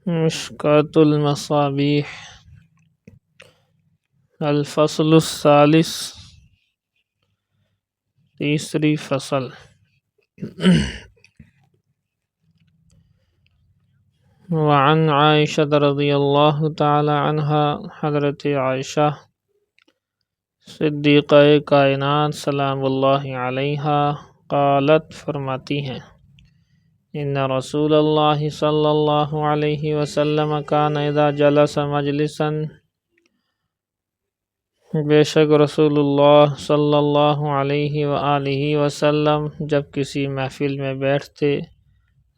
مشکاة المصابیح الفصل الثالث، تیسری فصل۔ وعن عائشہ رضی اللہ تعالی عنہا، حضرت عائشہ صدیقہ کائنات سلام اللہ علیہا قالت فرماتی ہیں، ان رسول اللہ صلی اللہ علیہ وسلم کان اذا جلس مجلسا، بے شک رسول اللہ صلی اللہ علیہ وآلہ وسلم جب کسی محفل میں بیٹھتے،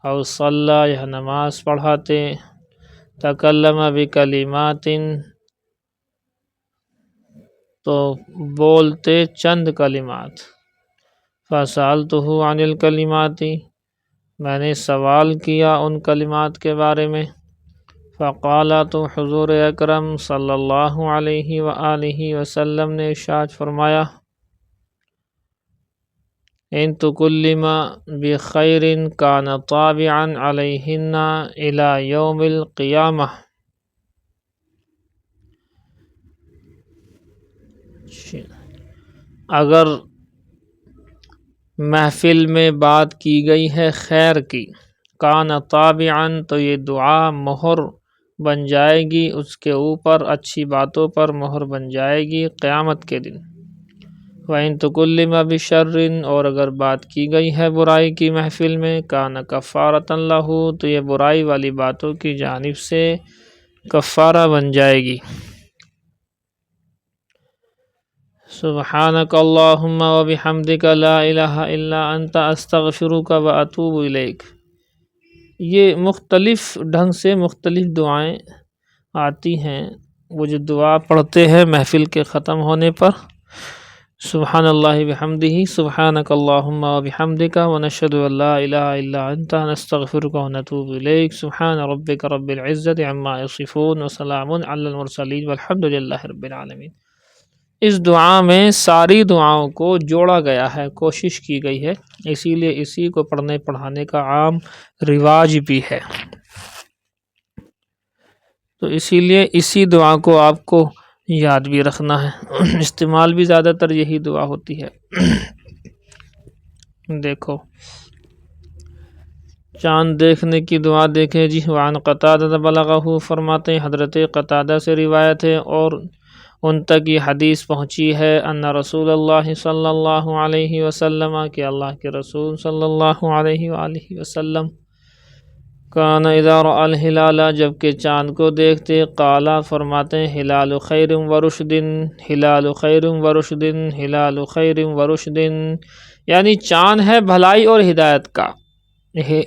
او صلی یا نماز پڑھاتے، تکلم بکلمات تو بولتے چند کلمات، فسألتہ عن الکلمات میں نے سوال کیا ان کلمات کے بارے میں، فقال تو حضور اکرم صلی اللہ علیہ وآلہ وسلم نے ارشاد فرمایا، ان تکلم بخیر کان طابعا علیہن الی یوم القیامہ، اگر محفل میں بات کی گئی ہے خیر کی، کان طابعا تو یہ دعا مہر بن جائے گی اس کے اوپر، اچھی باتوں پر مہر بن جائے گی قیامت کے دن۔ وَإِن تُكُلِّمَ بِشَرٍ اور اگر بات کی گئی ہے برائی کی محفل میں، کان کفارۃ لہ تو یہ برائی والی باتوں کی جانب سے کفارہ بن جائے گی۔ سبحانک اللہم وبحمدک لا الہ الا انت استغفرک واتوب الیک۔ یہ مختلف ڈھنگ سے مختلف دعائیں آتی ہیں، وہ جو دعا پڑھتے ہیں محفل کے ختم ہونے پر، سبحان اللہ بحمدہ، سبحانک اللہم وبحمدک، ونشہد ان لا الہ الا انت نستغفرک ونتوب الیک، سبحان ربک رب العزت عما یصفون، وسلام علی المرسلین والحمد للہ رب العالمین۔ اس دعا میں ساری دعاؤں کو جوڑا گیا ہے، کوشش کی گئی ہے، اسی لیے اسی کو پڑھنے پڑھانے کا عام رواج بھی ہے، تو اسی لیے اسی دعا کو آپ کو یاد بھی رکھنا ہے، استعمال بھی زیادہ تر یہی دعا ہوتی ہے۔ دیکھو چاند دیکھنے کی دعا دیکھیں جی، وعن قتادہ بلغہ فرماتے ہیں حضرت قتادہ سے روایت ہے اور ان تک یہ حدیث پہنچی ہے، ان رسول اللہ صلی اللہ علیہ وسلم کہ اللہ کے رسول صلی اللہ علیہ وآلہ وسلم کان اذا رأى الہلال جبکہ چاند کو دیکھتے، قالا فرماتے ہیں ہلال خیر ورشد، ہلال خیر ورشد، ہلال خیر ورشد، یعنی چاند ہے بھلائی اور ہدایت کا،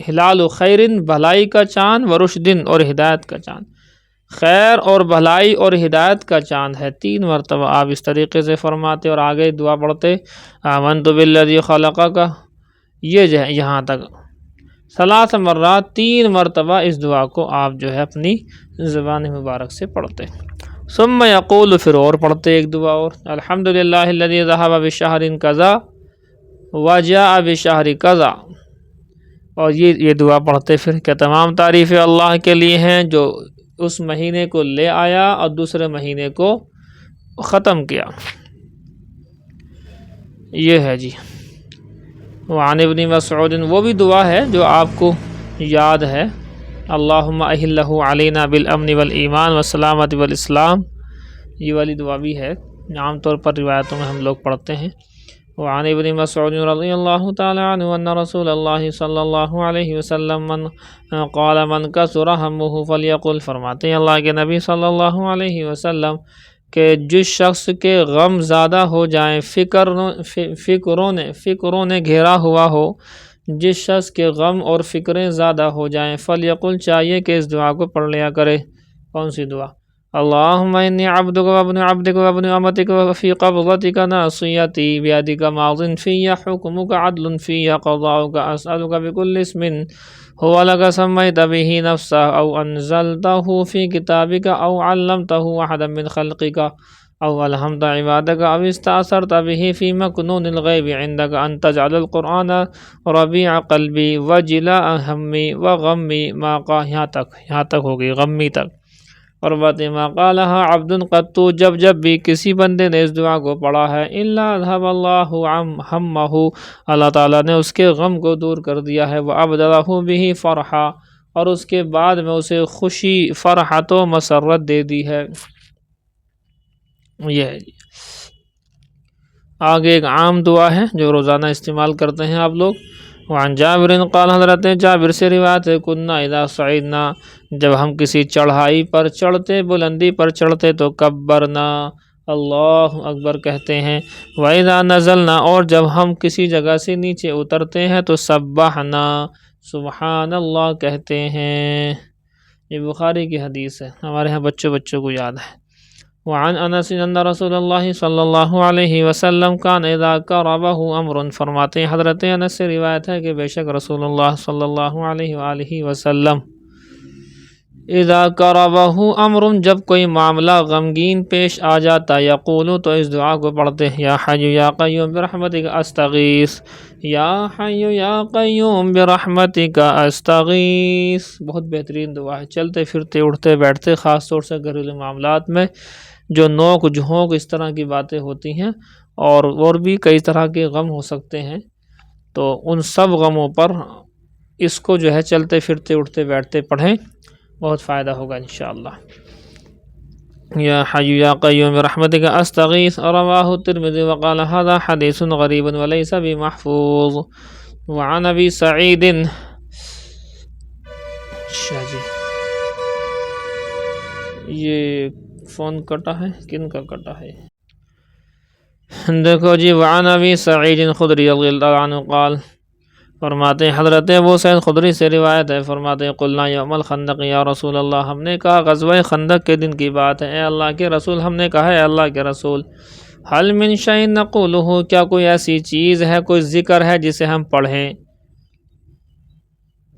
ہلال خیر بھلائی کا چاند، ورشد اور ہدایت کا چاند، خیر اور بھلائی اور ہدایت کا چاند ہے۔ 3 مرتبہ آپ اس طریقے سے فرماتے اور آگے دعا پڑھتے، آمنت بالذی خلقک، یہ جو ہے یہاں تک 3 مرات 3 مرتبہ اس دعا کو آپ جو ہے اپنی زبان مبارک سے پڑھتے۔ ثم یقول پھر اور پڑھتے ایک دعا اور، الحمدللہ الذی ذہب بشہر کذا وجاء بشہر کذا، اور یہ دعا پڑھتے پھر کہ تمام تعریفیں اللہ کے لیے ہیں جو اس مہینے کو لے آیا اور دوسرے مہینے کو ختم کیا۔ یہ ہے جی۔ وعن ابن مسعود، وہ بھی دعا ہے جو آپ کو یاد ہے، اللہم احلہ علینا بالامن والایمان والسلامت والاسلام، یہ والی دعا بھی ہے، عام طور پر روایتوں میں ہم لوگ پڑھتے ہیں۔ وعن ابن مسعود رضی اللہ تعالی عنہ ان رسول اللہ صلی اللہ علیہ وسلم قال من کثر ہمہ فلیقل، فرماتے ہیں اللہ کے نبی صلی اللہ علیہ وسلم کہ جس شخص کے غم زیادہ ہو جائیں، فکروں نے گھیرا ہوا ہو، جس شخص کے غم اور فکریں زیادہ ہو جائیں، فلیقل چاہیے کہ اس دعا کو پڑھ لیا کرے۔ کون سی دعا؟ اللہم انی عبدک وابن عبدک وابن امتک وفی قبضتک ناصیتی بیدک ماض فی حکمک عدل فی قضاؤک اسألک بکل اسم هو لك سميت به نفسك أو أنزلته في كتابك أو علمته أحدا من خلقك او الحمد عبادك او استأثرت به في مكنون الغيب عندك ان تجعل القرآن ربيع قلبي وجلاء همي وغمي ما قال یہاں تک ہوگی غمی تک. اور ما قالها عبد قط جب بھی کسی بندے نے اس دعا کو پڑھا ہے الا ذهب الله همه اللہ تعالیٰ نے اس کے غم کو دور کر دیا ہے وابدله به فرحا اور اس کے بعد میں اسے خوشی فرحت و مسرت دے دی ہے. یہ ہے جی. آگے ایک عام دعا ہے جو روزانہ استعمال کرتے ہیں آپ لوگ. وعن جابر قال حضرت جابر سے روایت ہے کننا اذا صعدنا جب ہم کسی چڑھائی پر چڑھتے بلندی پر چڑھتے تو کبرنا اللہ اکبر کہتے ہیں. وَإِذَا نَزَلْنَا اور جب ہم کسی جگہ سے نیچے اترتے ہیں تو سبحنا سبحان اللہ کہتے ہیں. یہ بخاری کی حدیث ہے، ہمارے ہاں بچوں کو یاد ہے. وعن انس ان رسول اللہ صلی اللہ علیہ وسلم کان اذا قربه امر فرماتے ہیں حضرت انس سے روایت ہے کہ بے شک رسول اللہ صلی اللہ علیہ وآلہ وسلم اذا قربه امر جب کوئی معاملہ غمگین پیش آ جاتا یقول تو اس دعا کو پڑھتے ہیں یا حی یا قیوم برحمتک استغیث یا حی یا قیوم برحمتک استغیث. بہت بہترین دعا ہے. چلتے پھرتے اٹھتے بیٹھتے خاص طور سے گھریلو معاملات میں جو نوک جھونک اس طرح کی باتیں ہوتی ہیں اور بھی کئی طرح کے غم ہو سکتے ہیں تو ان سب غموں پر اس کو جو ہے چلتے پھرتے اٹھتے بیٹھتے پڑھیں، بہت فائدہ ہوگا انشاءاللہ. یا حی یا قیوم برحمتک استغیث رواہ الترمذی وقال هذا حدیث غریب وليس بمحفوظ. وعن ابی سعید یہ فون کٹا ہے، کن کا کٹا ہے دیکھو جی. وعن ابی سعید خدری رضی اللہ عنہ قال فرماتے ہیں حضرت ابو سعید خدری سے روایت ہے فرماتے ہیں قلنا یوم الخندق یا رسول اللہ ہم نے کہا غزوہ خندق کے دن کی بات ہے اے اللہ کے رسول ہم نے کہا ہے اللہ کے رسول حل من شیء نقولہ کیا کوئی ایسی چیز ہے کوئی ذکر ہے جسے ہم پڑھیں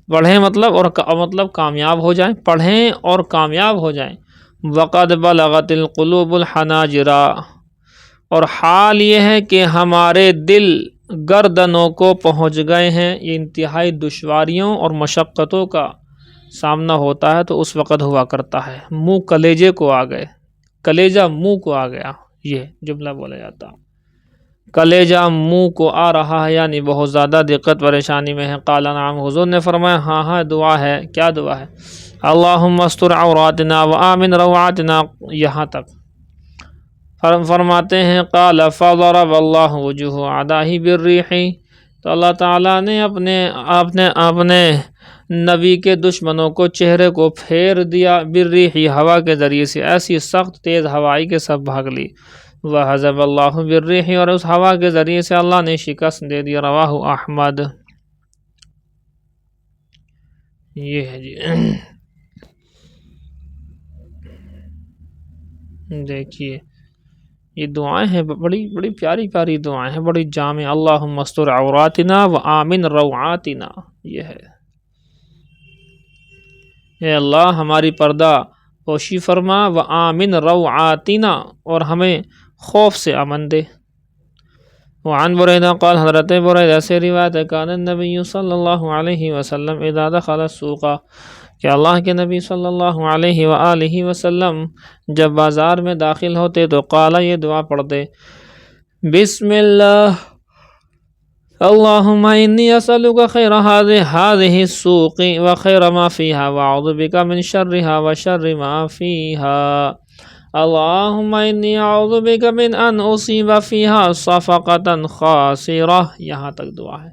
مطلب کامیاب ہو جائیں، پڑھیں اور کامیاب ہو جائیں. وقد بلغت القلوب الحناجر اور حال یہ ہے کہ ہمارے دل گردنوں کو پہنچ گئے ہیں. یہ انتہائی دشواریوں اور مشقتوں کا سامنا ہوتا ہے تو اس وقت ہوا کرتا ہے منہ کلیجے کو آ گئے، کلیجہ منہ کو آ گیا، یہ جملہ بولا جاتا. کلیجہ منہ کو آ رہا ہے یعنی بہت زیادہ دقت پریشانی میں ہے. قال نعم حضور نے فرمایا ہاں دعا ہے. کیا دعا ہے؟ اللہم استر عوراتنا وآمن روعاتنا یہاں تک. فرماتے ہیں قال فضرب اللہ وجوہ اعدائہ بالریح تو اللہ تعالیٰ نے اپنے نبی کے دشمنوں کو چہرے کو پھیر دیا بالریح ہوا کے ذریعے سے، ایسی سخت تیز ہوائی کے سب بھاگ لی. وحزب اللہ بالریح اور اس ہوا کے ذریعے سے اللہ نے شکست دے دیا. رواہ احمد. یہ ہے جی. دیکھیے یہ دعائیں ہیں بڑی پیاری دعائیں ہیں، بڑی جامع. اللہم استر عوراتنا وآمن روعاتنا یہ ہے. اے اللہ ہماری پردہ پوشی فرما وآمن روعاتنا اور ہمیں خوف سے امن دے. وعن بریدہ قال حضرت بریدہ سے روایت ہے کان النبی صلی اللہ علیہ وسلم اذا دخل السوق کہ اللہ کے نبی صلی اللہ علیہ وآلہ وسلم جب بازار میں داخل ہوتے تو قال یہ دعا پڑھتے بسم اللہ اللہم انی اسألک خیر هذه السوق وخیر ما فیہا واعوذ بک من شرها وشر ما فیہا اللہم انی اعوذ بک من ان اصیب فیہا صفقة خاسرہ. یہاں تک دعا ہے.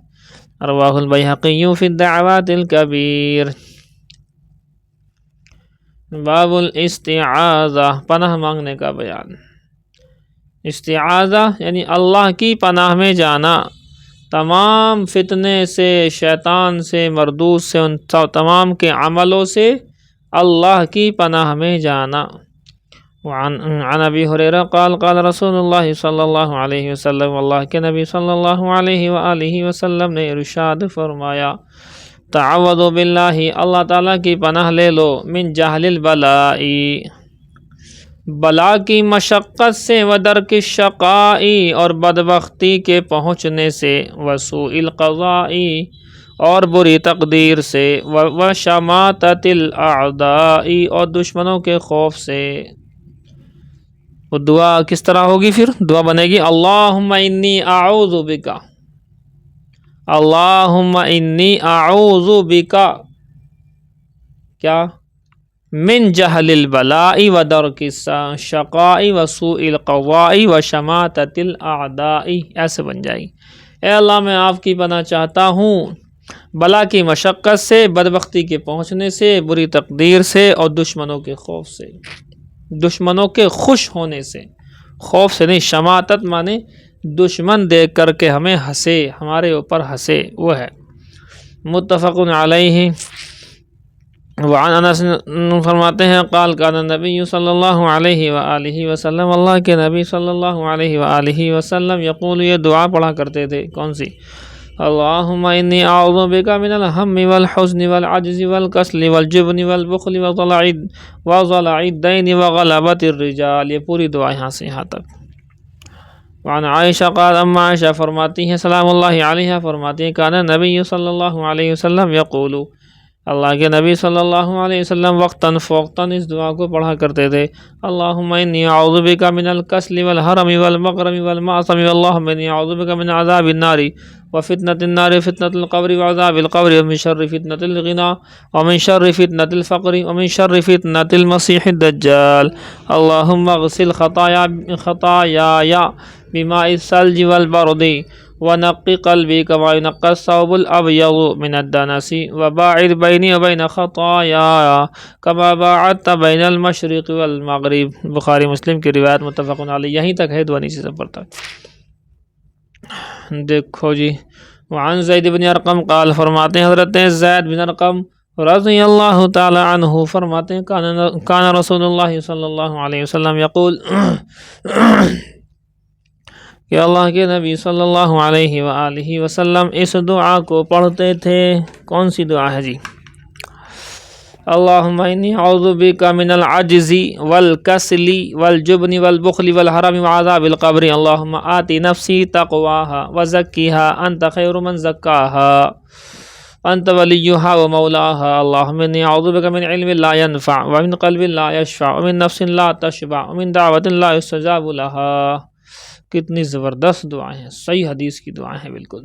رواہ البیہقی فی الدعوات الکبیر. باب الاستعاذہ پناہ مانگنے کا بیان. استعاذہ یعنی اللہ کی پناہ میں جانا، تمام فتنے سے، شیطان سے، مردود سے، ان تمام کے عملوں سے اللہ کی پناہ میں جانا. عن ابی ہریرہ قال قال رسول اللہ صلی اللہ علیہ وسلم اللہ کے نبی صلی اللہ علیہ وآلہ وسلم نے ارشاد فرمایا تعوذوا باللہ اللہ تعالیٰ کی پناہ لے لو من جہل البلائی بلا کی مشقت سے، ودرک الشقائی اور بدبختی کے پہنچنے سے، وسوء القضائی اور بری تقدیر سے، وشماتت الاعدائی اور دشمنوں کے خوف سے۔ وہ دعا کس طرح ہوگی؟ پھر دعا بنے گی اللہم انی اعوذ بکا، اللہم انی اعوذ بکا کیا؟ من جہل البلاء ودرک الشقاء وسوء القضاء وشماتت الاعداء، ایسے بن جائے گی۔ اے اللہ میں آپ کی پناہ چاہتا ہوں بلا کی مشقت سے، بدبختی کے پہنچنے سے، بری تقدیر سے اور دشمنوں کے خوف سے، دشمنوں کے خوش ہونے سے، خوف سے نہیں۔ شماتت مانے دشمن دیکھ کر کے ہمیں ہنسے، ہمارے اوپر ہنسے، وہ ہے۔ متفق علیہ۔ وعن انس فرماتے ہیں قال کان النبی صلی اللہ علیہ وآلہ وسلم، اللہ کے نبی صلی اللہ علیہ وآلہ وسلم یقول، یہ دعا پڑھا کرتے تھے، کون سی؟ اللہم انی اعوذ بک من الہم والحزن والعجز والکسل والجبن والبخل وضلع الدین وغلبۃ الرجال، یہ پوری دعا یہاں سے یہاں تک۔ وعن عائشہ قال، اما عائشہ فرماتی ہیں سلام اللہ علیہ، فرماتی ہیں کان نبی صلی اللہ علیہ وسلم یقول، اللہ کے نبی صلی اللہ علیہ وسلم وقتاً فوقتاً اس دعا کو پڑھا کرتے تھے۔ اللہم انی اعوذ بک من الکسل والحرم والمغرم والمعصم، اللہم انی اعوذ بک من عذاب النار وفتنة النار وفتنة القبر وعذاب القبر ومن شر فتنة الغنى ومن شر فتنة الفقر ومن شر فتنة المسيح الدجال، اللہم اغسل خطاياي بماء الثلج والبرد ونقی قلبی کما ینقی الثوب الابیض من الدنس وباعد بینی وبین خطایا کما باعدت بین المشرق والمغرب، بخاری مسلم کی روایت، متفق علیہ۔ یہیں تک ہے دعا، نیچے سے اوپر تک دیکھو جی۔ وعن زید بن ارقم قال، فرماتے ہیں حضرت زید بن ارقم رضی اللہ تعالی عنہ فرماتے ہیں کان رسول اللہ صلی اللہ علیہ وسلم یقول، کہ اللہ کے نبی صلی اللہ علیہ وآلہ وسلم اس دعا کو پڑھتے تھے۔ کون سی دعا ہے جی؟ اللہم انی اعوذ بک من العجز والکسل والجبن والبخل والحرم وعذاب القبر، اللہم آتی نفسی تقواہا وزکیہا انت خیر من زکاہا انت ولیہا ومولاہا، اللہم انی اعوذ بک من علم لا ینفع ومن قلب لا یشفع ومن نفس لا تشبع ومن دعوت لا یستجاب لہا۔ کتنی زبردست دعائیں ہیں، صحیح حدیث کی دعائیں ہیں بالکل۔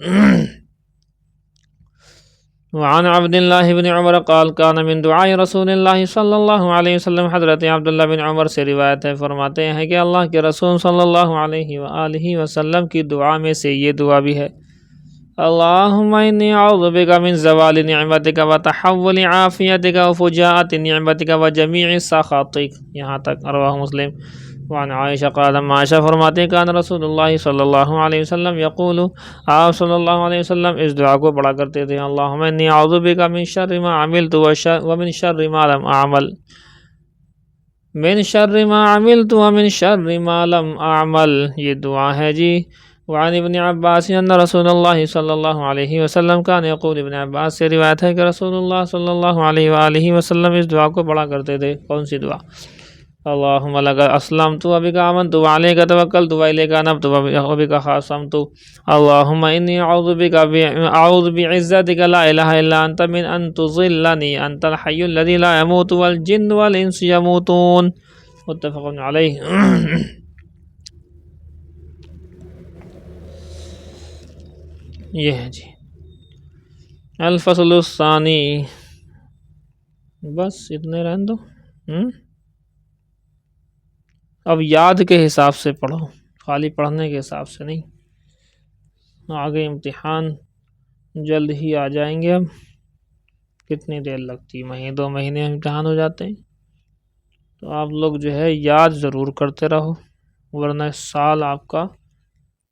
وعن عبد اللہ بن عمر قال کان من دعاء رسول اللہ صلی اللہ علیہ وسلم، حضرت عبداللہ بن عمر سے روایت ہے، فرماتے ہیں کہ اللہ کے رسول صلی اللہ علیہ وآلہ وسلم کی دعا میں سے یہ دعا بھی ہے، اللہم انی اعوذ بک من زوال نعمتک وتحول عافیتک وفجاءت نعمتک وجمیع سخطک، یہاں تک، رواہ مسلم۔ وعن عائشہ قال، عائشہ فرماتے ہیں کان رسول اللہ صلی اللہ علیہ وسلم یقول، آپ صلی اللہ علیہ وسلم اس دعا کو پڑھا کرتے تھے، اللہم انی اعوذ بک من شر ما عملت ومن شر ما لم اعمل، من شر ما عملت ومن شر ما لم اعمل، یہ دعا ہے جی۔ وعن ابن عباس ان رسول اللہ صلی اللہ علیہ وسلم کان یقول، ابن عباس سے روایت ہے کہ رسول اللہ صلی اللہ علیہ وآلہ وسلم اس دعا کو پڑھا کرتے تھے۔ کون سی دعا؟ اللہم لک اسلمت وبک آمنت وعلیک توکلت والیک انبت وبک خاصمت، اللہم انی اعوذ بعزتک لا الہ الا انت من ان تضلنی، انت الحی الذی لا یموت والجن والانس یموتون، متفق علیہ۔ یہ ہے جی الفصل الثانی، بس اتنے رہن دو۔ اب یاد کے حساب سے پڑھو، خالی پڑھنے کے حساب سے نہیں، آگے امتحان جلد ہی آ جائیں گے۔ اب کتنی دیر لگتی، مہینے 2 مہینے امتحان ہو جاتے ہیں، تو آپ لوگ جو ہے یاد ضرور کرتے رہو، ورنہ اس سال آپ کا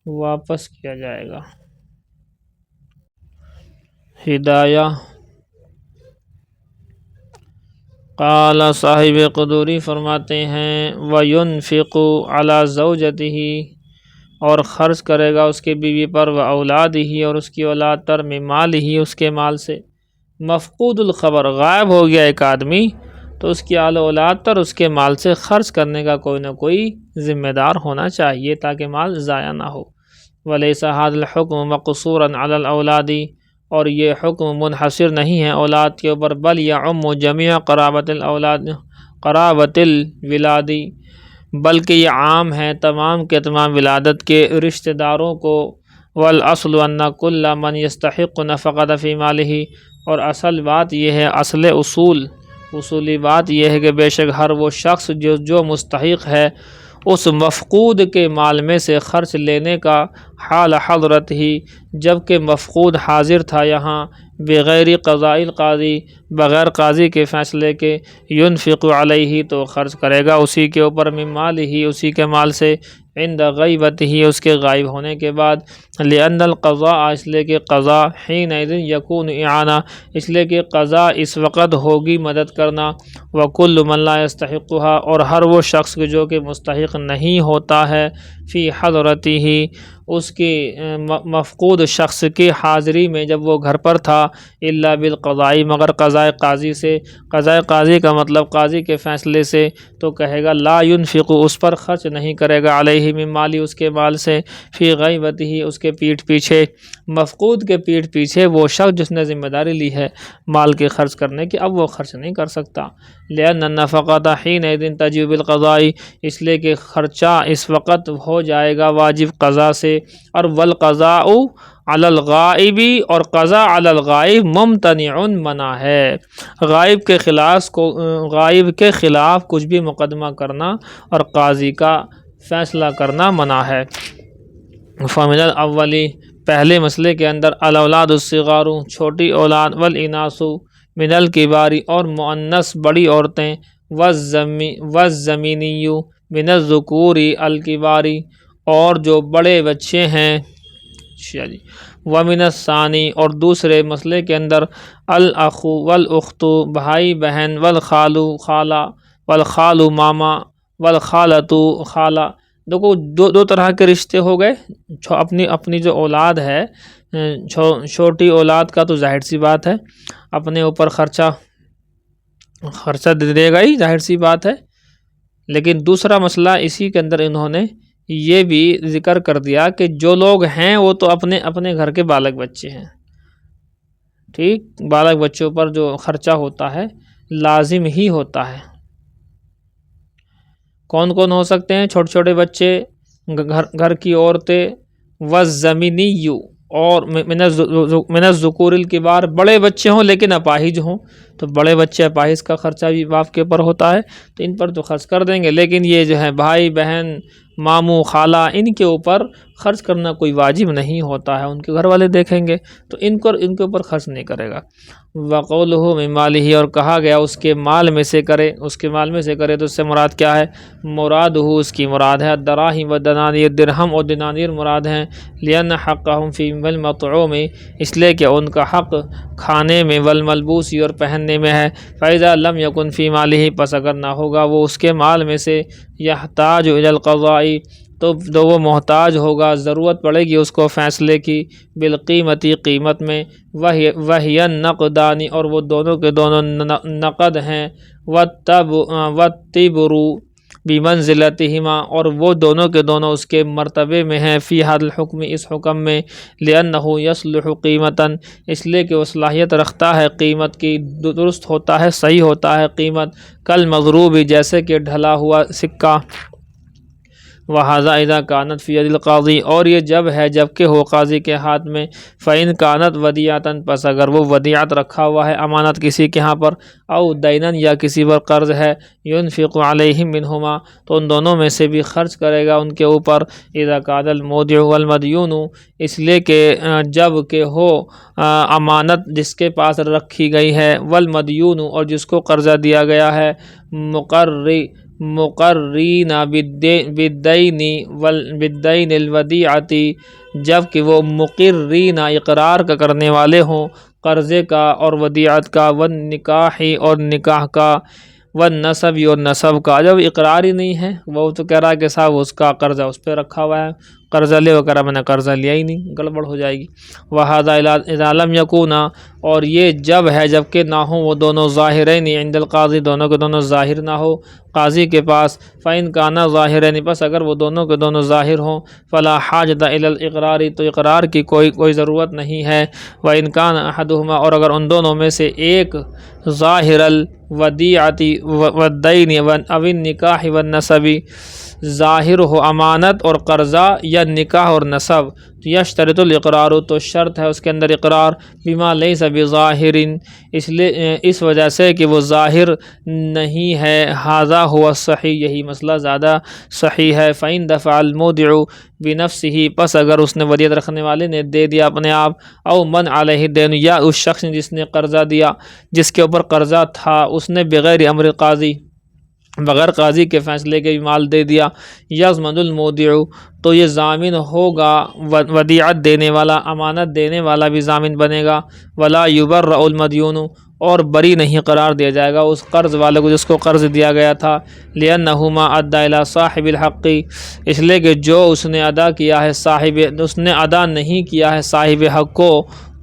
واپس کیا جائے گا۔ ہدایہ قال، صاحب قدوری فرماتے ہیں وَيُنْفِقُ عَلَى زَوْجَتِهِ، اور خرچ کرے گا اس کے بیوی پر، وَأَوْلَادِهِ، اور اس کی اولاد پر، مِنْ مَالِهِ، اس کے مال سے۔ مفقود الخبر، غائب ہو گیا ایک آدمی تو اس کی آل اولاد پر اس کے مال سے خرچ کرنے کا کوئی نہ کوئی ذمہ دار ہونا چاہیے تاکہ مال ضائع نہ ہو۔ وَلَيْسَ هَذَا الْحُكْمُ مَقْصُورًا عَلَى الْأَوْلَادِ، اور یہ حکم منحصر نہیں ہے اولاد کے اوپر، بل یعم جمیع قرابۃ الولاد، بلکہ یہ عام ہے تمام کے تمام ولادت کے رشتہ داروں کو۔ والاصل ان کل من یستحق نفقۃ فی مالہ، اور اصل بات یہ ہے، اصولی بات یہ ہے کہ بے شک ہر وہ شخص جو مستحق ہے اس مفقود کے مال میں سے خرچ لینے کا، حال حضرت ہی، جب کہ مفقود حاضر تھا یہاں، بغیر قضاء القاضی، بغیر قاضی کے فیصلے کے، ينفق علیہ، تو خرچ کرے گا اسی کے اوپر، من مال ہی، اسی کے مال سے، عند غیبت ہی، اس کے غائب ہونے کے بعد، لأن القضاء، اس لیے کہ قضاء، حینئذ یکون اعانہ، اس لیے کہ قضاء اس وقت ہوگی مدد کرنا، وکل من لا یستحقها، اور ہر وہ شخص جو کہ مستحق نہیں ہوتا ہے، فی حضرتہ، اس کی مفقود شخص کی حاضری میں جب وہ گھر پر تھا، الا بالقضاء، مگر قضاء قاضی سے، قضاء قاضی کا مطلب قاضی کے فیصلے سے، تو کہے گا لا ينفق، اس پر خرچ نہیں کرے گا، علیہ من مالی، اس کے مال سے، فی غیبتہ، اس کے پیٹھ پیچھے، مفقود کے پیٹھ پیچھے وہ شخص جس نے ذمہ داری لی ہے مال کے خرچ کرنے کی، اب وہ خرچ نہیں کر سکتا، لأن النفقۃ حینئذ تجب بالقضاء، اس لیے کہ خرچہ اس وقت ہو جائے گا واجب قضاء سے، اور والقضاء علی الغائب، اور قضاء علی الغائب ممتنع، منع ہے، غائب کے خلاف کچھ بھی مقدمہ کرنا اور قاضی کا فیصلہ کرنا منع ہے۔ فمن الاولی، پہلے مسئلے کے اندر، الاولاد الصغار، چھوٹی اولاد، والاناث من الکبار، اور مؤنث بڑی عورتیں، والزمینی من الذکور الکبار، اور جو بڑے بچے ہیں، ومن الثانی، اور دوسرے مسئلے کے اندر، الاخ والاخت، بھائی بہن، والخال خالہ، والخال ماما، والخالۃ خالہ، دیکھو دو طرح کے رشتے ہو گئے۔ اپنی جو اولاد ہے، چھوٹی اولاد کا تو ظاہر سی بات ہے اپنے اوپر خرچہ دے گا ہی، ظاہر سی بات ہے، لیکن دوسرا مسئلہ اسی کے اندر انہوں نے یہ بھی ذکر کر دیا کہ جو لوگ ہیں وہ تو اپنے گھر کے بالغ بچے ہیں، ٹھیک، بالغ بچوں پر جو خرچہ ہوتا ہے لازم ہی ہوتا ہے۔ کون کون ہو سکتے ہیں؟ چھوٹے چھوٹے بچے، گھر کی عورتیں، والزمینی، اور من الذکور الکبار، بڑے بچے ہوں لیکن اپاہج ہوں، تو بڑے بچے اپاہج کا خرچہ بھی باپ کے اوپر ہوتا ہے، تو ان پر تو خرچ کر دیں گے، لیکن یہ جو ہے بھائی بہن، ماموں خالہ، ان کے اوپر خرچ کرنا کوئی واجب نہیں ہوتا ہے، ان کے گھر والے دیکھیں گے تو ان کے اوپر خرچ نہیں کرے گا۔ وقولہ من مالہ، اور کہا گیا اس کے مال میں سے کرے، تو اس سے مراد کیا ہے؟ مراد اس کی مراد ہے الدراہم والدنانیر، درہم اور دنانیر مراد ہیں، لأن حقہم فی المطعوم، اس لیے کہ ان کا حق کھانے میں، والملبوس، اور پہننے میں ہے، فإذا لم یکن فی مالہ، پس اگر نہ ہوگا وہ اس کے مال میں سے، یحتاج الی القضاء، تو وہ محتاج ہوگا، ضرورت پڑے گی اس کو فیصلے کی، بالقیمتی، قیمت میں، وہی النقدان، اور وہ دونوں کے دونوں نقد ہیں، والتبر بمنزلتہما، اور وہ دونوں کے دونوں اس کے مرتبے میں ہیں، فی ھذا الحکم، اس حکم میں، لأنہ یصلح قیمتا، اس لیے کہ وہ صلاحیت رکھتا ہے قیمت کی، درست ہوتا ہے، صحیح ہوتا ہے قیمت، کالمضروب، جیسے کہ ڈھلا ہوا سکہ، وہذا اذا کانت فی ید القاضی، اور یہ جب کہ ہو قاضی کے ہاتھ میں، فإن کانت ودیعۃ، پس اگر وہ ودیعت رکھا ہوا ہے، امانت کسی کے ہاں پر، او دینا، یا کسی پر قرض ہے، ينفق علیہم منہما، تو ان دونوں میں سے بھی خرچ کرے گا ان کے اوپر، اذا کان المودع والمدیون، اس لیے کہ جب کہ ہو امانت جس کے پاس رکھی گئی ہے، والمدیون، اور جس کو قرضہ دیا گیا ہے، مقرین بالدین الودیعۃ، جب کہ وہ مقرین، اقرار کا کرنے والے ہوں قرضے کا اور ودیعت کا، والنکاح، اور نکاح کا، والنسب، اور نسب کا، جب اقرار ہی نہیں ہے، وہ تو کہہ رہا ہے کہ صاحب اس کا قرضہ اس پہ رکھا ہوا ہے، قرضہ لے وغیرہ، میں نے قرضہ لیا ہی نہیں، گڑبڑ ہو جائے گی۔ وَهَذَا اِذَا لَمْ يَكُونَا، اور یہ جب ہے جب کہ نہ ہوں وہ دونوں ظاہرین عند القاضی، دونوں کے دونوں ظاہر نہ ہو قاضی کے پاس۔ فَإِنْ كَانَا ظَاهِرَيْنِ، بس اگر وہ دونوں کے دونوں ظاہر ہوں، فَلَا حَاجَةَ إِلَى الْإِقْرَارِ، تو اقرار کی کوئی ضرورت نہیں ہے۔ وَإِنْ كَانَ أَحَدُهُمَا، اور اگر ان دونوں میں سے ایک ظاہر الودیعۃ والدین او النکاح والنسب، ظاہر ہو امانت اور قرضہ یا نکاح اور نسب، تو یشترط الاقرار، تو شرط ہے اس کے اندر اقرار، بما لیس بظاہر، اس وجہ سے کہ وہ ظاہر نہیں ہے۔ ھذا هو الصحیح، یہی مسئلہ زیادہ صحیح ہے۔ فإن دفع المودع بنفسه، پس اگر اس نے ودیعت رکھنے والے نے دے دیا اپنے آپ، او من علیہ الدین، یا اس شخص نے جس نے قرضہ دیا، جس کے اوپر قرضہ تھا، اس نے بغیر امر قاضی، بغیر قاضی کے فیصلے کے مال دے دیا، یضمن المودع، تو یہ ضامن ہوگا، ودیعت دینے والا، امانت دینے والا بھی ضامن بنے گا۔ ولا یبرأ المدیون، اور بری نہیں قرار دیا جائے گا اس قرض والے کو جس کو قرض دیا گیا تھا۔ لأنہ ما ادى الى صاحب الحق، اس لیے کہ جو اس نے ادا کیا ہے اس نے ادا نہیں کیا ہے صاحب حق کو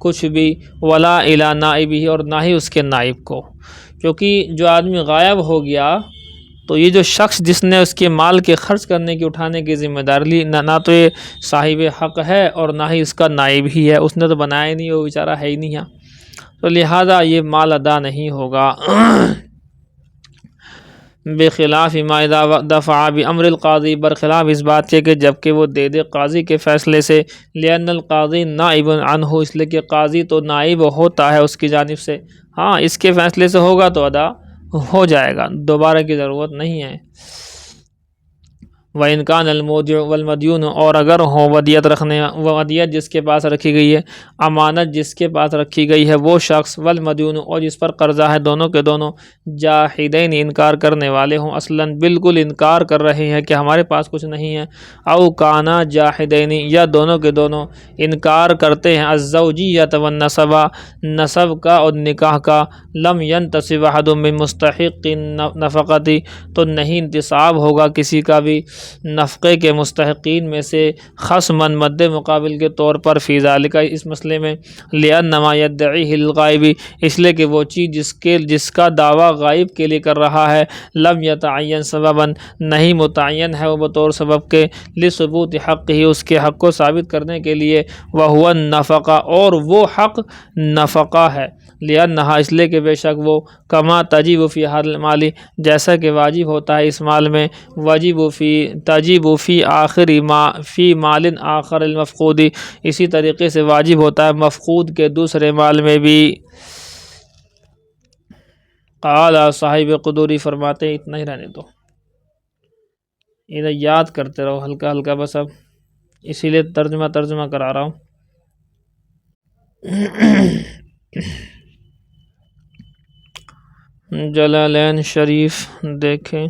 کچھ بھی، ولا الى نائبہ، اور نہ ہی اس کے نائب کو، کیونکہ جو آدمی غائب ہو گیا تو یہ جو شخص جس نے اس کے مال کے خرچ کرنے کی اٹھانے کی ذمہ داری لی، نہ تو یہ صاحب حق ہے اور نہ ہی اس کا نائب ہی ہے، اس نے تو بنایا ہی نہیں، وہ بیچارہ ہے ہی نہیں ہے، تو لہذا یہ مال ادا نہیں ہوگا۔ بخلاف ما اذا دفع بامر القاضی، برخلاف اس بات کے کہ جب کہ وہ دے دے قاضی کے فیصلے سے، لأن القاضی نائب عنہ، اس لیے کہ قاضی تو نائب ہوتا ہے اس کی جانب سے، ہاں اس کے فیصلے سے ہوگا تو ادا ہو جائے گا، دوبارہ کی ضرورت نہیں ہے۔ وَإِنْ كَانَ الْمُودِعُ وَالْمَدْيُونُ، اور اگر ہو ودیعت رکھنے، ودیعت جس کے پاس رکھی گئی ہے، امانت جس کے پاس رکھی گئی ہے وہ شخص، والمدیون، اور جس پر قرضہ ہے، دونوں کے دونوں جاحدین، انکار کرنے والے ہوں، اصلاً بالکل انکار کر رہے ہیں کہ ہمارے پاس کچھ نہیں ہے، او کانا جاحدین، یا دونوں کے دونوں انکار کرتے ہیں، الزوجیۃ والنسب، نسب کا اور نکاح کا، لم ینتصب احد من مستحق النفقۃ، تو نہیں انتصاب ہوگا کسی کا بھی نفقے کے مستحقین میں سے، خصماً مد مقابل کے طور پر، فی ذالک، اس مسئلے میں، لأنما یدعیہ الغائب، اس لیے کہ وہ چیز جس کا دعویٰ غائب کے لیے کر رہا ہے، لم یتعین سببا، نہیں متعین ہے وہ بطور سبب کے، لثبوت حق ہی، اس کے حق کو ثابت کرنے کے لیے، وہو النفقہ، اور وہ حق نفقہ ہے، لأنہا، اس لیے کہ بے شک وہ، کما تجب فی حال المالی، جیسا کہ واجب ہوتا ہے اس مال میں، تجب فی آخر ما فی مال آخر المفقود، اسی طریقے سے واجب ہوتا ہے مفقود کے دوسرے مال میں بھی۔ قال صاحب قدوری فرماتے ہیں، اتنا ہی رہنے دو، ادھر یاد کرتے رہو ہلکا ہلکا، بس اب اسی لیے ترجمہ کرا رہا ہوں۔ جلالین شریف دیکھیں۔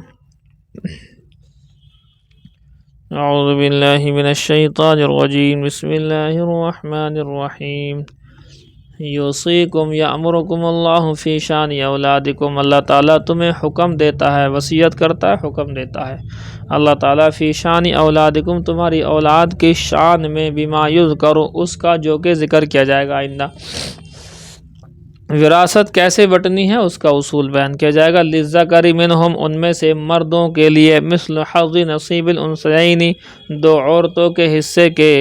اعوذ باللہ من الشیطان الرجیم، بسم اللہ الرحمن الرحیم۔ یوصیکم یامرکم اللہ فی شان اولادکم، اللہ تعالیٰ تمہیں حکم دیتا ہے، وصیت کرتا ہے، حکم دیتا ہے اللہ تعالیٰ، فی شان اولادکم، تمہاری اولاد کی شان میں، بما یذکر، اس کا جو کہ ذکر کیا جائے گا آئندہ، وراثت کیسے بٹنی ہے اس کا اصول بیان کیا جائے گا، للذکر منہم، ان میں سے مردوں کے لیے، مثل حظ نصیب الانثیین، دو عورتوں کے حصے کے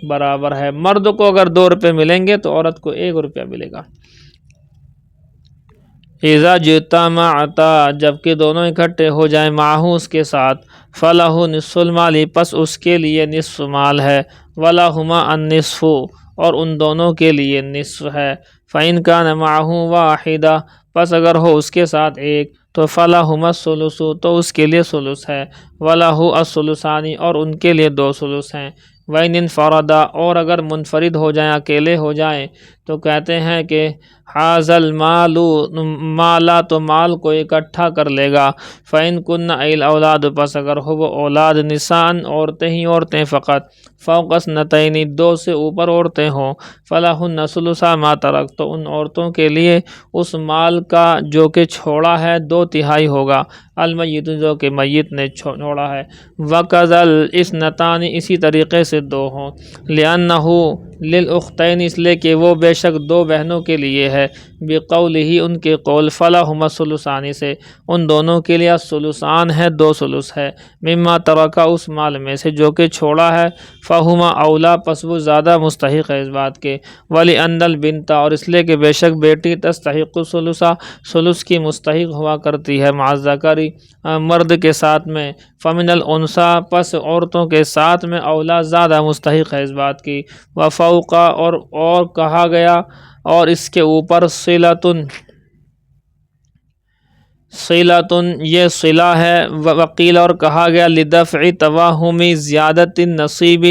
برابر ہے، مرد کو اگر 2 روپے ملیں گے تو عورت کو 1 روپیہ ملے گا۔ اذا جتمعتا، جبکہ دونوں اکٹھے ہو جائیں، معہو، اس کے ساتھ، فلہ نصف المال، پس اس کے لیے نصف مال ہے، ولہما النصف، اور ان دونوں کے لیے نصف ہے، فإن کان معہ واحدہ، پس اگر ہو اس کے ساتھ ایک، تو فلہما الثلث، تو اس کے لیے ثلث ہے، ولہ الثلثان، اور ان کے لیے 2 ثلث ہیں، وَإِنْ انْفَرَدَا، اور اگر منفرد ہو جائیں، اکیلے ہو جائیں، تو کہتے ہیں کہ حاضل مالو مالا تو مال کو اکٹھا کر لے گا، فَإِن كُنَّ الْأَوْلَادُ پس اگر ہو وہ اولاد نسان عورتیں ہی عورتیں فقط، فوق اثنتین دو سے اوپر عورتیں ہوں، فَلَهُنَّ ثُلُثَا مَا تَرَكْتُ تو ان عورتوں کے لیے اس مال کا جو کہ چھوڑا ہے 2/3 ہوگا، المیت جو کہ میت نے چھوڑا ہے، وَكَذَا الْإِثْنَتَانِ اسی طریقے سے 2 ہوں، لِأَنَّهُ لِلْأُخْتَيْنِ اس لیے کہ وہ بے شک 2 بہنوں کے لیے ہے، بِقَوْلِهِ ان کے قول، فَلَهُمَا الثُّلُثَانِ سے ان دونوں کے لیے الثُّلُثَان ہے 2 ثلث ہے، مما ترکا اس مال میں سے جو کہ چھوڑا ہے، فہما اولا پس وہ زیادہ مستحق ہے اس بات کے، وَلِأَنَّ الْبِنْتَ اور اس لیے کہ بے شک بیٹی تستحق الثُّلُثَ ثلث کی مستحق ہوا کرتی ہے، مع الذَّکر مرد کے ساتھ میں، فمن الانثیٰ پس عورتوں کے ساتھ میں اولا زیادہ مستحق ہے اس بات کی، وفوق اور کہا گیا اور اس کے اوپر صلۃ یہ صلہ ہے، وقیل اور کہا گیا لدفع توہم زیادت النصیب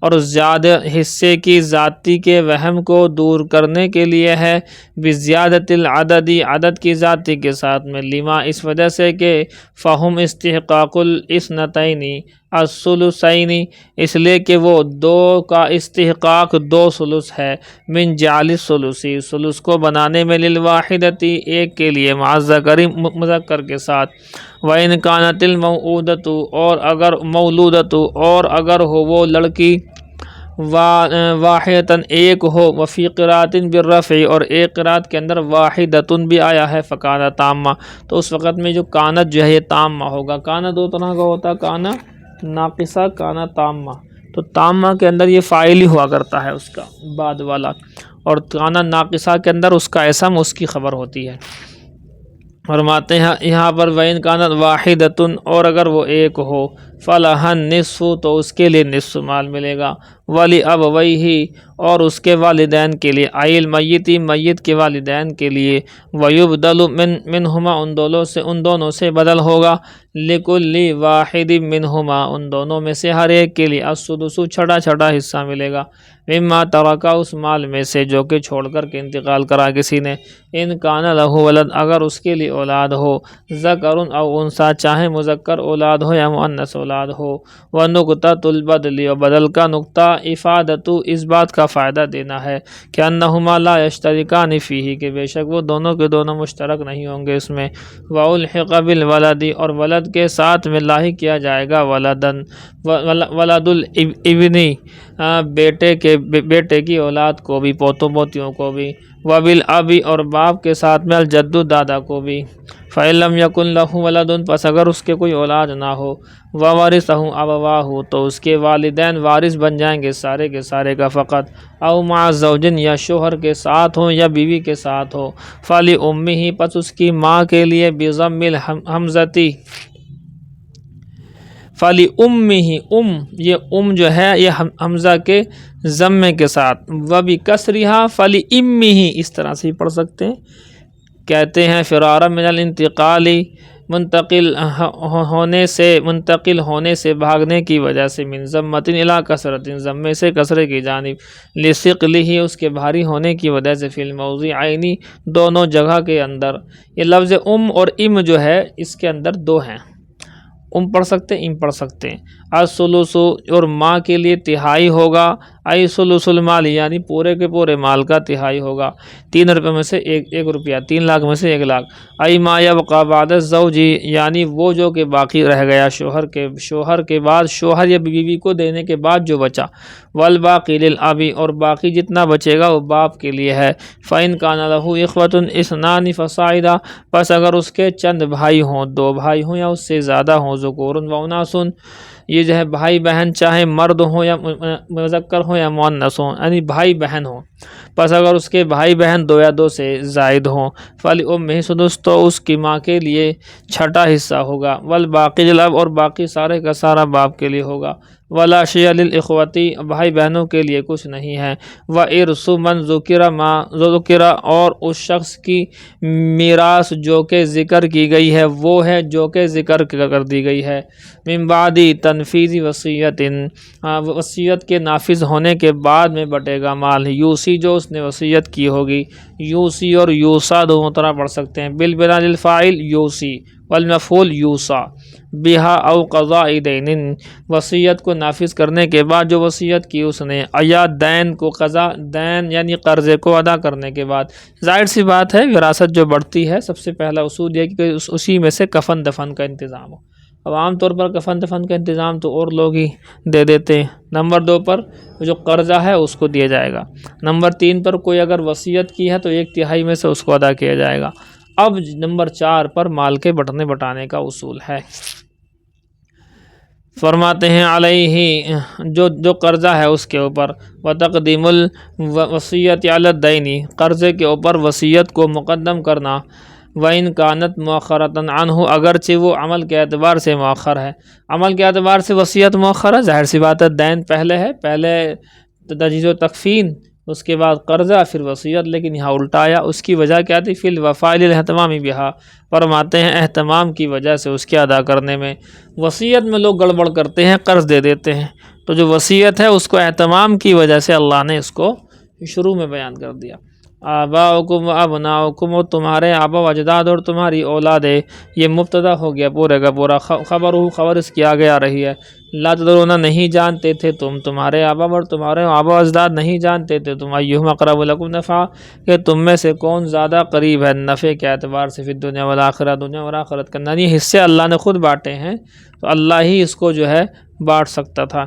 اور زیادہ حصے کی ذاتی کے وہم کو دور کرنے کے لیے ہے، بزیادت العدد عدد کی ذاتی کے ساتھ میں، لما اس وجہ سے کہ فہم استحقاق الاثنتین الثلثین اس لیے کہ وہ 2 کا استحقاق 2 ثلث ہے، من جعل الثلثی ثلث کو بنانے میں، للواحدتی ایک کے لیے، مع الذکر مذکر کے ساتھ، وَإِنْ كَانَتِ الْمَوْعُودَةُ اور اگر مولودۃ اور اگر ہو وہ لڑکی، واحدۃ ایک ہو، وفی قرات بالرفع اور ایک قرات کے اندر واحدۃ بھی آیا ہے، فکانہ تامہ تو اس وقت میں جو کانت جو ہے یہ تامہ ہوگا، کانہ 2 طرح کا ہوتا ہے، کانہ ناقصہ، کانہ تامہ، تو تامہ کے اندر یہ فاعل ہی ہوا کرتا ہے اس کا بعد والا، اور کانہ ناقصہ کے اندر اس کا اسم اس کی خبر ہوتی ہے۔ فرماتے ہیں یہاں پر وَإِنْ كَانَتْ وَاحِدَةٌ اور اگر وہ ایک ہو، فَلَهَا النِّصْفُ تو اس کے لیے نصف مال ملے گا، وَلِأَبَوَيْهِ اور اس کے والدین کے لیے، عَيْ الْمَيِّتِ میت کے والدین کے لیے، وَيُبْدَلُ مِنْهُمَا ان دونوں سے بدل ہوگا، لِكُلِّ وَاحِدٍ مِنْهُمَا ان دونوں میں سے ہر ایک کے لیے، السُّدُسُ چھٹا حصہ ملے گا، مما ترکا اس مال میں سے جو کہ چھوڑ کر کے انتقال کرا کسی نے، ان کان لہ ولد اگر اس کے لیے اولاد ہو، ذکر او انثیٰ چاہے مذکر اولاد ہو یا مؤنث اولاد ہو، ونقطۃ البدل اور بدل کا نقطہ، افادۃ اس بات کا فائدہ دینا ہے کہ انہما لا یشترکان فیہ کہ بے شک وہ دونوں کے دونوں مشترک نہیں ہوں گے اس میں، والحق بالولد اور ولد کے ساتھ میں لاحق کیا جائے گا ولدن ولد الابن بیٹے کی اولاد کو بھی، پوتوں پوتیوں کو بھی، وبالابی اور باپ کے ساتھ میں الجد دادا کو بھی، فإن لم یکن لہ ولد پس اگر اس کے کوئی اولاد نہ ہو، وورثہ ابواہ تو اس کے والدین وارث بن جائیں گے سارے کے سارے کا فقط، او مع زوجن یا شوہر کے ساتھ ہوں یا بیوی کے ساتھ ہو، فلأمہ پس اس کی ماں کے لیے، بضم الحمزتی فلأمہ یہ جو ہے یہ حمزہ کے ضمے کے ساتھ، وبکسرہا فلأمہ اس طرح سے پڑھ سکتے ہیں، کہتے ہیں فرارا من الانتقال منتقل ہونے سے بھاگنے کی وجہ سے، من ضمۃ الی کسرۃ ضمے سے کسرے کی جانب، لثقلہ اس کے بھاری ہونے کی وجہ سے، فی الموضعین دونوں جگہ کے اندر، یہ لفظ اور جو ہے اس کے اندر 2 ہیں، پڑھ سکتے ہیں پڑھ سکتے ہیں، الثلث اور ماں کے لیے تہائی ہوگا، ای ثلث المال یعنی پورے کے پورے مال کا تہائی ہوگا، 3 روپے میں سے 1 روپیہ، 3 لاکھ میں سے 1 لاکھ، ای ما یبقى بعد الزوج یعنی وہ جو کہ باقی رہ گیا شوہر کے بعد، شوہر یا بیوی کو دینے کے بعد جو بچا، والباقی للابی اور باقی جتنا بچے گا وہ باپ کے لیے ہے، فإن کان لہ اخوة اثنان فصاعدا پس اگر اس کے چند بھائی ہوں، 2 بھائی ہوں یا اس سے زیادہ ہوں، ذکور و اناث یہ جو ہے بھائی بہن چاہے مرد ہوں یا مذکر ہوں یا مؤنث ہوں، یعنی بھائی بہن ہوں، پس اگر اس کے بھائی بہن 2 یا 2 سے زائد ہوں، فلأمہ سدس تو اس کی ماں کے لیے چھٹا حصہ ہوگا، والباقی للاب اور باقی سارے کا سارا باپ کے لیے ہوگا، ولا شیء للاخوتی، بھائی بہنوں کے لیے کچھ نہیں ہے، وارث من ذکر ما ذکر، اور اس شخص کی میراث جو کہ ذکر کی گئی ہے وہ ہے جو کہ ذکر کر دی گئی ہے، من بعد تنفیذ وصیت، وصیت کے نافذ ہونے کے بعد میں بٹے گا مال، یوسی جو اس نے وصیت کی ہوگی، یوسی اور یوسا دونوں طرح پڑھ سکتے ہیں، بالبنا للفاعل یوسی والمفعول یوسا، بہا او قضاء دین، وصیت کو نافذ کرنے کے بعد جو وصیت کی اس نے، یا دین کو قضا، دین یعنی قرضے کو ادا کرنے کے بعد۔ ظاہر سی بات ہے وراثت جو بڑھتی ہے سب سے پہلا اصول یہ کہ اسی میں سے کفن دفن کا انتظام ہو۔ اب عام طور پر کفن دفن کا انتظام تو اور لوگ ہی دے دیتے ہیں۔ نمبر 2 پر جو قرضہ ہے اس کو دیا جائے گا۔ نمبر 3 پر کوئی اگر وصیت کی ہے تو 1/3 میں سے اس کو ادا کیا جائے گا۔ اب نمبر 4 پر مال کے بٹنے بٹانے کا اصول ہے۔ فرماتے ہیں علیہ، جو قرضہ ہے اس کے اوپر، وتقدیم الوصیت علی الدین، قرضے کے اوپر وصیت کو مقدم کرنا، وَإِنْ كَانَتْ مُؤَخَّرَةً عَنْهُ، اگرچہ وہ عمل کے اعتبار سے مؤخر ہے، عمل کے اعتبار سے وصیت مؤخر ہے، ظاہر سی بات ہے دین پہلے ہے، پہلے تجہیز و تکفین، اس کے بعد قرضہ پھر وصیت، لیکن یہاں الٹا آیا، اس کی وجہ کیا تھی؟ فی الوفاء للاہتمام بہا، فرماتے ہیں اہتمام کی وجہ سے اس کے ادا کرنے میں۔ وصیت میں لوگ گڑبڑ کرتے ہیں، قرض دے دیتے ہیں، تو جو وصیت ہے اس کو اہتمام کی وجہ سے اللہ نے اس کو شروع میں بیان کر دیا۔ آباؤکم و ابناؤکم، اور تمہارے آبا و اجداد اور تمہاری اولادیں، یہ مبتدا ہو گیا پورے کا پورا، خبر اس کی آگے آ رہی ہے۔ لا تدرون، نہیں جانتے تھے تم، تمہارے آبا اور تمہارے آبا و اجداد نہیں جانتے تھے تم، ایہم اقرب لکم نفعا، کہ تم میں سے کون زیادہ قریب ہے نفع کے اعتبار سے، فی الدنیا والآخرہ، دنیا اور آخرت کا، یعنی حصے اللہ نے خود بانٹے ہیں تو اللہ ہی اس کو جو ہے بانٹ سکتا تھا۔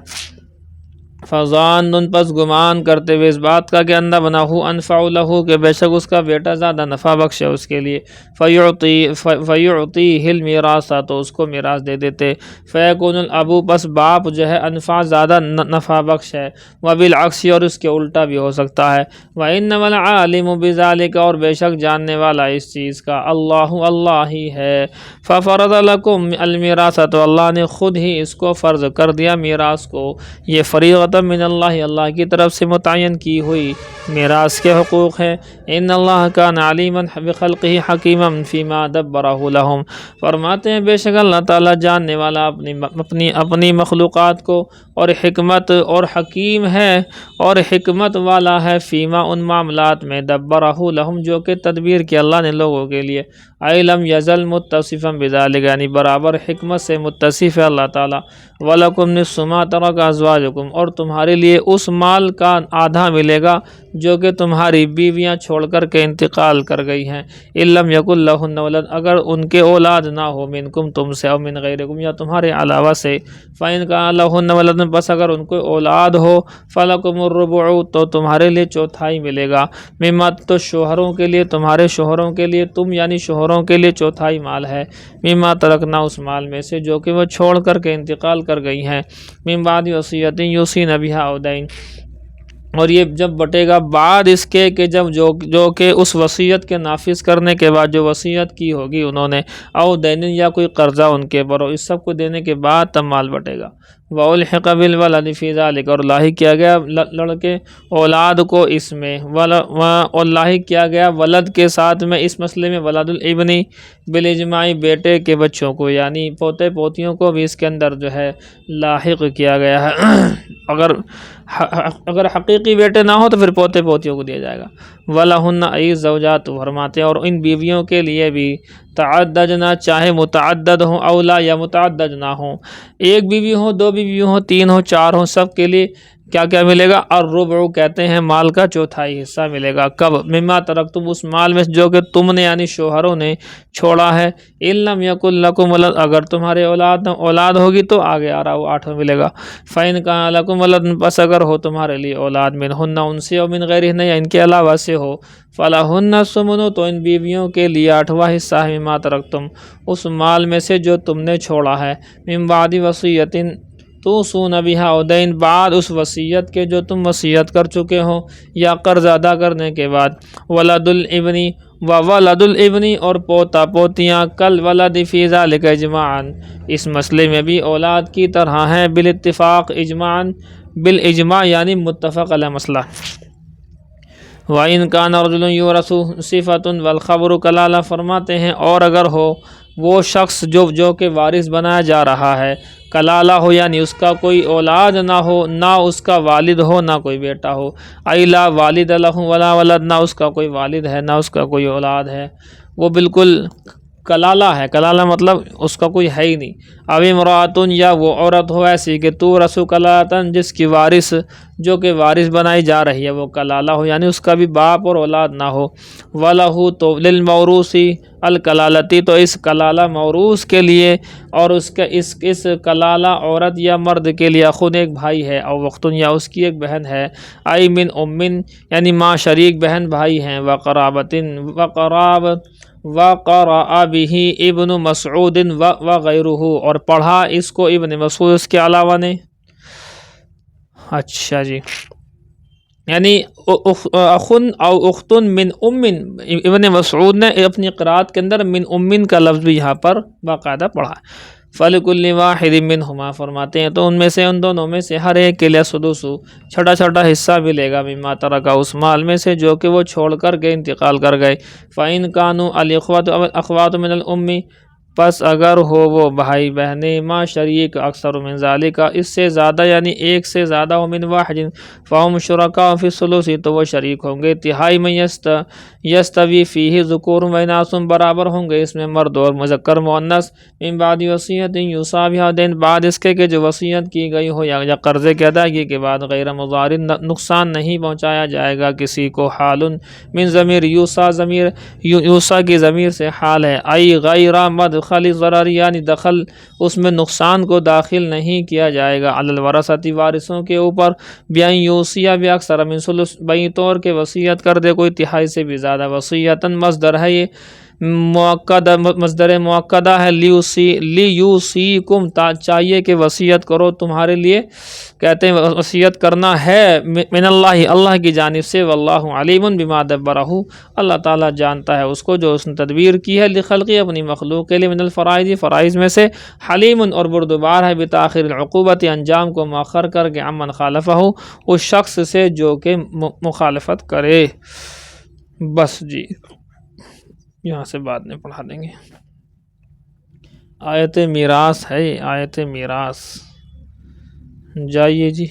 فضان، پس گمان کرتے ہوئے اس بات کا کہ اندہ بنا ہو انفع لہو، کہ بے شک اس کا بیٹا زیادہ نفع بخش ہے اس کے لیے، فیعطی ہل میراثا، تو اس کو میراث دے دیتے، فیکون الابو، پس باپ جو ہے انفع زیادہ نفع بخش ہے، وبالعکس، اور اس کے الٹا بھی ہو سکتا ہے، وانما العالم بذلک، اور بے شک جاننے والا اس چیز کا اللہ ہی ہے، ففرض لکم المیراث، تو اللہ نے خود ہی اس کو فرض کر دیا میراث کو، یہ فریضہ من اللہ کی طرف سے متعین کی ہوئی میراث کے حقوق ہے، ان اللہ کان علیما بخلقہ حکیما فیما دبرہ لہم، فرماتے ہیں بے شک اللہ تعالیٰ جاننے والا اپنی مخلوقات کو، اور حکمت اور حکیم ہے اور حکمت والا ہے، فیما ان معاملات میں، دبرہ لہم جو کہ تدبیر کی اللہ نے لوگوں کے لیے، لم یزل متصفا بذلک، یعنی برابر حکمت سے متصف ہے اللہ تعالیٰ، وَلَكُمْ نِصْفُ مَا تَرَكَ أَزْوَاجُكُمْ، اور تمہارے لیے اس مال کا آدھا ملے گا جو کہ تمہاری بیویاں چھوڑ کر کے انتقال کر گئی ہیں، إِن لَمْ يَكُنْ لَهُنَّ وَلَدٌ، اگر ان کے اولاد نہ ہو، منکم تم سے، او من غیرکم یا تمہارے علاوہ سے، فَإِنْ كَانَ لَهُنَّ وَلَدٌ، بس اگر ان کو اولاد ہو، فَلَكُمُ الرُّبُعُ، تو تمہارے لیے چوتھائی ملے گا، مما، تو شوہروں کے لیے، تمہارے شوہروں کے لیے، تم یعنی شوہروں کے لیے چوتھائی مال ہے، مما ترکنا، اس مال میں سے جو کہ وہ چھوڑ کر کے انتقال کر گئی ہیں، من بعد وصیت یوصین بہا او دین، اور یہ جب بٹے گا بعد اس کے کہ جب جو کہ اس وصیت کے نافذ کرنے کے بعد جو وصیت کی ہوگی انہوں نے، او دین، یا کوئی قرضہ ان کے پر ہو، اس سب کو دینے کے بعد تب مال بٹے گا۔ وَأُلْحِقَ بِالْوَلَدِ فِي ذَلِكَ، اور لاحق کیا گیا لڑکے اولاد کو اس میں، اور لاحق کیا گیا ولد کے ساتھ میں اس مسئلے میں، ولد الابن بالاجماع، بیٹے کے بچوں کو، یعنی پوتے پوتیوں کو بھی اس کے اندر جو ہے لاحق کیا گیا ہے، اگر حقیقی بیٹے نہ ہو تو پھر پوتے پوتیوں کو دیا جائے گا۔ وَلَهُنَّ أَيِّ الزَّوْجَاتُ، فرماتے ہیں اور ان بیویوں کے لیے بھی، تعددنا، چاہے متعدد ہوں، اولا یا متعدد نہ ہوں، ایک بیوی ہو، 2 بیوی ہوں، 3 ہوں، 4 ہوں، سب کے لیے کیا کیا ملے گا؟ الربع، کہتے ہیں مال کا چوتھائی حصہ ملے گا، کب؟ مما ترکتم، اس مال میں جو کہ تم نے یعنی شوہروں نے چھوڑا ہے، ان لم یکن لکم ولد، اگر تمہارے اولاد ہوگی تو آگے آ رہا وہ 8واں ملے گا، فین کان لکم ولد، پس اگر ہو تمہارے لیے اولاد، منہن، ان سے، اور من غیرہن، یا ان کے علاوہ سے ہو، فلہن الثمن، تو ان بیویوں کے لیے 8واں حصہ ہے، مما ترکتم، اس مال میں سے جو تم نے چھوڑا ہے، من بعد وصیت توصون بہا او دین، بعد اس وصیت کے جو تم وصیت کر چکے ہو یا قرض ادا کرنے کے بعد، ولد الابن، ولد الابن اور پوتا پوتیاں کل ولد فی ذلک اجماعا اس مسئلے میں بھی اولاد کی طرح ہیں بالاتفاق اجماعا بالاجماع یعنی متفق علیہ مسئلہ۔ وَإِنْ كَانَ رَجُلٌ يُورَثُ صِفَةٌ وَالْخَبْرُ کلالہ فرماتے ہیں اور اگر ہو وہ شخص جو کہ وارث بنایا جا رہا ہے کلالہ ہو یعنی اس کا کوئی اولاد نہ ہو، نہ اس کا والد ہو نہ کوئی بیٹا ہو، ای لا والد لہ ولا ولد نہ اس کا کوئی والد ہے نہ اس کا کوئی اولاد ہے، وہ بالکل کلالہ ہے۔ کلالہ مطلب اس کا کوئی ہے ہی نہیں۔ او امراتن یا وہ عورت ہو ایسی کہ تو رسو کلالتن جس کی وارث جو کہ وارث بنائی جا رہی ہے وہ کلالہ ہو یعنی اس کا بھی باپ اور اولاد نہ ہو، وَلَهُ تو للموروثی الکلالتی تو اس کلالہ موروث کے لیے اور اس کلالہ عورت یا مرد کے لیے خود ایک بھائی ہے، او وقتن یا اس کی ایک بہن ہے، ای من امن یعنی ماں شریک بہن بھائی ہیں، وقرابتن وقرأ به ابن مسعود وغیرہ اور پڑھا اس کو ابن مسعود اس کے علاوہ نے۔ اچھا جی، یعنی اخن او اختن من امن، ابن مسعود نے اپنی قرأت کے اندر من امن کا لفظ بھی یہاں پر باقاعدہ پڑھا۔ فَلِكُلِّ وَاحِدٍ مِّنْهُمَا فرماتے ہیں تو ان میں سے ان دونوں میں سے ہر ایک کے لیے سدس چھٹا چھٹا حصہ ملے گا، مما ترکا اس مال میں سے جو کہ وہ چھوڑ کر گئے انتقال کر گئے۔ فَإِنْ كَانُوا الْإِخْوَةُ مِنَ الْأُمِّ پس اگر ہو وہ بھائی بہنیں ماں شریک اکثر من ذالک اس سے زیادہ یعنی ایک سے زیادہ ہو من واحد فہم شرکاء فی الثلث تو وہ شریک ہوں گے تہائی میں یستوی فیہ ذکور و اناث برابر ہوں گے اس میں مرد اور مذکر مؤنث من بعد وصیت یوصی بہا دین بعد اس کے کہ جو وصیت کی گئی ہو یا قرضے کی ادائیگی کے بعد غیر مضار نقصان نہیں پہنچایا جائے گا کسی کو۔ حال من ضمیر یوصی کی ضمیر سے حال ہے، ای غیر مدخل ضرر یعنی دخل اس میں نقصان کو داخل نہیں کیا جائے گا، علی الورثۃ وارثوں کے اوپر، بیان یوصیہ باکثر من ثلث بئی طور کے وصیت کر دے کوئی تہائی سے بھی زیادہ۔ وصیتاً مصدر ہے یہ مؤکدہ، مصدر مؤکدہ ہے، لیوصیکم چاہیے کہ وصیت کرو تمہارے لیے، کہتے ہیں وصیت کرنا ہے من اللہ اللہ کی جانب سے، واللہ علیم بما دبرہ اللہ تعالیٰ جانتا ہے اس کو جو اس نے تدبیر کی ہے، لخلقی اپنی مخلوق کے لیے، من الفرائض فرائض میں سے، حلیم اور بردبار ہے بتاخیر العقوبت انجام کو مؤخر کر کے، عمن خالفہ اس شخص سے جو کہ مخالفت کرے۔ بس جی یہاں سے بعد میں پڑھا دیں گے۔ آیت میراث ہے، آیت میراث جائیے جی۔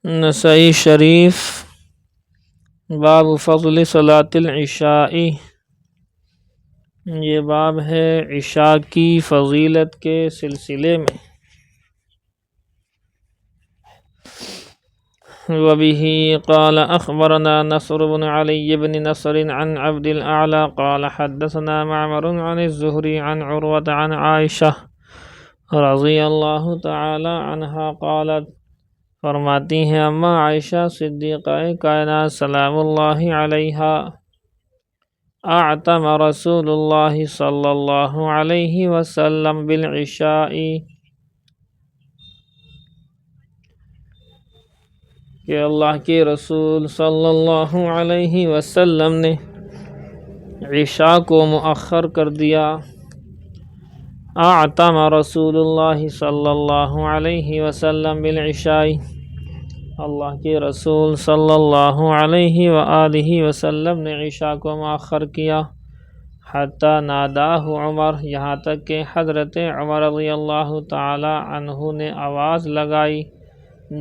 نسائی شریف باب فضل صلاۃ العشاء، یہ باب ہے عشاء کی فضیلت کے سلسلے میں۔ وبه قال أخبرنا نصر بن علي بن نصر عن عبد الأعلى قال حدثنا معمر عن الزهري عن عروة عن عائشة رضی اللہ تعالی عنہا قالت فرماتی ہیں اما عائشہ صدیقہ کائنات سلام اللہ علیہا اعتم رسول اللہ صلی اللہ علیہ وسلم بالعشاء کہ اللہ کے رسول صلی اللہ علیہ وسلم نے عشاء کو مؤخر کر دیا۔ اعتم رسول اللہ صلی اللہ علیہ وسلم بالعشاء اللہ کے رسول صلی اللہ علیہ وآلہ وسلم نے عشاء کو مؤخر کیا، حتی ناداہ عمر یہاں تک کہ حضرت عمر رضی اللہ تعالی عنہ نے آواز لگائی،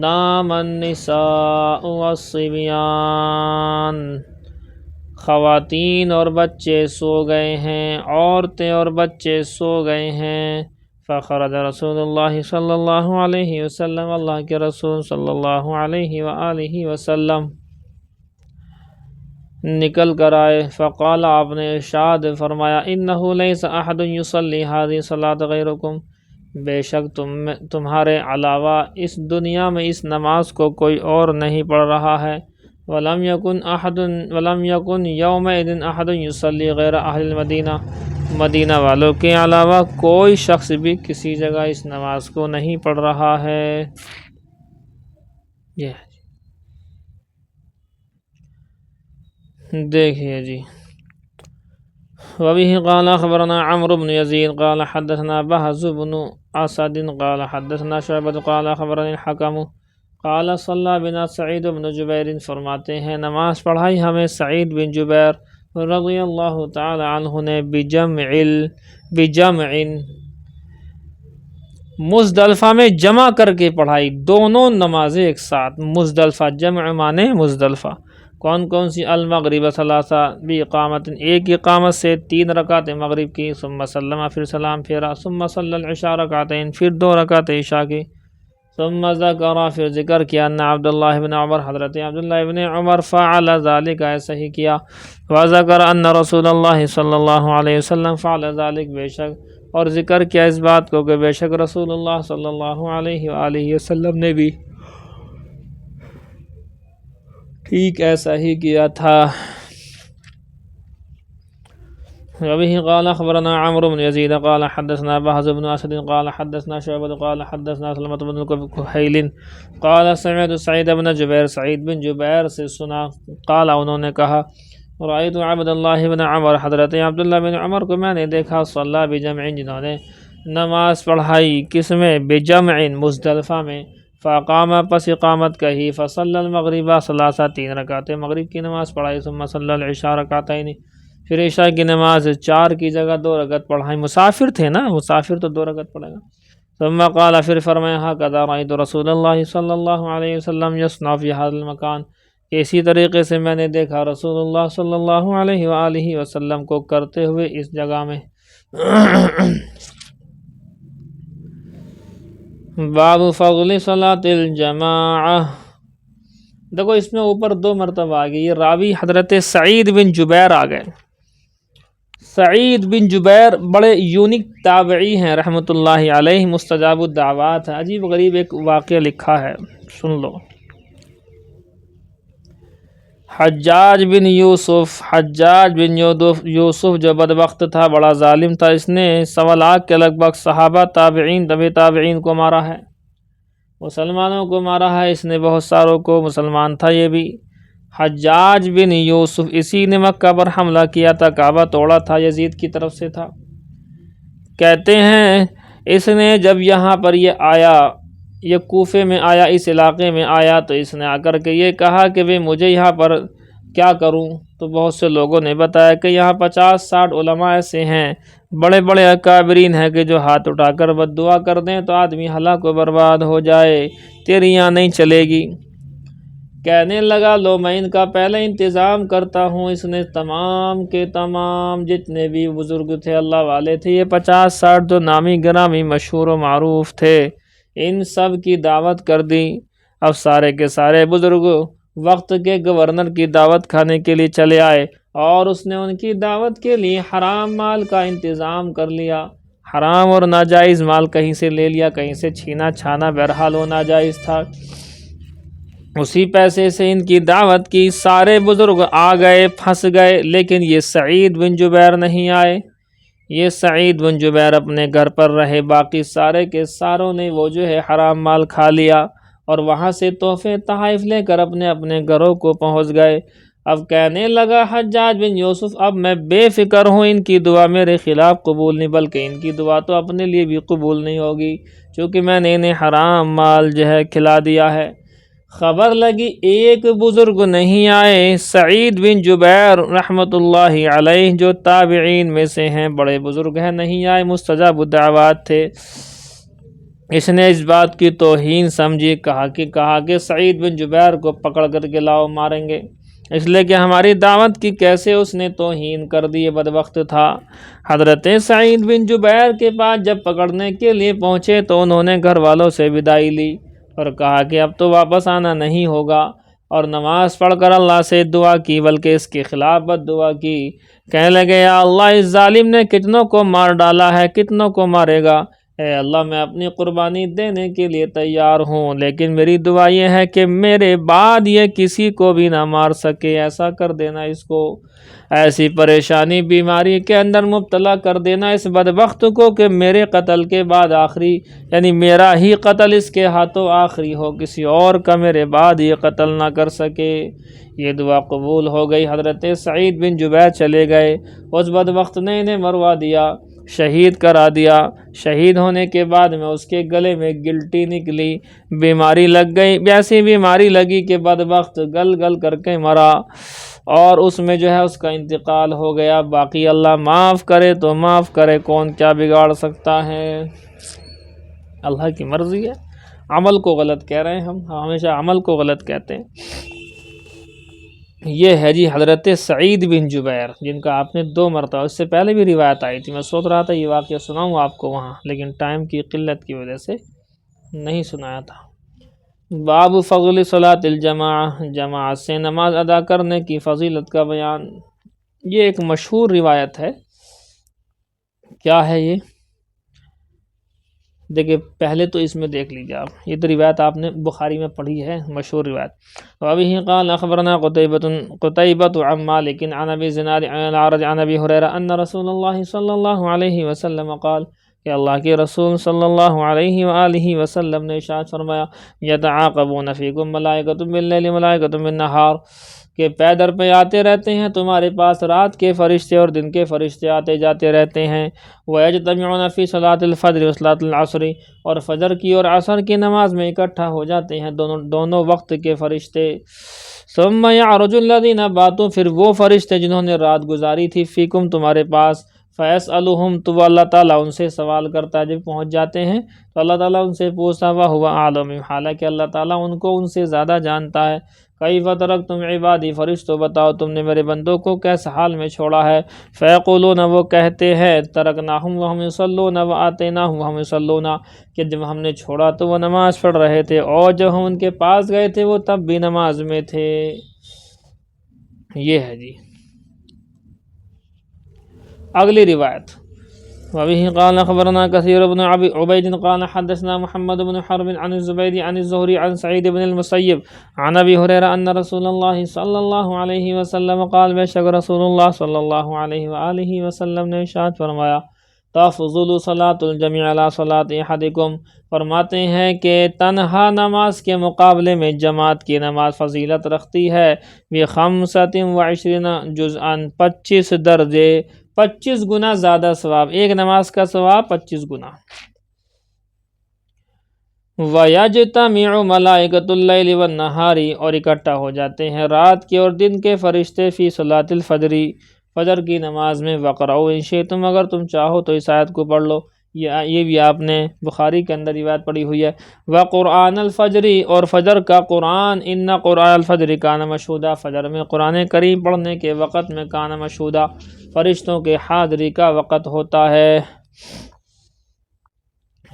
نام النساء والصبیان خواتین اور بچے سو گئے ہیں، عورتیں اور بچے سو گئے ہیں۔ فخرج رسول اللہ صلی اللہ علیہ وسلم اللہ کے رسول صلی اللہ علیہ وآلہ وسلم نکل کر آئے، فقال آپ نے ارشاد فرمایا انہ لیس احد یصلی ھذہ الصلاۃ غیرکم بے شک تمہارے علاوہ اس دنیا میں اس نماز کو کوئی اور نہیں پڑھ رہا ہے، ولم یکن یومئذ احد یصلی غیر اہل المدینہ مدینہ والوں کے علاوہ کوئی شخص بھی کسی جگہ اس نماز کو نہیں پڑھ رہا ہے۔ یہ دیکھیے جی، وبه قال اخبرنا عمرو بن يزيد قال حدثنا بهز بن اسد قال حدثنا شعبة قال اخبرني الحكم قال صلى بنا سعید بن جبیر، فرماتے ہیں نماز پڑھائی ہمیں سعید بن جبیر رضی اللہ تعالی عنہ نے بجمع مزدلفہ میں جمع کر کے پڑھائی، دونوں نمازیں ایک ساتھ۔ مزدلفہ جمع مانے مزدلفہ، کون کون سی؟ المغرب ثلاثہ باقامت، ایک اقامت سے 3 رکعت مغرب کی، ثم سلم، پھر سلام پھیرا، ثم صلی العشاء رکعتین، پھر 2 رکعت عشاء کی، ثم ذکر، پھر ذکر کیا، ان عبداللہ بن عمر، حضرت عبداللہ بن عمر فعل ذلك، ایسا ہی کیا، وذکر ان رسول اللہ صلی اللہ علیہ وسلم فعل ذلك، بے شک، اور ذکر کیا اس بات کو کہ بے شک رسول اللہ صلی اللہ علیہ وآلہ وسلم نے بھی ٹھیک ایسا ہی کیا تھا۔ وبه قال اخبرنا عمرو بن يزيد قال حدثنا بهز بن اسد قال حدثنا شعبة قال حدثنا سلمة بن كهيل قال سمعت سعید بن جبیر، سعید بن جبیر سے سنا، قال انہوں نے کہا، رأیت عبد اللہ بن عمر، حضرت عبداللہ بن عمر کو میں نے دیکھا، صلی بجمع، جنہوں نے نماز پڑھائی، کس میں؟ بجمع، مزدلفہ میں، فاقام، پس اقامت کہی، فصلی المغرب ثلاثہ، 3 رکعت مغرب کی نماز پڑھائی، ثم صلی العشاء رکعتین، پھر عشاء کی نماز 4 کی جگہ 2 رکعت پڑھائی، مسافر تھے نا، مسافر تو 2 رکعت پڑھے گا، ثم قال، پھر فرمایا، ہکذا رأیت رسول اللہ صلی اللہ علیہ وسلم یصنع فی ھذا المکان، اسی طریقے سے میں نے دیکھا رسول اللہ صلی اللہ علیہ وآلہ وسلم کو کرتے ہوئے اس جگہ میں۔ باب فضل صلاۃ الجماعہ، دیکھو اس میں اوپر 2 مرتبہ آ گئی، یہ راوی حضرت سعید بن جبیر آ گئے۔ سعید بن جبیر بڑے یونیک تابعی ہیں رحمۃ اللہ علیہ، مستجاب الدعوات ہے۔ عجیب غریب ایک واقعہ لکھا ہے، سن لو۔ حجاج بن یوسف جو بدبخت تھا، بڑا ظالم تھا، اس نے 1.25 لاکھ کے لگ بھگ صحابہ، تابعین، طبع تابعین کو مارا ہے، مسلمانوں کو مارا ہے، اس نے بہت ساروں کو، مسلمان تھا یہ بھی۔ حجاج بن یوسف، اسی نے مکہ پر حملہ کیا تھا، کعبہ توڑا تھا، یزید کی طرف سے تھا۔ کہتے ہیں اس نے جب یہاں پر یہ آیا، یہ کوفے میں آیا، اس علاقے میں آیا، تو اس نے آ کر کے یہ کہا کہ بھئی مجھے یہاں پر کیا کروں؟ تو بہت سے لوگوں نے بتایا کہ یہاں 50-60 علماء ایسے ہیں، بڑے بڑے اکابرین ہیں کہ جو ہاتھ اٹھا کر بد دعا کر دیں تو آدمی ہلاک و برباد ہو جائے، تیری یہاں نہیں چلے گی۔ کہنے لگا لو میں ان کا پہلے انتظام کرتا ہوں۔ اس نے تمام کے تمام جتنے بھی بزرگ تھے، اللہ والے تھے، یہ 50-60 جو نامی گرامی مشہور و معروف تھے، ان سب کی دعوت کر دی۔ اب سارے کے سارے بزرگ وقت کے گورنر کی دعوت کھانے کے لیے چلے آئے، اور اس نے ان کی دعوت کے لیے حرام مال کا انتظام کر لیا، حرام اور ناجائز مال کہیں سے لے لیا، کہیں سے چھینا چھانا، بہرحال وہ ناجائز تھا۔ اسی پیسے سے ان کی دعوت کی، سارے بزرگ آ گئے، پھنس گئے، لیکن یہ سعید بن جبیر نہیں آئے۔ یہ سعید بن جبیر اپنے گھر پر رہے، باقی سارے کے ساروں نے وہ جو ہے حرام مال کھا لیا، اور وہاں سے تحفے تحائف لے کر اپنے اپنے گھروں کو پہنچ گئے۔ اب کہنے لگا حجاج بن یوسف، اب میں بے فکر ہوں، ان کی دعا میرے خلاف قبول نہیں، بلکہ ان کی دعا تو اپنے لیے بھی قبول نہیں ہوگی، چونکہ میں نے انہیں حرام مال جو ہے کھلا دیا ہے۔ خبر لگی ایک بزرگ نہیں آئے، سعید بن جبیر رحمۃ اللہ علیہ جو تابعین میں سے ہیں، بڑے بزرگ ہیں، نہیں آئے، مستجاب الدعوات تھے۔ اس نے اس بات کی توہین سمجھی، کہا کہ سعید بن جبیر کو پکڑ کر کے لاؤ، ماریں گے، اس لیے کہ ہماری دعوت کی کیسے اس نے توہین کر دی، بدبخت تھا۔ حضرت سعید بن جبیر کے پاس جب پکڑنے کے لیے پہنچے تو انہوں نے گھر والوں سے بدائی لی اور کہا کہ اب تو واپس آنا نہیں ہوگا، اور نماز پڑھ کر اللہ سے دعا کی، بلکہ اس کے خلاف بد دعا کی۔ کہنے لگے یا اللہ، اس ظالم نے کتنوں کو مار ڈالا ہے، کتنوں کو مارے گا، اے اللہ میں اپنی قربانی دینے کے لیے تیار ہوں، لیکن میری دعا یہ ہے کہ میرے بعد یہ کسی کو بھی نہ مار سکے، ایسا کر دینا اس کو، ایسی پریشانی بیماری کے اندر مبتلا کر دینا اس بدبخت کو کہ میرے قتل کے بعد آخری، یعنی میرا ہی قتل اس کے ہاتھوں آخری ہو، کسی اور کا میرے بعد یہ قتل نہ کر سکے۔ یہ دعا قبول ہو گئی۔ حضرت سعید بن جبیر چلے گئے، اس بدبخت نے انہیں مروا دیا، شہید کرا دیا۔ شہید ہونے کے بعد میں اس کے گلے میں گلٹی نکلی، بیماری لگ گئی، ایسی بیماری لگی کہ بدبخت گل گل کر کے مرا، اور اس میں جو ہے اس کا انتقال ہو گیا۔ باقی اللہ معاف کرے تو معاف کرے، کون کیا بگاڑ سکتا ہے، اللہ کی مرضی ہے۔ عمل کو غلط کہہ رہے ہیں ہم ہمیشہ عمل کو غلط کہتے ہیں۔ یہ ہے جی حضرت سعید بن جبیر، جن کا آپ نے 2 مرتبہ، اس سے پہلے بھی روایت آئی تھی، میں سوچ رہا تھا یہ واقعہ سناؤں آپ کو وہاں، لیکن ٹائم کی قلت کی وجہ سے نہیں سنایا تھا۔ باب فضل صلاۃ الجماعہ، جماعت سے نماز ادا کرنے کی فضیلت کا بیان۔ یہ ایک مشہور روایت ہے۔ کیا ہے یہ؟ دیکھیں پہلے تو اس میں دیکھ لیجیے آپ، یہ تو روایت آپ نے بخاری میں پڑھی ہے، مشہور روایت۔ وَبِهِ قَالَ أَخْبَرَنَا قُتَيْبَةُ عَنْ مَالِكٍ عَنْ أَبِي الزِّنَادِ عَنِ الْأَعْرَجِ عَنْ أَبِي هُرَيْرَةَ أَنَّ رَسُولَ اللَّهِ صلی اللہ علیہ وسلم قال، کہ اللہ کے رسول صلی اللہ علیہ وآلہ وسلم نے ارشاد فرمایا، يَتَعَاقَبُونَ فِيكُم مَلَائِكَةٌ بِاللَّيْلِ وَمَلَائِكَةٌ بِالنَّهَارِ، کہ پے در پہ آتے رہتے ہیں تمہارے پاس رات کے فرشتے اور دن کے فرشتے آتے جاتے رہتے ہیں۔ وَيَجْتَمِعُونَ فِي صَلَاةِ الْفَجْرِ وَصَلَاةِ الْعَصْرِ، اور فجر کی اور عصر کی نماز میں اکٹھا ہو جاتے ہیں دونوں وقت کے فرشتے۔ ثُمَّ يَعْرُجُ الَّذِينَ بَاتُوا، پھر وہ فرشتے جنہوں نے رات گزاری تھی، فیکم تمہارے پاس، فَيَسْأَلُهُمْ، تو اللہ تعالیٰ ان سے سوال کرتا ہے، جب پہنچ جاتے ہیں تو اللہ تعالیٰ ان سے پوچھتا، وَهُوَ أَعْلَمُ، حالانکہ اللہ تعالیٰ ان کو ان سے زیادہ جانتا ہے۔ کیف ترکتم عبادی، فرشتوں بتاؤ تم نے میرے بندوں کو کیس حال میں چھوڑا ہے۔ فیقولون، وہ کہتے ہیں، ترکناہم وہم یصلون وآتیناہم وہم یصلون، کہ جب ہم نے چھوڑا تو وہ نماز پڑھ رہے تھے، اور جب ہم ان کے پاس گئے تھے وہ تب بھی نماز میں تھے۔ یہ ہے جی اگلی روایت۔ وبه قال أخبرنا كثير بن عبيد قال حدثنا محمد بن حرب عن الزبير عن الزهري عن سعيد بن المسيب عن أبي هريرة أن رسول الله صلى الله عليه وسلم قال، بے شک رسول اللہ صلی اللہ علیہ وآلہ وسلم نے ارشاد فرمایا، تفضل صلاة الجميع على صلاة أحدكم، فرماتے ہیں کہ تنہا نماز کے مقابلے میں جماعت کی نماز فضیلت رکھتی ہے، ب25 جزءا، 25 درجے، 25 گنا زیادہ ثواب، ایک نماز کا ثواب 25 گنا۔ وَيَجْتَمِعُ مَلَائِكَةُ اللَّيْلِ وَالنَّهَارِ، اور اکٹھا ہو جاتے ہیں رات کے اور دن کے فرشتے، فی صلاۃ الفجر، فجر کی نماز میں، وَقْرَؤْا إِن شِئْتُمْ، اگر تم چاہو تو اس آیت کو پڑھ لو، یہ بھی آپ نے بخاری کے اندر روایت پڑھی ہوئی ہے۔ وَقُرْآنَ الْفَجْرِ، اور فجر کا قرآن، إِنَّ قُرْآنَ الْفَجْرِ كَانَ مَشْهُودًا، فجر میں قرآن کریم پڑھنے کے وقت میں کان مشہودا، فرشتوں کے حاضری کا وقت ہوتا ہے۔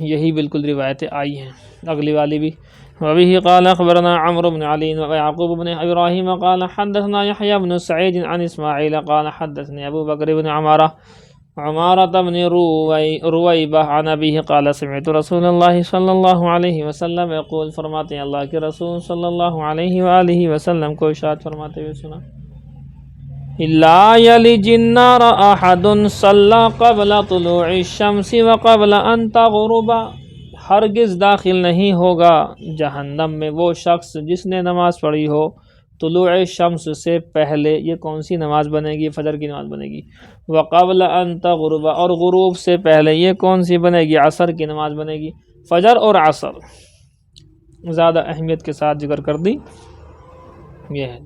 یہی بالکل روایتیں آئی ہیں، اگلی والی بھی۔ وبه قال أخبرنا عمرو بن علي ويعقوب بن إبراهيم قال حدثنا يحيى بن سعيد عن إسماعيل قال حدثني أبو بكر بن عمارة بن رويبة عن أبيه قال سمعت رسول الله صلی اللہ علیہ وسلم يقول، فرماتے ہیں اللہ کے رسول صلی اللہ علیہ وآلہ وسلم کو ارشاد فرماتے ہوئے سنا، لا يلج النار أحد صلى قبل طلوع الشمس وقبل أن تغرب، ہرگز داخل نہیں ہوگا جہنم میں وہ شخص جس نے نماز پڑھی ہو طلوع شمس سے پہلے، یہ کون سی نماز بنے گی؟ فجر کی نماز بنے گی۔ وقبل ان تغرب، اور غروب سے پہلے یہ کون سی بنے گی؟ عصر کی نماز بنے گی۔ فجر اور عصر زیادہ اہمیت کے ساتھ ذکر کر دی۔ یہ ہے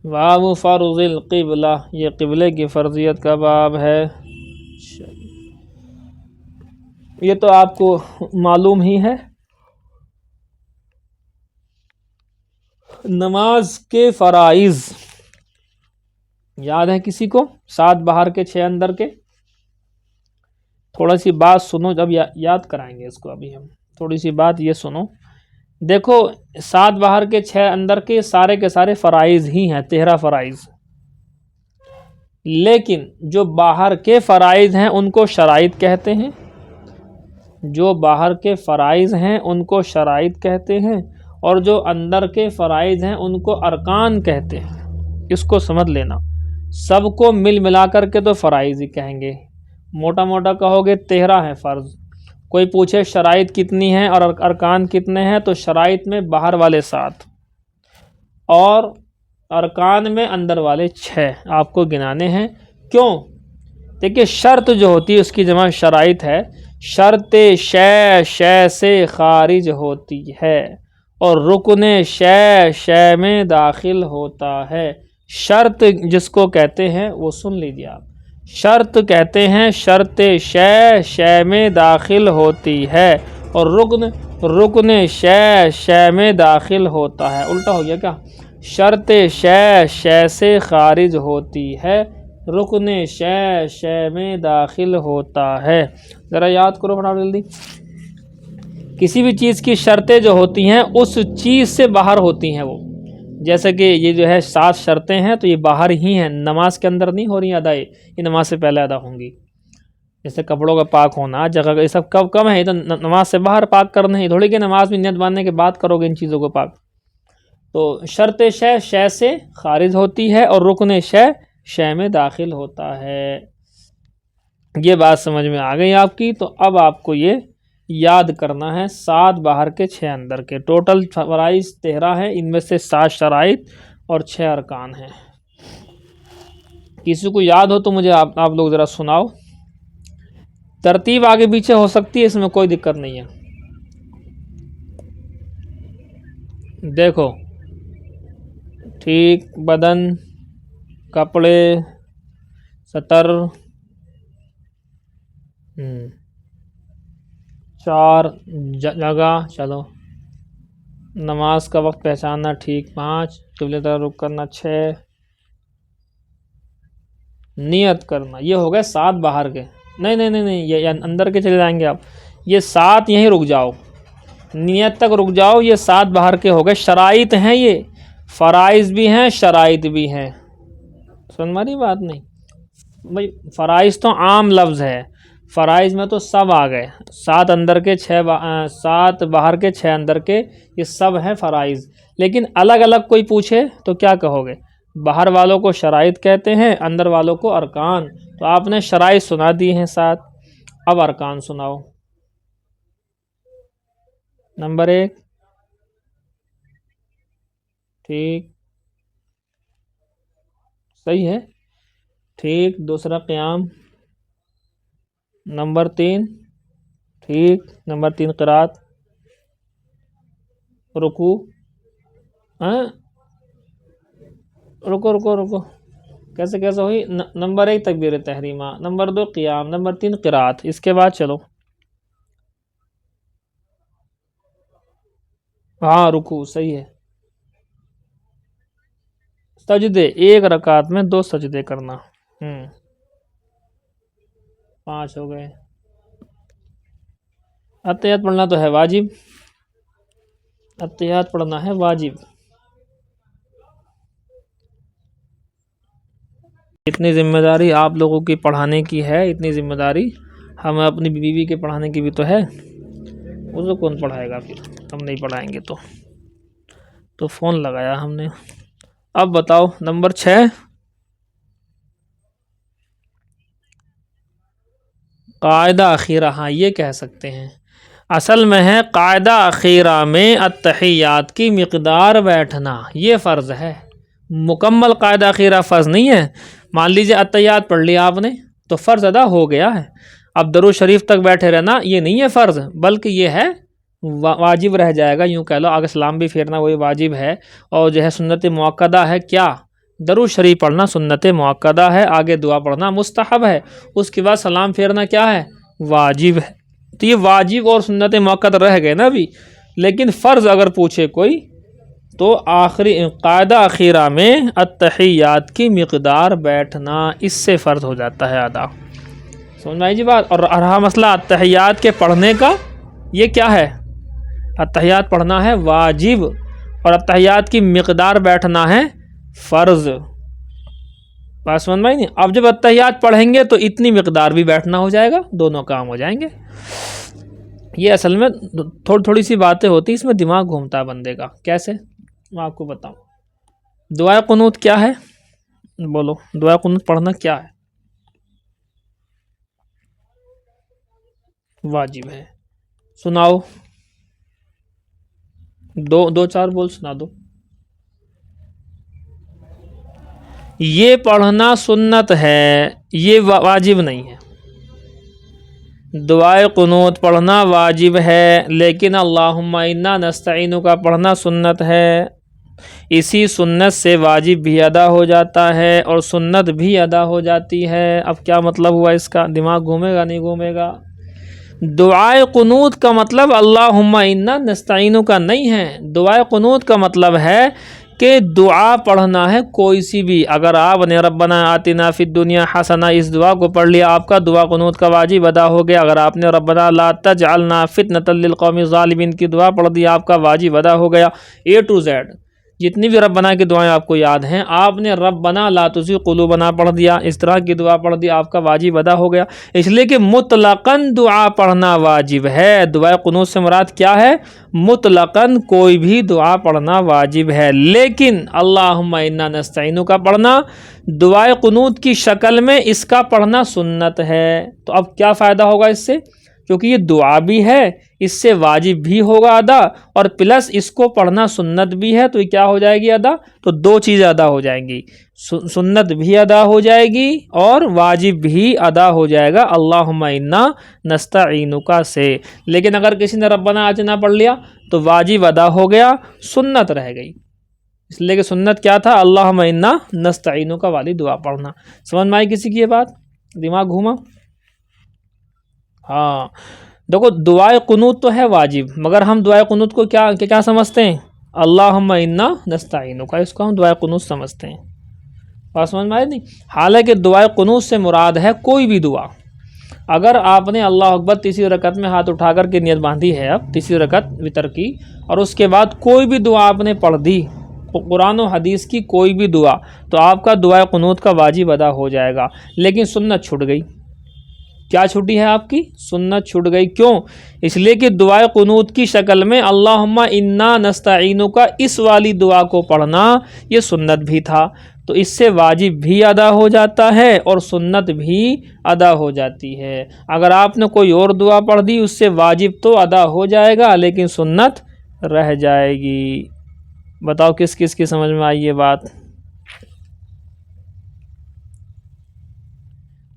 باب فرض القبلہ، یہ قبلے کی فرضیت کا باب ہے۔ یہ تو آپ کو معلوم ہی ہے، نماز کے فرائض یاد ہے کسی کو؟ 7 باہر کے 6 اندر کے؟ تھوڑا سی بات سنو، جب یاد کرائیں گے اس کو، ابھی ہم تھوڑی سی بات یہ سنو۔ دیکھو 7 باہر کے 6 اندر کے سارے فرائض ہی ہیں، 13 فرائض، لیکن جو باہر کے فرائض ہیں ان کو شرائط کہتے ہیں، جو باہر کے فرائض ہیں ان کو شرائط کہتے ہیں، اور جو اندر کے فرائض ہیں ان کو ارکان کہتے ہیں۔ اس کو سمجھ لینا، سب کو ملا کر کے تو فرائض ہی کہیں گے۔ موٹا موٹا کہو گے 13 ہے فرض، کوئی پوچھے شرائط کتنی ہیں اور ارکان کتنے ہیں، تو شرائط میں باہر والے 7 اور ارکان میں اندر والے 6 آپ کو گنانے ہیں۔ کیوں؟ دیکھیے شرط جو ہوتی ہے اس کی جمع شرائط ہے، شرط شے سے خارج ہوتی ہے، اور رکن شے میں داخل ہوتا ہے۔ شرط جس کو کہتے ہیں وہ سن لیجیے آپ، شرط کہتے ہیں شرط شے میں داخل ہوتی ہے، اور رکن شے میں داخل ہوتا ہے۔ الٹا ہو گیا کیا؟ شرط شے سے خارج ہوتی ہے، رکن شے میں داخل ہوتا ہے۔ ذرا یاد کرو فٹافٹ جلدی، کسی بھی چیز کی شرطیں جو ہوتی ہیں اس چیز سے باہر ہوتی ہیں وہ، جیسے کہ یہ جو ہے 7 شرطیں ہیں تو یہ باہر ہی ہیں، نماز کے اندر نہیں ہو رہی ادا، یہ نماز سے پہلے ادا ہوں گی۔ جیسے کپڑوں کا پاک ہونا، جگہ کا، یہ سب کم ہے، یہ تو نماز سے باہر پاک کرنا ہے، تھوڑی کہ نماز میں نیت باندھنے کے بعد کرو گے ان چیزوں کو پاک۔ تو شرط شے سے خارج ہوتی ہے، اور رکن شے میں داخل ہوتا ہے۔ یہ بات سمجھ میں آ گئی آپ کی؟ تو اب آپ کو یہ یاد کرنا ہے، 7 باہر کے 6 اندر کے، ٹوٹل فرائض 13 ہیں، ان میں سے 7 شرائط اور 6 ارکان ہیں۔ کسی کو یاد ہو تو مجھے آپ لوگ ذرا سناؤ، ترتیب آگے پیچھے ہو سکتی ہے، اس میں کوئی دقت نہیں ہے۔ دیکھو ٹھیک، بدن، کپڑے، سطر، 4 جگہ، چلو نماز کا وقت پہچاننا، ٹھیک، 5 قبلہ طرف رخ کرنا، 6 نیت کرنا، یہ ہو گئے 7 باہر کے۔ نہیں یہ اندر کے چلے جائیں گے آپ، یہ 7 یہیں رک جاؤ، نیت تک رک جاؤ، یہ 7 باہر کے ہو گئے۔ شرائط ہیں، یہ فرائض بھی ہیں شرائط بھی ہیں، سن ماری بات نہیں بھائی، فرائض تو عام لفظ ہے، فرائض میں تو سب آ گئے، 7 اندر کے 7 باہر کے 6 اندر کے، یہ سب ہیں فرائض۔ لیکن الگ الگ کوئی پوچھے تو کیا کہو گے؟ باہر والوں کو شرائط کہتے ہیں، اندر والوں کو ارکان۔ تو آپ نے شرائط سنا دی ہیں 7، اب ارکان سناؤ۔ نمبر 1 ٹھیک، صحیح ہے، ٹھیک، دوسرا قیام، نمبر 3 ٹھیک، نمبر 3 قرات، رکوع، رکو کیسے ہوئی؟ نمبر 1 تکبیر تحریمہ، نمبر 2 قیام، نمبر 3 قرات، اس کے بعد چلو ہاں رکوع، صحیح ہے، سجدے، 1 رکعت میں 2 سجدے کرنا، 5 ہو گئے۔ اتحیات پڑھنا تو ہے واجب، اتحیات پڑھنا ہے واجب۔ اتنی ذمہ داری آپ لوگوں کی پڑھانے کی ہے، اتنی ذمہ داری ہمیں اپنی بیوی کے پڑھانے کی بھی تو ہے، اس کو کون پڑھائے گا؟ پھر ہم نہیں پڑھائیں گے تو فون لگایا ہم نے۔ اب بتاؤ نمبر 6 قاعدہ اخیرہ، ہاں یہ کہہ سکتے ہیں، اصل میں ہے قاعدہ اخیرہ میں التحیات کی مقدار بیٹھنا، یہ فرض ہے، مکمل قاعدہ اخیرہ فرض نہیں ہے۔ مان لیجیے التحیات پڑھ لیا آپ نے تو فرض ادا ہو گیا ہے، اب درود شریف تک بیٹھے رہنا یہ نہیں ہے فرض، بلکہ یہ ہے واجب رہ جائے گا، یوں کہہ لو، آگے سلام بھی پھیرنا وہی واجب ہے، اور جو ہے سنت مؤکدہ ہے، کیا؟ درود شریف پڑھنا سنت مؤکدہ ہے، آگے دعا پڑھنا مستحب ہے، اس کے بعد سلام پھیرنا کیا ہے؟ واجب ہے۔ تو یہ واجب اور سنت مؤکدہ رہ گئے نا ابھی، لیکن فرض اگر پوچھے کوئی تو آخری قاعدہ اخیرہ میں التحیات کی مقدار بیٹھنا، اس سے فرض ہو جاتا ہے ادا، سمجھ میں آئی جی بات؟ اور رہا مسئلہ التحیات کے پڑھنے کا، یہ کیا ہے؟ التحیات پڑھنا ہے واجب، اور التحیات کی مقدار بیٹھنا ہے فرض، بات سمجھ میں آئی نہیں؟ اب جب التحیات پڑھیں گے تو اتنی مقدار بھی بیٹھنا ہو جائے گا، دونوں کام ہو جائیں گے۔ یہ اصل میں تھوڑی سی باتیں ہوتی اس میں دماغ گھومتا ہے بندے کا. کیسے؟ میں آپ کو بتاؤں. دعائے قنوت کیا ہے؟ بولو، دعائے قنوت پڑھنا کیا ہے؟ واجب ہے. سناؤ، دو چار بول سنا دو. یہ پڑھنا سنت ہے، یہ واجب نہیں ہے. دعائے قنوت پڑھنا واجب ہے، لیکن اللہم انا نستعینک کا پڑھنا سنت ہے. اسی سنت سے واجب بھی ادا ہو جاتا ہے اور سنت بھی ادا ہو جاتی ہے. اب کیا مطلب ہوا اس کا؟ دماغ گھومے گا نہیں گھومے گا؟ دعائے قنوت کا مطلب اللہم انا نستعینک کا نہیں ہے. دعائے قنوت کا مطلب ہے کہ دعا پڑھنا ہے کوئی سی بھی. اگر آپ نے ربنا آتنا فی الدنیا حسنہ اس دعا کو پڑھ لیا، آپ کا دعا قنوت کا واجب ادا ہو گیا. اگر آپ نے ربنا لا تجعلنا فتنۃ للقوم الظالمین کی دعا پڑھ دی، آپ کا واجب ادا ہو گیا. A to Z جتنی بھی ربنا کی دعائیں آپ کو یاد ہیں، آپ نے ربنا لا تزغ قلوبنا پڑھ دیا، اس طرح کی دعا پڑھ دی، آپ کا واجب ادا ہو گیا. اس لیے کہ مطلقاً دعا پڑھنا واجب ہے. دعائے قنوت سے مراد کیا ہے؟ مطلقاً کوئی بھی دعا پڑھنا واجب ہے. لیکن اللہم انا نستعینک کا پڑھنا دعائے قنوت کی شکل میں، اس کا پڑھنا سنت ہے. تو اب کیا فائدہ ہوگا اس سے؟ کیونکہ یہ دعا بھی ہے، اس سے واجب بھی ہوگا ادا، اور پلس اس کو پڑھنا سنت بھی ہے، تو یہ کیا ہو جائے گی ادا؟ تو دو چیزیں ادا ہو جائیں گی، سنت بھی ادا ہو جائے گی اور واجب بھی ادا ہو جائے گا اللہم انا نستعینک سے. لیکن اگر کسی نے ربنا آتنا پڑھ لیا تو واجب ادا ہو گیا، سنت رہ گئی. اس لیے کہ سنت کیا تھا؟ اللہم انا نستعینک والی دعا پڑھنا. سمجھ میں آئی کسی کی یہ بات؟ دماغ گھوما؟ ہاں. دیکھو، دعائے قنوت تو ہے واجب، مگر ہم دعائے قنوت کو کیا سمجھتے ہیں؟ اللہم انا نستعینک، اس کو ہم دعائے قنوت سمجھتے ہیں. بات سمجھ میں آئی نہیں؟ حالانکہ دعائے قنوت سے مراد ہے کوئی بھی دعا. اگر آپ نے اللہ اکبر تیسری رکعت میں ہاتھ اٹھا کر کے نیت باندھی ہے، اب تیسری رکعت وتر کی، اور اس کے بعد کوئی بھی دعا آپ نے پڑھ دی، قرآن و حدیث کی کوئی بھی دعا، تو آپ کا دعائے قنوت کا واجب ادا ہو جائے گا. لیکن سنت چھوٹ گئی. کیا چھوٹی ہے آپ کی؟ سنت چھوٹ گئی. کیوں؟ اس لیے کہ دعائے قنوت کی شکل میں اللہم انا نستعینک اس والی دعا کو پڑھنا یہ سنت بھی تھا، تو اس سے واجب بھی ادا ہو جاتا ہے اور سنت بھی ادا ہو جاتی ہے. اگر آپ نے کوئی اور دعا پڑھ دی، اس سے واجب تو ادا ہو جائے گا لیکن سنت رہ جائے گی. بتاؤ کس کس کی سمجھ میں آئی یہ بات؟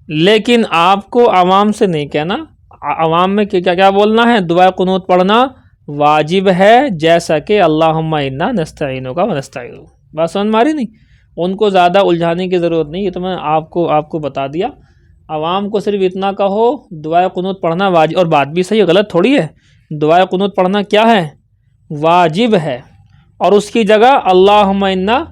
لیکن آپ کو عوام سے نہیں کہنا. عوام میں کیا بولنا ہے؟ دعائے قنوت پڑھنا واجب ہے، جیسا کہ اللہم انا نستعینک و نستعین. بات سمجھ ماری نہیں؟ ان کو زیادہ الجھانے کی ضرورت نہیں، یہ تو میں آپ کو بتا دیا. عوام کو صرف اتنا کہو دعائے قنوت پڑھنا واجب، اور بات بھی صحیح، غلط تھوڑی ہے. دعائے قنوت پڑھنا کیا ہے؟ واجب ہے. اور اس کی جگہ اللہم انا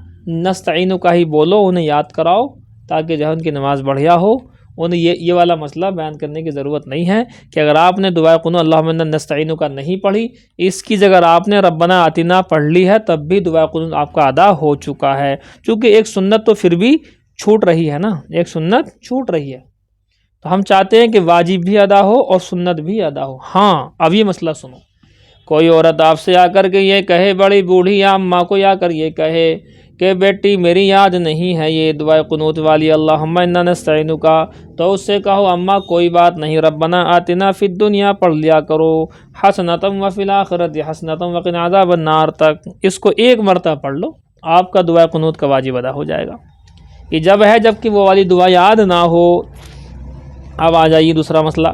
نستعینک ہی بولو، انہیں یاد کراؤ تاکہ جو ان کی نماز بڑھیا ہو. انہیں یہ والا مسئلہ بیان کرنے کی ضرورت نہیں ہے کہ اگر آپ نے دعائے قنوت اللہم انا نستعینک نہیں پڑھی، اس کی جگہ آپ نے ربنا آتنا پڑھ لی ہے، تب بھی دعائے قنوت آپ کا ادا ہو چکا ہے. چونکہ ایک سنت تو پھر بھی چھوٹ رہی ہے نا، ایک سنت چھوٹ رہی ہے. تو ہم چاہتے ہیں کہ واجب بھی ادا ہو اور سنت بھی ادا ہو. ہاں، اب یہ مسئلہ سنو. کوئی عورت آپ سے آ کر کے یہ کہے، بڑی بوڑھی اماں کو آ کر یہ کہے کہ بیٹی میری یاد نہیں ہے یہ دعائے قنوت والی اللہم انا نستعینک، تو اس سے کہو اماں کوئی بات نہیں، ربنا آتنا فی الدنیا پڑھ لیا کرو، حسنۃ وفی الآخرۃ حسنۃ وقنا عذاب النار تک. اس کو ایک مرتبہ پڑھ لو، آپ کا دعائے قنوت کا واجب ادا ہو جائے گا. یہ جب ہے جب کہ وہ والی دعا یاد نہ ہو. اب آ جائیے دوسرا مسئلہ.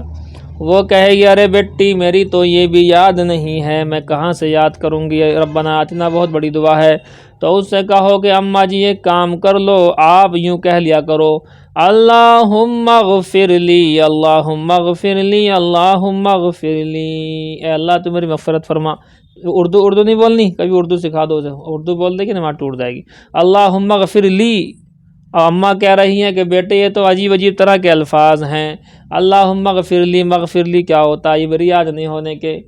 وہ کہے گی ارے بیٹی میری تو یہ بھی یاد نہیں ہے، میں کہاں سے یاد کروں گی، ربنا آتنا بہت بڑی دعا ہے. تو اس سے کہو کہ اماں جی ایک کام کر لو، آپ یوں کہہ لیا کرو اللہم اغفر لی اللہم اغفر لی اللہم اغفر لی، اے اللہ تو میری مغفرت فرما. اردو نہیں بولنی، کبھی اردو سکھا دو، اردو بول دے کہ نماز ٹوٹ جائے گی. اللہم اغفر لی. اماں کہہ رہی ہیں کہ بیٹے یہ تو عجیب طرح کے الفاظ ہیں، اللہم اغفر لی کیا ہوتا ہے؟ یہ میری یاد نہیں ہونے کے.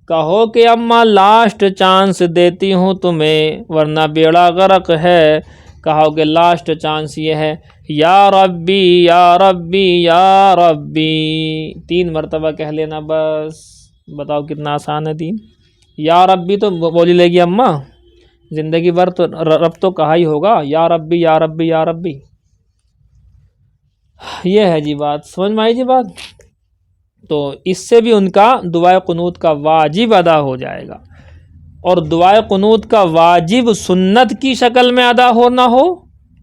کہو کہ اماں لاسٹ چانس دیتی ہوں تمہیں ورنہ بیڑا غرق ہے. کہو کہ لاسٹ چانس یہ ہے یا ربی یا ربی یا ربی، 3 مرتبہ کہہ لینا بس. بتاؤ کتنا آسان ہے دین. یا ربی تو بولی لے گی اماں، زندگی بھر تو رب تو کہا ہی ہوگا، یا ربی یا ربی یا ربی. یہ ہے جی بات، سمجھ میں آئی جی بات. تو اس سے بھی ان کا دعائے قنوت کا واجب ادا ہو جائے گا. اور دعائے قنوت کا واجب سنت کی شکل میں ادا ہونا ہو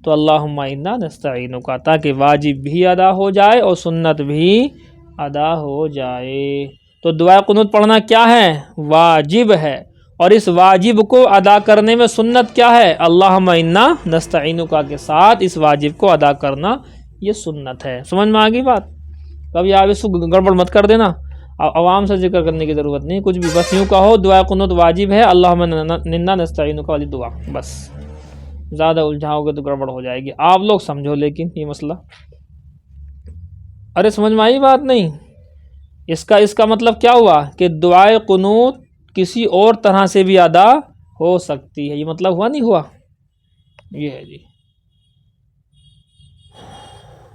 تو اللہم انا نستعینک، تاکہ واجب بھی ادا ہو جائے اور سنت بھی ادا ہو جائے. تو دعائے قنوت پڑھنا کیا ہے؟ واجب ہے. اور اس واجب کو ادا کرنے میں سنت کیا ہے؟ اللہم انا نستعینک کے ساتھ اس واجب کو ادا کرنا یہ سنت ہے. سمجھ میں آگئی بات؟ کبھی آپ اس کو گڑبڑ مت کر دینا. عوام سے ذکر کرنے کی ضرورت نہیں کچھ بھی، بس یوں کہو دعائے قنوت واجب ہے، اللہم انا نستعینک والی دعا. بس زیادہ الجھاؤ گے تو گڑبڑ ہو جائے گی. آپ لوگ سمجھو لیکن یہ مسئلہ. ارے سمجھ میں آئی بات نہیں؟ اس کا مطلب کیا ہوا کہ دعائے قنوت کسی اور طرح سے بھی ادا ہو سکتی ہے. یہ مطلب ہوا نہیں ہوا؟ یہ ہے جی.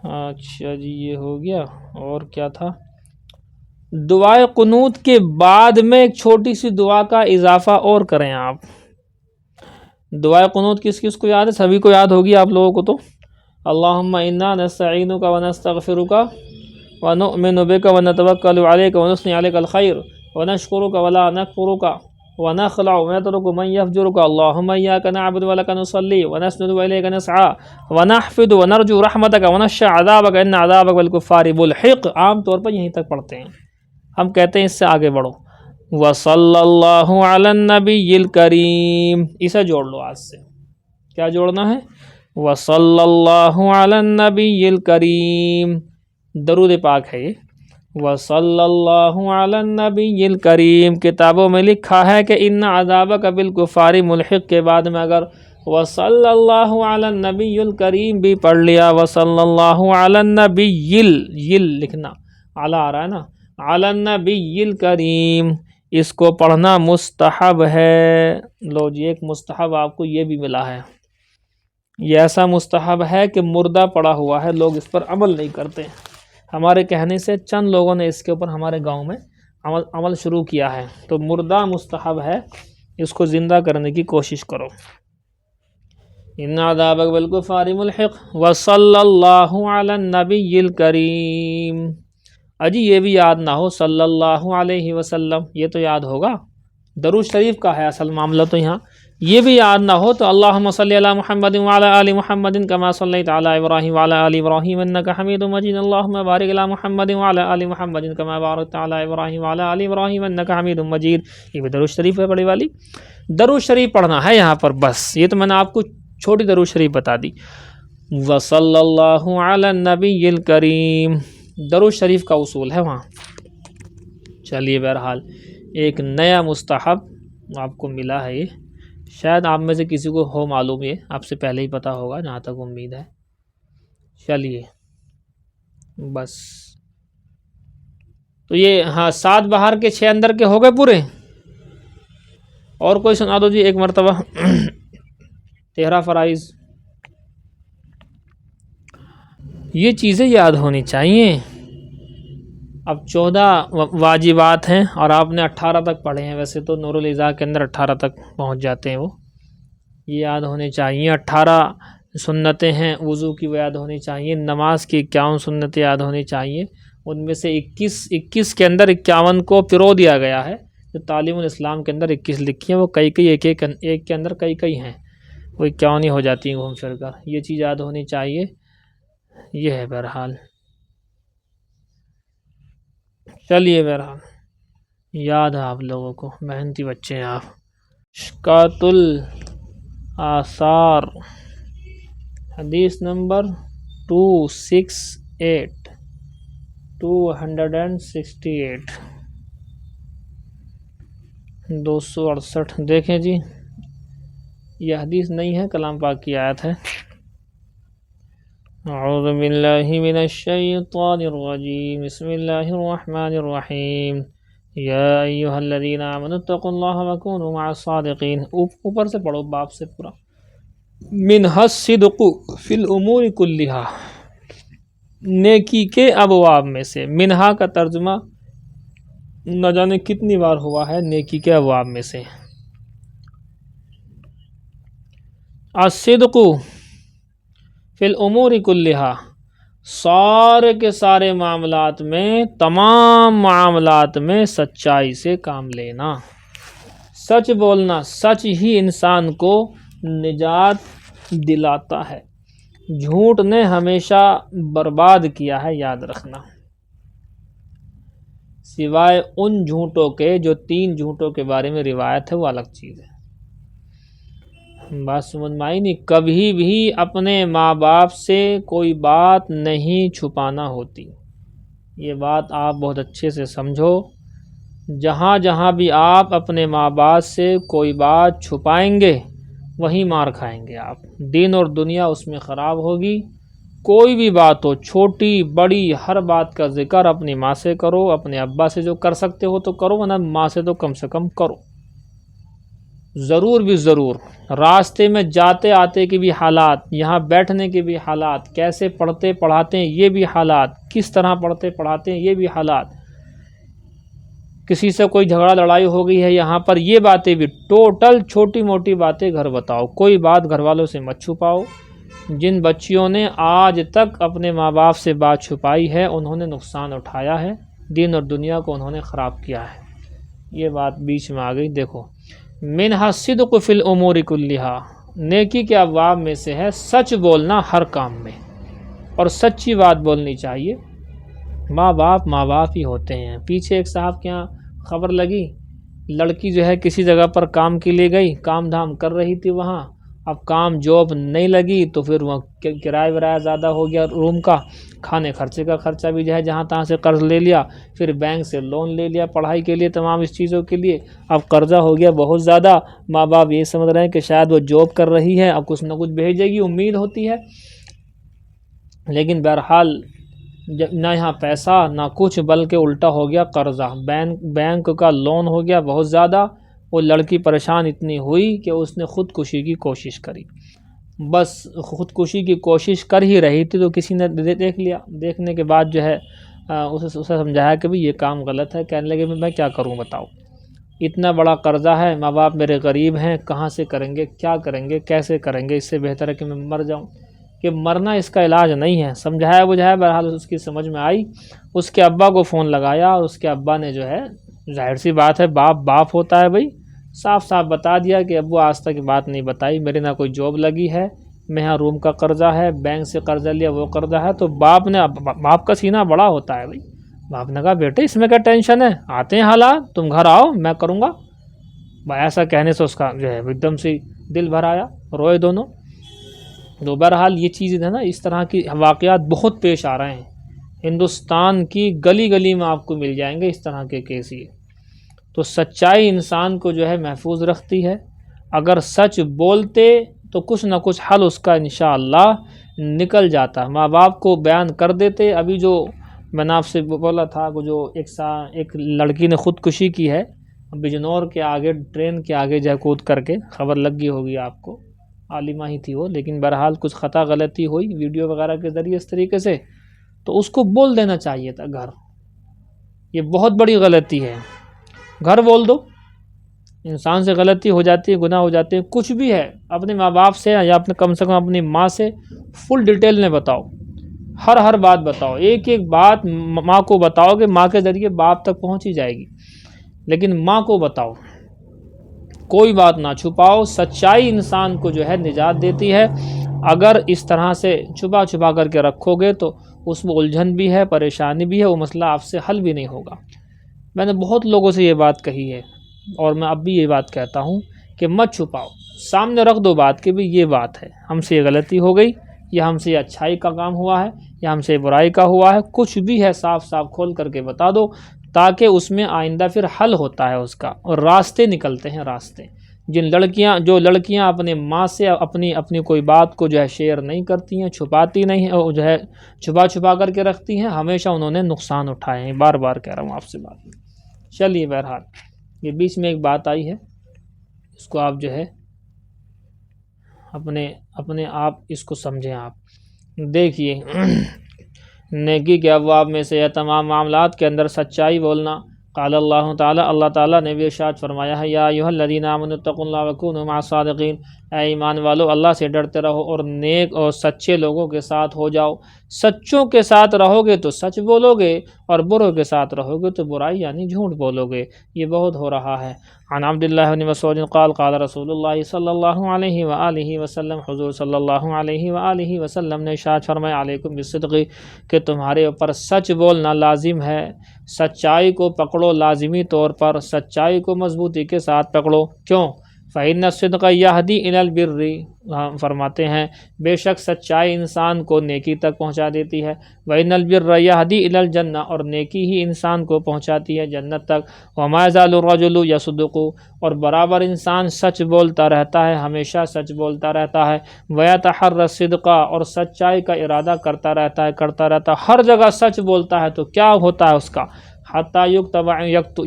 اچھا جی یہ ہو گیا. اور کیا تھا؟ دعائے قنوت کے بعد میں ایک چھوٹی سی دعا کا اضافہ اور کریں آپ. دعائے قنوت کس کس کو یاد ہے؟ سبھی کو یاد ہوگی آپ لوگوں کو. تو اللہم انا نستعینک ونستغفرک ونؤمن بک ونتوکل علیک ونثنی علیک الخیر ونشکرک ولا نکفرک ونخلع ونترک من یفجرک اللہم ایاک نعبد ولک نصلی ونسجد والیک نسعی ونحفد ونرجو رحمتک ونخشی عذابک ان عذابک بالکفار ملحق. عام طور پر یہیں تک پڑھتے ہیں ہم، کہتے ہیں اس سے آگے بڑھو. وصلی اللہ علی النبی الکریم، اسے جوڑ لو آج سے. کیا جوڑنا ہے؟ وصلی اللہ علی النبی الکریم. درود پاک ہے یہ. وصلی اللہ علی النبی الکریم. کتابوں میں لکھا ہے کہ ان عذابک بالکفار ملحق کے بعد میں اگر وصلی اللہ علی النبی الکریم بھی پڑھ لیا، وصلی اللہ علی النبی لکھنا، اعلیٰ آ رہا ہے نا، علی النبی الکریم، اس کو پڑھنا مستحب ہے. لو جی ایک مستحب آپ کو یہ بھی ملا ہے. یہ ایسا مستحب ہے کہ مردہ پڑا ہوا ہے، لوگ اس پر عمل نہیں کرتے. ہمارے کہنے سے چند لوگوں نے اس کے اوپر ہمارے گاؤں میں عمل شروع کیا ہے. تو مردہ مستحب ہے، اس کو زندہ کرنے کی کوشش کرو. ان عذابک بالکفار ملحق وصلی اللہ علی النبی الکریم. اجی یہ بھی یاد نہ ہو صلی اللہ علیہ وسلم، یہ تو یاد ہوگا. درود شریف کا ہے اصل معاملہ تو یہاں. یہ بھی یاد نہ ہو تو اللہم صلی علی محمد وعلی آل محمد کما صلیت علی ابراہیم وعلی آل ابراہیم انک حمید مجید اللہم بارک علی محمد وعلی آل محمد کما بارکت علی ابراہیم وعلی آل ابراہیم انک حمید مجید. یہ بھی درود شریف ہے بڑی والی. درود شریف پڑھنا ہے یہاں پر بس. یہ تو میں نے آپ کو چھوٹی درود شریف بتا دی. وصلی اللہ علی النبی الکریم درود شریف کا اصول ہے وہاں. چلیے بہرحال ایک نیا مستحب آپ کو ملا ہے. یہ شاید آپ میں سے کسی کو ہو معلوم، یہ آپ سے پہلے ہی پتہ ہوگا جہاں تک امید ہے. چلیے بس تو یہ ہاں 7 باہر کے 6 اندر کے ہو گئے پورے. اور کوئی سنا دو جی ایک مرتبہ. 13 فرائض یہ چیزیں یاد ہونی چاہیے. اب 14 واجبات ہیں اور آپ نے 18 تک پڑھے ہیں. ویسے تو نور الاضاء کے اندر 18 تک پہنچ جاتے ہیں وہ. یہ یاد ہونے چاہیے. 18 سنتیں ہیں وضو کی، وہ یاد ہونی چاہیے. نماز کی 51 سنتیں یاد ہونی چاہیے. ان میں سے 21 کے اندر 51 کو پرو دیا گیا ہے. جو تعلیم الاسلام کے اندر 21 لکھی ہیں وہ کئی ایک کے اندر کئی ہیں، وہ 51 ہی ہو جاتی ہیں گھوم پھر کر. یہ چیز یاد ہونی چاہیے. یہ ہے بہرحال. چلیے بہرحال یاد ہے آپ لوگوں کو، محنتی بچے ہیں آپ. مشکوٰۃ الآثار حدیث نمبر 268 268 دیکھیں جی. یہ حدیث نہیں ہے، کلام پاک کی آیت ہے. اعوذ باللہ من الشیطان الرجیم بسم اللہ الرحمن الرحیم یا ایہا الذین آمنوا اتقوا اللہ وکونوا مع الصادقین. اوپر سے پڑھو باب سے پورا. منہا الصدق فی الامور کلہا، نیکی کے ابواب میں سے. منہا کا ترجمہ نہ جانے کتنی بار ہوا ہے نیکی کے ابواب میں سے۔ الصدق فی الامور کلہا، سارے کے سارے معاملات میں، تمام معاملات میں سچائی سے کام لینا، سچ بولنا، سچ ہی انسان کو نجات دلاتا ہے۔ جھوٹ نے ہمیشہ برباد کیا ہے، یاد رکھنا، سوائے ان جھوٹوں کے جو 3 جھوٹوں کے بارے میں روایت ہے، وہ الگ چیز ہے۔ بات سمجھ میں آئی نہیں؟ کبھی بھی اپنے ماں باپ سے کوئی بات نہیں چھپانا ہوتی، یہ بات آپ بہت اچھے سے سمجھو۔ جہاں جہاں بھی آپ اپنے ماں باپ سے کوئی بات چھپائیں گے، وہیں مار کھائیں گے آپ، دین اور دنیا اس میں خراب ہوگی۔ کوئی بھی بات ہو، چھوٹی بڑی، ہر بات کا ذکر اپنی ماں سے کرو، اپنے ابا سے جو کر سکتے ہو تو کرو، ورنہ ماں سے تو کم سے کم کرو، ضرور بھی ضرور۔ راستے میں جاتے آتے کے بھی حالات، یہاں بیٹھنے کے بھی حالات، کیسے پڑھتے پڑھاتے ہیں یہ بھی حالات، کس طرح پڑھتے پڑھاتے ہیں یہ بھی حالات، کسی سے کوئی جھگڑا لڑائی ہو گئی ہے یہاں پر، یہ باتیں بھی، ٹوٹل چھوٹی موٹی باتیں گھر بتاؤ، کوئی بات گھر والوں سے مت چھپاؤ۔ جن بچیوں نے آج تک اپنے ماں باپ سے بات چھپائی ہے، انہوں نے نقصان اٹھایا ہے، دین اور دنیا کو انہوں نے خراب کیا ہے۔ یہ بات بیچ میں آ گئی، دیکھو، منہا الصدق فی الامور کلہا، نیکی کے ابواب میں سے ہے سچ بولنا ہر کام میں، اور سچی بات بولنی چاہیے۔ ماں باپ ہی ہوتے ہیں۔ پیچھے ایک صاحب کے یہاں خبر لگی، لڑکی جو ہے کسی جگہ پر کام کے لیے گئی، کام دھام کر رہی تھی وہاں، اب کام جاب نہیں لگی تو پھر وہ کرایہ ورایہ زیادہ ہو گیا روم کا، کھانے خرچے کا خرچہ بھی جو ہے جہاں تہاں سے قرض لے لیا، پھر بینک سے لون لے لیا پڑھائی کے لیے، تمام اس چیزوں کے لیے، اب قرضہ ہو گیا بہت زیادہ۔ ماں باپ یہ سمجھ رہے ہیں کہ شاید وہ جاب کر رہی ہے، اب کچھ نہ کچھ بھیجے گی، امید ہوتی ہے، لیکن بہرحال نہ یہاں پیسہ نہ کچھ، بلکہ الٹا ہو گیا قرضہ، بینک کا لون ہو گیا بہت زیادہ۔ وہ لڑکی پریشان اتنی ہوئی کہ اس نے خودکشی کی کوشش کری، بس خودکشی کی کوشش کر ہی رہی تھی تو کسی نے دیکھ لیا، دیکھنے کے بعد جو ہے اسے سمجھایا کہ بھی یہ کام غلط ہے، کہنے لگے میں کیا کروں بتاؤ، اتنا بڑا قرضہ ہے، ماں باپ میرے غریب ہیں، کہاں سے کریں گے، کیا کریں گے، کیسے کریں گے، اس سے بہتر ہے کہ میں مر جاؤں، کہ مرنا اس کا علاج نہیں ہے۔ سمجھایا بجھایا، بہرحال اس کی سمجھ میں آئی، اس کے ابا کو فون لگایا، اور اس کے ابا نے جو ہے، ظاہر سی بات ہے، باپ ہوتا ہے بھائی، صاف صاف بتا دیا کہ ابو آج تک بات نہیں بتائی، میرے نہ کوئی جاب لگی ہے، میں یہاں روم کا قرضہ ہے، بینک سے قرضہ لیا وہ قرضہ ہے، تو باپ کا سینہ بڑا ہوتا ہے بھائی، باپ نے کہا بیٹے اس میں کیا ٹینشن ہے، آتے ہیں حالات، تم گھر آؤ میں کروں گا۔ ایسا کہنے سے اس کا جو ہے ایک دم سے دل بھر آیا، روئے دونوں۔ تو بہرحال یہ چیز ہے نا، اس طرح کی واقعات بہت پیش آ رہے ہیں ہندوستان کی گلی گلی میں، آپ کو مل جائیں گے اس طرح کے کیس۔ یہ تو سچائی انسان کو جو ہے محفوظ رکھتی ہے، اگر سچ بولتے تو کچھ نہ کچھ حل اس کا انشاءاللہ نکل جاتا ہے۔ ماں باپ کو بیان کر دیتے، ابھی جو میں نے آپ سے بولا تھا کہ جو ایک لڑکی نے خودکشی کی ہے بجنور کے آگے، ٹرین کے آگے جا کود کر کے، خبر لگ گئی ہوگی آپ کو، عالمہ ہی تھی وہ، لیکن بہرحال کچھ خطا غلطی ہوئی ویڈیو وغیرہ کے ذریعے اس طریقے سے، تو اس کو بول دینا چاہیے تھا گھر، یہ بہت بڑی غلطی ہے، گھر بول دو، انسان سے غلطی ہو جاتی ہے، گناہ ہو جاتے ہیں، کچھ بھی ہے اپنے ماں باپ سے یا اپنے کم سے کم اپنی ماں سے فل ڈیٹیل میں بتاؤ، ہر بات بتاؤ، ایک ایک بات ماں کو بتاؤ، کہ ماں کے ذریعے باپ تک پہنچ ہی جائے گی، لیکن ماں کو بتاؤ، کوئی بات نہ چھپاؤ، سچائی انسان کو جو ہے نجات دیتی ہے۔ اگر اس طرح سے چھپا کر کے رکھو گے تو اس میں الجھن بھی ہے، پریشانی بھی ہے، وہ مسئلہ آپ سے حل بھی نہیں ہوگا۔ میں نے بہت لوگوں سے یہ بات کہی ہے، اور میں اب بھی یہ بات کہتا ہوں کہ مت چھپاؤ، سامنے رکھ دو بات کہ بھی یہ بات ہے، ہم سے یہ غلطی ہو گئی، یا ہم سے یہ اچھائی کا کام ہوا ہے، یا ہم سے برائی کا ہوا ہے، کچھ بھی ہے صاف کھول کر کے بتا دو، تاکہ اس میں آئندہ پھر حل ہوتا ہے اس کا، اور راستے نکلتے ہیں، راستے۔ جو لڑکیاں اپنے ماں سے اپنی کوئی بات کو جو ہے شیئر نہیں کرتی ہیں، چھپاتی نہیں ہیں، اور جو ہے چھپا کر کے رکھتی ہیں، ہمیشہ انہوں نے نقصان اٹھائے ہیں، بار بار کہہ رہا ہوں آپ سے بات۔ چلیے بہرحال یہ بیچ میں ایک بات آئی ہے، اس کو آپ جو ہے اپنے آپ اس کو سمجھیں۔ آپ دیکھیے، نیکی کے ابواب میں سے یا تمام معاملات کے اندر سچائی بولنا، قال اللہ تعالیٰ، اللہ تعالیٰ نے بھی ارشاد فرمایا ہے، یا ایھا الذین آمنوا اتقوا اللہ وکونوا مع الصادقین، اے ایمان والو اللہ سے ڈرتے رہو اور نیک اور سچے لوگوں کے ساتھ ہو جاؤ۔ سچوں کے ساتھ رہو گے تو سچ بولو گے، اور بروں کے ساتھ رہو گے تو برائی یعنی جھوٹ بولو گے۔ یہ بہت ہو رہا ہے۔ عن عبداللہ بن مسعود قال قال رسول اللہ صلی اللہ علیہ وآلہ وسلم، حضور صلی اللہ علیہ وآلہ وسلم نے ارشاد فرمایا، علیکم بالصدق، کہ تمہارے اوپر سچ بولنا لازم ہے۔ سچائی کو پکڑو لازمی طور پر، سچائی کو مضبوطی کے ساتھ پکڑو۔ کیوں؟ فإن الصدق یہدی الی البر، فرماتے ہیں بے شک سچائی انسان کو نیکی تک پہنچا دیتی ہے۔ وإن البر یہدی الی الجنہ، اور نیکی ہی انسان کو پہنچاتی ہے جنت تک۔ وما یزال الرجل یصدق، اور برابر انسان سچ بولتا رہتا ہے، ہمیشہ سچ بولتا رہتا ہے۔ ویتحری الصدق، اور سچائی کا ارادہ کرتا رہتا ہے، ہر جگہ سچ بولتا ہے تو کیا ہوتا ہے اس کا؟ حتیٰ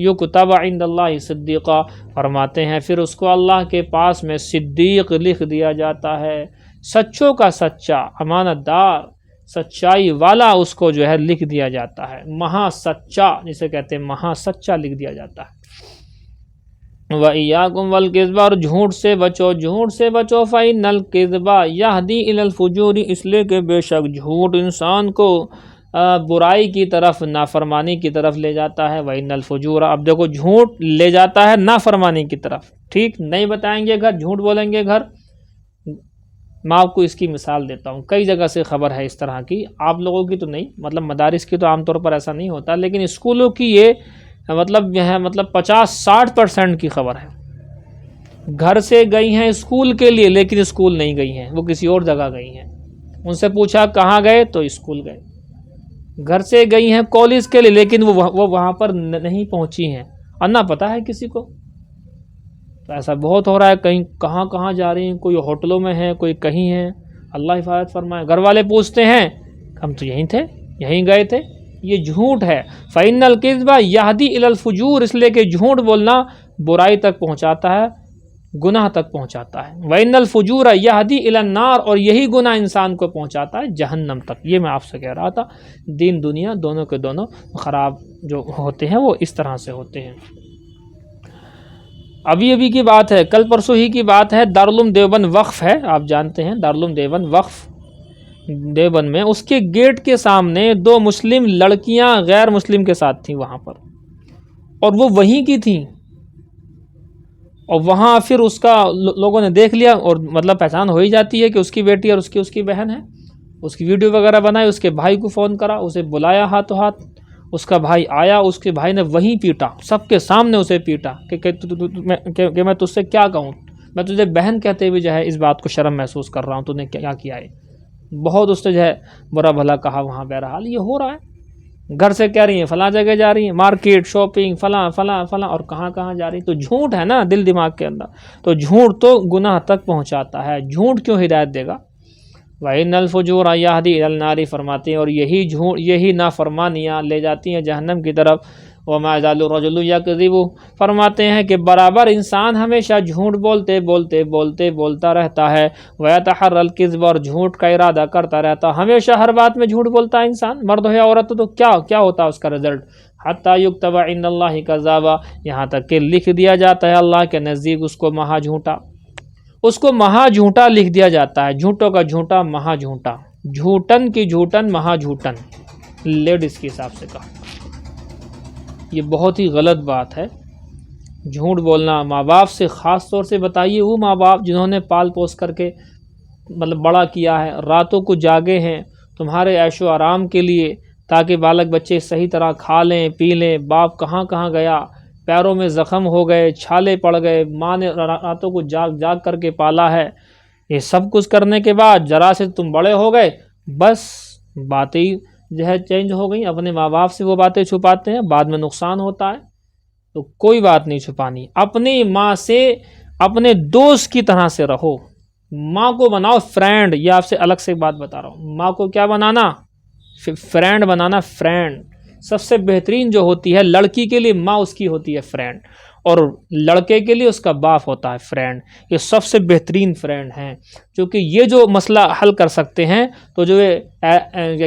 یکتب عند اللہ صدیقا، فرماتے ہیں پھر اس کو اللہ کے پاس میں صدیق لکھ دیا جاتا ہے۔ سچوں کا سچا، امانت دار، سچائی والا اس کو جو ہے لکھ دیا جاتا ہے، مہا سچا جسے کہتے ہیں، مہا سچا لکھ دیا جاتا ہے۔ وَإِيَّاكُمْ وَالْكِذْبَ، اور جھوٹ سے بچو، جھوٹ سے بچو۔ فَإِنَّ الْكِذْبَ يَهْدِي إِلَى الْفُجُورِ، اس لیے کہ بے شک جھوٹ انسان کو برائی کی طرف، نافرمانی کی طرف لے جاتا ہے۔ وَإِنَّ الْفُجُورَ، اب دیکھو جھوٹ لے جاتا ہے نافرمانی کی طرف، ٹھیک نہیں بتائیں گے گھر، جھوٹ بولیں گے گھر۔ میں آپ کو اس کی مثال دیتا ہوں، کئی جگہ سے خبر ہے اس طرح کی، آپ لوگوں کی تو نہیں، مطلب مدارس کی تو عام طور پر ایسا نہیں ہوتا، لیکن اسکولوں کی یہ مطلب یہ ہے، مطلب 50-60% کی خبر ہے۔ گھر سے گئی ہیں اسکول کے لیے، لیکن اسکول نہیں گئی ہیں، وہ کسی اور جگہ گئی ہیں۔ ان سے پوچھا کہاں گئے تو اسکول گئے۔ گھر سے گئی ہیں کالج کے لیے، لیکن وہ وہاں پر نہیں پہنچی ہیں، اور نہ پتہ ہے کسی کو۔ تو ایسا بہت ہو رہا ہے، کہیں کہاں کہاں جا رہی ہیں، کوئی ہوٹلوں میں ہے، کوئی کہیں ہے، اللہ حفاظت فرمائے۔ گھر والے پوچھتے ہیں ہم تو یہیں تھے، یہیں گئے تھے، یہ جھوٹ ہے۔ فَإِنَّ الْكِذْبَ يَهْدِي إِلَى الْفُجُورِ، اس لیے کہ جھوٹ بولنا برائی تک پہنچاتا ہے، گناہ تک پہنچاتا ہے۔ وَإِنَّ الْفُجُورَ يَهْدِي إِلَى النَّارِ، اور یہی گناہ انسان کو پہنچاتا ہے جہنم تک۔ یہ میں آپ سے کہہ رہا تھا، دین دنیا دونوں کے دونوں خراب جو ہوتے ہیں وہ اس طرح سے ہوتے ہیں۔ ابھی کی بات ہے، کل پرسوں ہی کی بات ہے، دارالعلوم دیوبند وقف ہے، آپ جانتے ہیں دارالعلوم دیوبند وقف دیوبند میں، اس کے گیٹ کے سامنے 2 مسلم لڑکیاں غیر مسلم کے ساتھ تھیں وہاں پر، اور وہ وہیں کی تھیں، اور وہاں پھر اس کا لوگوں نے دیکھ لیا، اور مطلب پہچان ہو ہی جاتی ہے کہ اس کی بیٹی اور اس کی بہن ہے۔ اس کی ویڈیو وغیرہ بنائی، اس کے بھائی کو فون کرا، اسے بلایا ہاتھوں ہاتھ، اس کا بھائی آیا، اس کے بھائی نے وہیں پیٹا، سب کے سامنے اسے پیٹا کہ میں تجھ سے کیا کہوں، میں تجھے بہن کہتے ہوئے جو ہے اس بات کو شرم محسوس کر رہا ہوں، تو نے کیا کیا ہے۔ بہت اس نے جو ہے برا بھلا کہا وہاں۔ بہرحال یہ ہو رہا ہے، گھر سے کہہ رہی ہیں فلاں جگہ جا رہی ہیں، مارکیٹ، شاپنگ، فلاں فلاں فلاں، اور کہاں کہاں جا رہی ہیں۔ تو جھوٹ ہے نا دل دماغ کے اندر، تو جھوٹ تو گناہ تک پہنچاتا ہے، جھوٹ کیوں ہدایت دے گا۔ وَإِنَّ الْفُجُورَ يَهْدِي إِلَى النَّارِ، فرماتے ہیں، اور یہی جھوٹ، یہی نافرمانیاں لے جاتی ہیں جہنم کی طرف۔ وَمَا يَزَالُ الرَّجُلُ يَكْذِبُ، فرماتے ہیں کہ برابر انسان ہمیشہ جھوٹ بولتا رہتا ہے۔ وَيَتَحَرَّى الْكِذْبَ، اور جھوٹ کا ارادہ کرتا رہتا، ہمیشہ ہر بات میں جھوٹ بولتا ہے انسان، مرد ہو یا عورت ہو، تو کیا ہوتا ہے اس کا رزلٹ؟ حَتَّى يُكْتَبَ عِندَ اللَّهِ كَذَّابًا، یہاں تک کہ لکھ دیا جاتا ہے اللہ کے نزدیک اس کو مہا جھوٹا، اس کو مہا جھوٹا لکھ دیا جاتا ہے۔ جھوٹوں کا جھوٹا، مہا جھوٹا، جھوٹن کی جھوٹن، مہا جھوٹن، لیڈیز کے حساب سے کہا۔ یہ بہت ہی غلط بات ہے، جھوٹ بولنا۔ ماں باپ سے خاص طور سے بتائیے، وہ ماں باپ جنہوں نے پال پوس کر کے مطلب بڑا کیا ہے، راتوں کو جاگے ہیں تمہارے عیش و آرام کے لیے، تاکہ بالک بچے صحیح طرح کھا لیں پی لیں۔ باپ کہاں کہاں گیا، پیروں میں زخم ہو گئے، چھالے پڑ گئے، ماں نے راتوں کو جاگ کر کے پالا ہے۔ یہ سب کچھ کرنے کے بعد ذرا سے تم بڑے ہو گئے، بس باتیں جو ہے چینج ہو گئی، اپنے ماں باپ سے وہ باتیں چھپاتے ہیں، بعد میں نقصان ہوتا ہے۔ تو کوئی بات نہیں چھپانی، اپنی ماں سے اپنے دوست کی طرح سے رہو، ماں کو بناؤ فرینڈ۔ یہ آپ سے الگ سے ایک بات بتا رہا ہوں، ماں کو کیا بنانا؟ فرینڈ بنانا، فرینڈ۔ سب سے بہترین جو ہوتی ہے لڑکی کے لیے، ماں اس کی ہوتی ہے فرینڈ، اور لڑکے کے لیے اس کا باپ ہوتا ہے فرینڈ۔ یہ سب سے بہترین فرینڈ ہیں، کیونکہ یہ جو مسئلہ حل کر سکتے ہیں۔ تو جو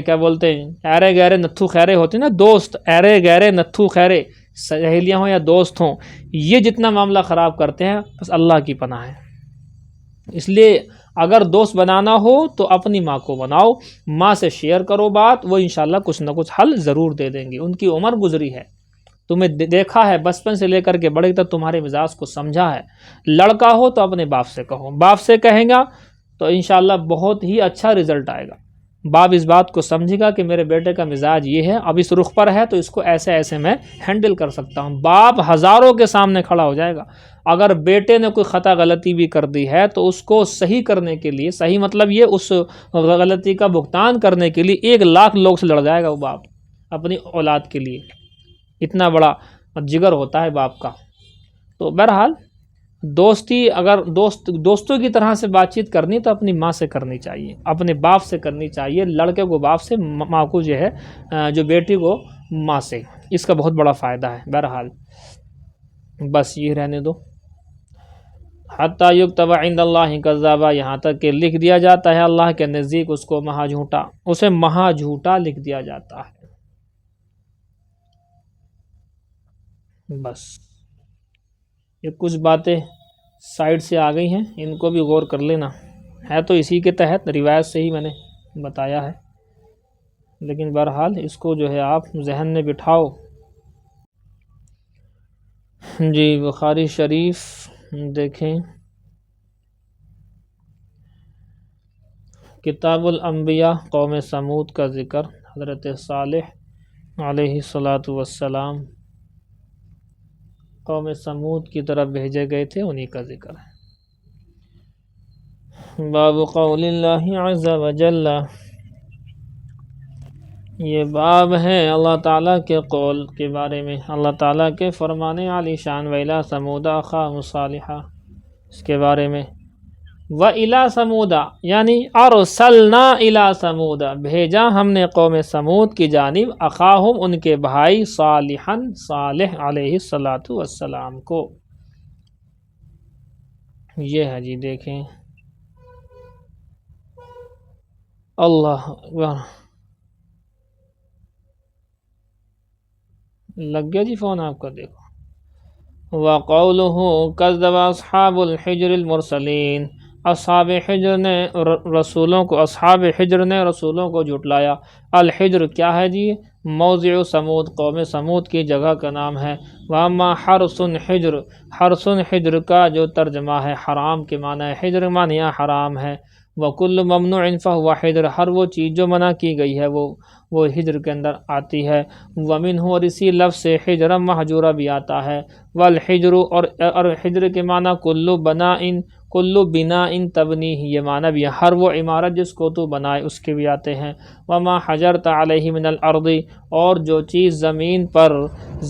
کیا بولتے ہیں، ایرے گہرے نتھو خیرے ہوتے ہیں نا، دوست ایرے گہرے نتھو خیرے، سہیلیاں ہوں یا دوست ہوں، یہ جتنا معاملہ خراب کرتے ہیں بس اللہ کی پناہ ہے۔ اس لیے اگر دوست بنانا ہو تو اپنی ماں کو بناؤ، ماں سے شیئر کرو بات، وہ انشاءاللہ کچھ نہ کچھ حل ضرور دے دیں گی۔ ان کی عمر گزری ہے، تمہیں دیکھا ہے بچپن سے لے کر کے بڑے تک، تمہارے مزاج کو سمجھا ہے۔ لڑکا ہو تو اپنے باپ سے کہو، باپ سے کہیں گا تو انشاءاللہ بہت ہی اچھا رزلٹ آئے گا۔ باپ اس بات کو سمجھے گا کہ میرے بیٹے کا مزاج یہ ہے، اب اس رخ پر ہے تو اس کو ایسے ایسے میں ہینڈل کر سکتا ہوں۔ باپ ہزاروں کے سامنے کھڑا ہو جائے گا۔ اگر بیٹے نے کوئی خطا غلطی بھی کر دی ہے تو اس کو صحیح کرنے کے لیے، صحیح مطلب یہ اس غلطی کا بھگتان کرنے کے لیے 1,00,000 لوگ سے لڑ جائے گا وہ باپ اپنی اولاد کے لیے، اتنا بڑا جگر ہوتا ہے باپ کا۔ تو بہرحال دوستی، اگر دوستوں کی طرح سے بات چیت کرنی تو اپنی ماں سے کرنی چاہیے، اپنے باپ سے کرنی چاہیے، لڑکے کو باپ سے، ماں کو جو ہے جو بیٹی کو ماں سے، اس کا بہت بڑا فائدہ ہے۔ بہرحال بس یہ رہنے دو۔ حتیٰ یکتب عند اللہ کذابا، یہاں تک کہ لکھ دیا جاتا ہے اللہ کے نزدیک اس کو مہا جھوٹا، اسے مہا جھوٹا لکھ دیا جاتا ہے۔ بس یہ کچھ باتیں سائڈ سے آ گئی ہیں، ان کو بھی غور کر لینا ہے، تو اسی کے تحت روایت سے ہی میں نے بتایا ہے، لیکن بہرحال اس کو جو ہے آپ ذہن میں بٹھاؤ۔ جی بخاری شریف دیکھیں، کتاب الانبیاء، قوم سمود کا ذکر، حضرت صالح علیہ الصلاۃ والسلام قوم سمود کی طرف بھیجے گئے تھے، انہی کا ذکر ہے۔ باب قول اللہ عز وجل، یہ باب ہے اللہ تعالیٰ کے قول کے بارے میں، اللہ تعالیٰ کے فرمانے عالی شان، وَإِلَىٰ ثَمُودَ أَخَاهُمْ صَالِحًا، اس کے بارے میں، وَإِلَىٰ ثَمُودَ یعنی أَرْسَلْنَا إِلَىٰ ثَمُودَ، بھیجا ہم نے قوم سمود کی جانب، اخاہم ان کے بھائی، صالحًا صالح علیہ الصلاۃ والسلام کو۔ یہ ہے جی، دیکھیں اللہ اکبر، لگ گیا جی فون آپ کا، دیکھو۔ وَقَوْلُهُ كَذَّبَ أَصْحَابُ الْحِجْرِ الْمُرْسَلِينَ، اصحاب حجر نے رسولوں کو، اصحاب حجر نے رسولوں کو جھٹلایا۔ الحجر کیا ہے جی؟ موضع سمود، قوم سمود کی جگہ کا نام ہے۔ وَأَمَّا حَرْثٌ حجر، حرث حجر کا جو ترجمہ ہے حرام کے معنی ہے، حجر معنی حرام ہے۔ وَكُلُّ مَمْنُوعٍ فَهُوَ حجر، ہر وہ چیز جو منع کی گئی ہے وہ حجر کے اندر آتی ہے۔ وَمِنْهُ، اور اسی لفظ سے حجرا مہجورہ بھی آتا ہے۔ والحجر، اور حجر کے معنی کلو بناء تبنی، یہ معنی بھی ہے ہر وہ عمارت جس کو تو بنائے، اس کے بھی آتے ہیں۔ وما حجرت علیہ من الارض، اور جو چیز زمین پر،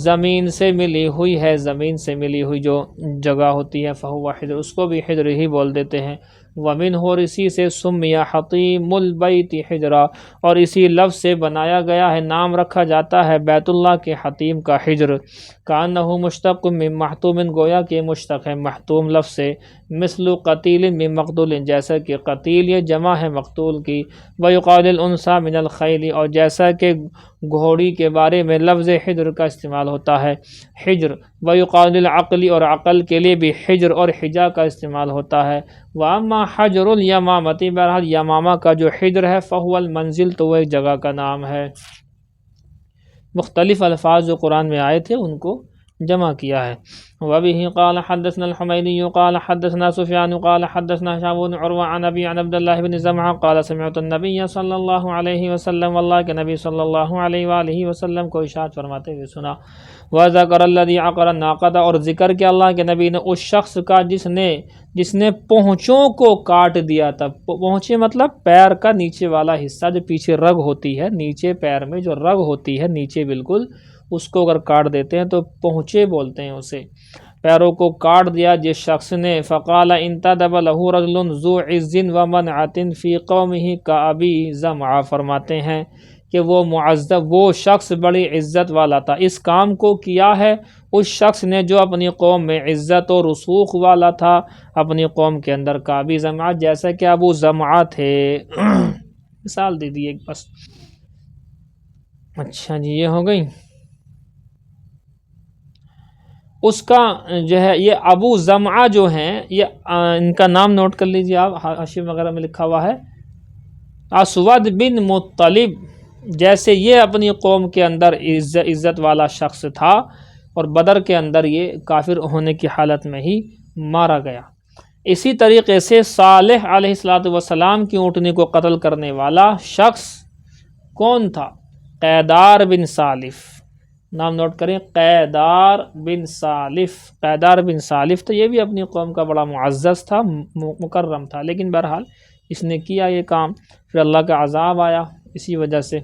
زمین سے ملی ہوئی ہے، زمین سے ملی ہوئی جو جگہ ہوتی ہے، فہو حجر، اس کو بھی حجر ہی بول دیتے ہیں۔ ومنہ، اور اسی سے سمی حطیم البیت حجرا، اور اسی لفظ سے بنایا گیا ہے، نام رکھا جاتا ہے بیت اللہ کے حطیم کا حجر۔ کانہ مشتق من محتوم، گویا کہ مشتق ہے محتوم لفظ سے۔ مثل قتیل من مقتول، جیسا کہ قتیل یہ جمع ہے مقتول کی۔ ویقال الانثی من الخیل، اور جیسا کہ گھوڑی کے بارے میں لفظ حجر کا استعمال ہوتا ہے، حجر۔ ویقال العقل، اور عقل کے لیے بھی حجر اور حجا کا استعمال ہوتا ہے۔ واما حجر الیمامتی، بہرحال یمامہ کا جو حجر ہے، فہو المنزل، تو وہ ایک جگہ کا نام ہے۔ مختلف الفاظ جو قرآن میں آئے تھے ان کو جمع کیا ہے۔ وبه قال حدثنا الحميدي قال حدثنا سفيان قال حدثنا هشام بن عروة عن أبي عن عبد الله بن زمعة قال سمعت النبي صلی اللہ علیہ وسلم، واللہ کے نبی صلی اللہ علیہ وآلہ وسلم کو ارشاد فرماتے ہوئے سنا۔ وذكر الذي عقر الناقة، اور ذکر کیا اللہ کے نبی نے اس شخص کا جس نے پونچھوں کو کاٹ دیا تھا۔ پونچھے مطلب پیر کا نیچے والا حصہ، جو پیچھے رگ ہوتی ہے، نیچے پیر میں جو رگ ہوتی ہے نیچے بالکل، اس کو اگر کاٹ دیتے ہیں تو پونچھے بولتے ہیں اسے۔ پیروں کو کاٹ دیا جس شخص نے، فقال انتدب له رجل ذو عز ومنعة في قومه كأبي زمعة، فرماتے ہیں کہ وہ معذب، وہ شخص بڑی عزت والا تھا۔ اس کام کو کیا ہے اس شخص نے جو اپنی قوم میں عزت و رسوخ والا تھا، اپنی قوم کے اندر کابی زمعہ، جیسا کہ ابو زمعہ تھے۔ مثال دے دی ایک بس۔ اچھا جی، یہ ہو گئی۔ اس کا جو ہے یہ ابو زمعہ جو ہیں، یہ ان کا نام نوٹ کر لیجیے آپ، حاشیے وغیرہ میں لکھا ہوا ہے، اسود بن مطلب، جیسے یہ اپنی قوم کے اندر عزت والا شخص تھا اور بدر کے اندر یہ کافر ہونے کی حالت میں ہی مارا گیا۔ اسی طریقے سے صالح علیہ السلام کی اونٹنی کو قتل کرنے والا شخص کون تھا؟ قیدار بن سالف، نام نوٹ کریں، قیدار بن سالف۔ قیدار بن سالف تو یہ بھی اپنی قوم کا بڑا معزز تھا، مکرم تھا، لیکن بہرحال اس نے کیا یہ کام، پھر اللہ کا عذاب آیا اسی وجہ سے۔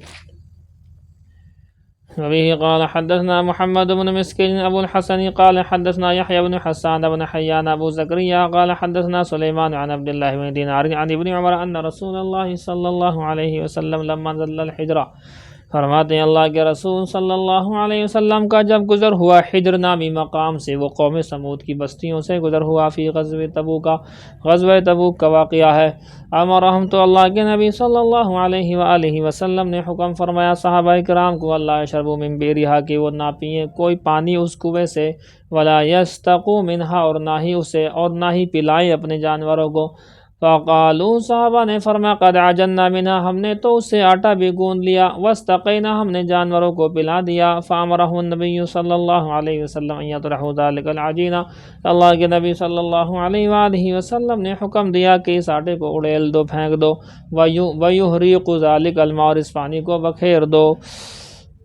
وبه قال حدثنا محمد بن مسكين ابو الحسن قال حدثنا يحيى بن حسان بن حيان ابو زكريا قال حدثنا سليمان عن عبد الله بن دينار عن ابن عمر ان رسول الله صلى الله عليه وسلم لما نزل الحجر، فرماتے ہیں اللہ کے رسول صلی اللہ علیہ وسلم کا جب گزر ہوا حجر نامی مقام سے، وہ قوم سمود کی بستیوں سے گزر ہوا، فی غزوہ تبوک، غزوہ تبوک کا واقعہ ہے، امرہم، تو اللہ کے نبی صلی اللہ علیہ وآلہ وسلم نے حکم فرمایا صحابہ کرام کو، اللہ یشربوا من بیرہا، کہ وہ نہ پئیں کوئی پانی اس کنویں سے، ولا یستقوا منہا، اور نہ ہی اسے اور نہ ہی پلائیں اپنے جانوروں کو۔ فقالوا، صحابہ نے فرمایا، قد عجننا منہا، ہم نے تو اس سے آٹا بھی گوندھ لیا، واستقینا، ہم نے جانوروں کو پلا دیا۔ فامرہ النبی صلی اللہ علیہ وسلم ان یطرحوا ذلک العجین، اللہ کے نبی صلی اللہ علیہ وآلہ وسلم نے حکم دیا کہ اس آٹے کو اڑیل دو، پھینک دو، ویحرقوا ذلک الماء، اور اس پانی کو بکھیر دو۔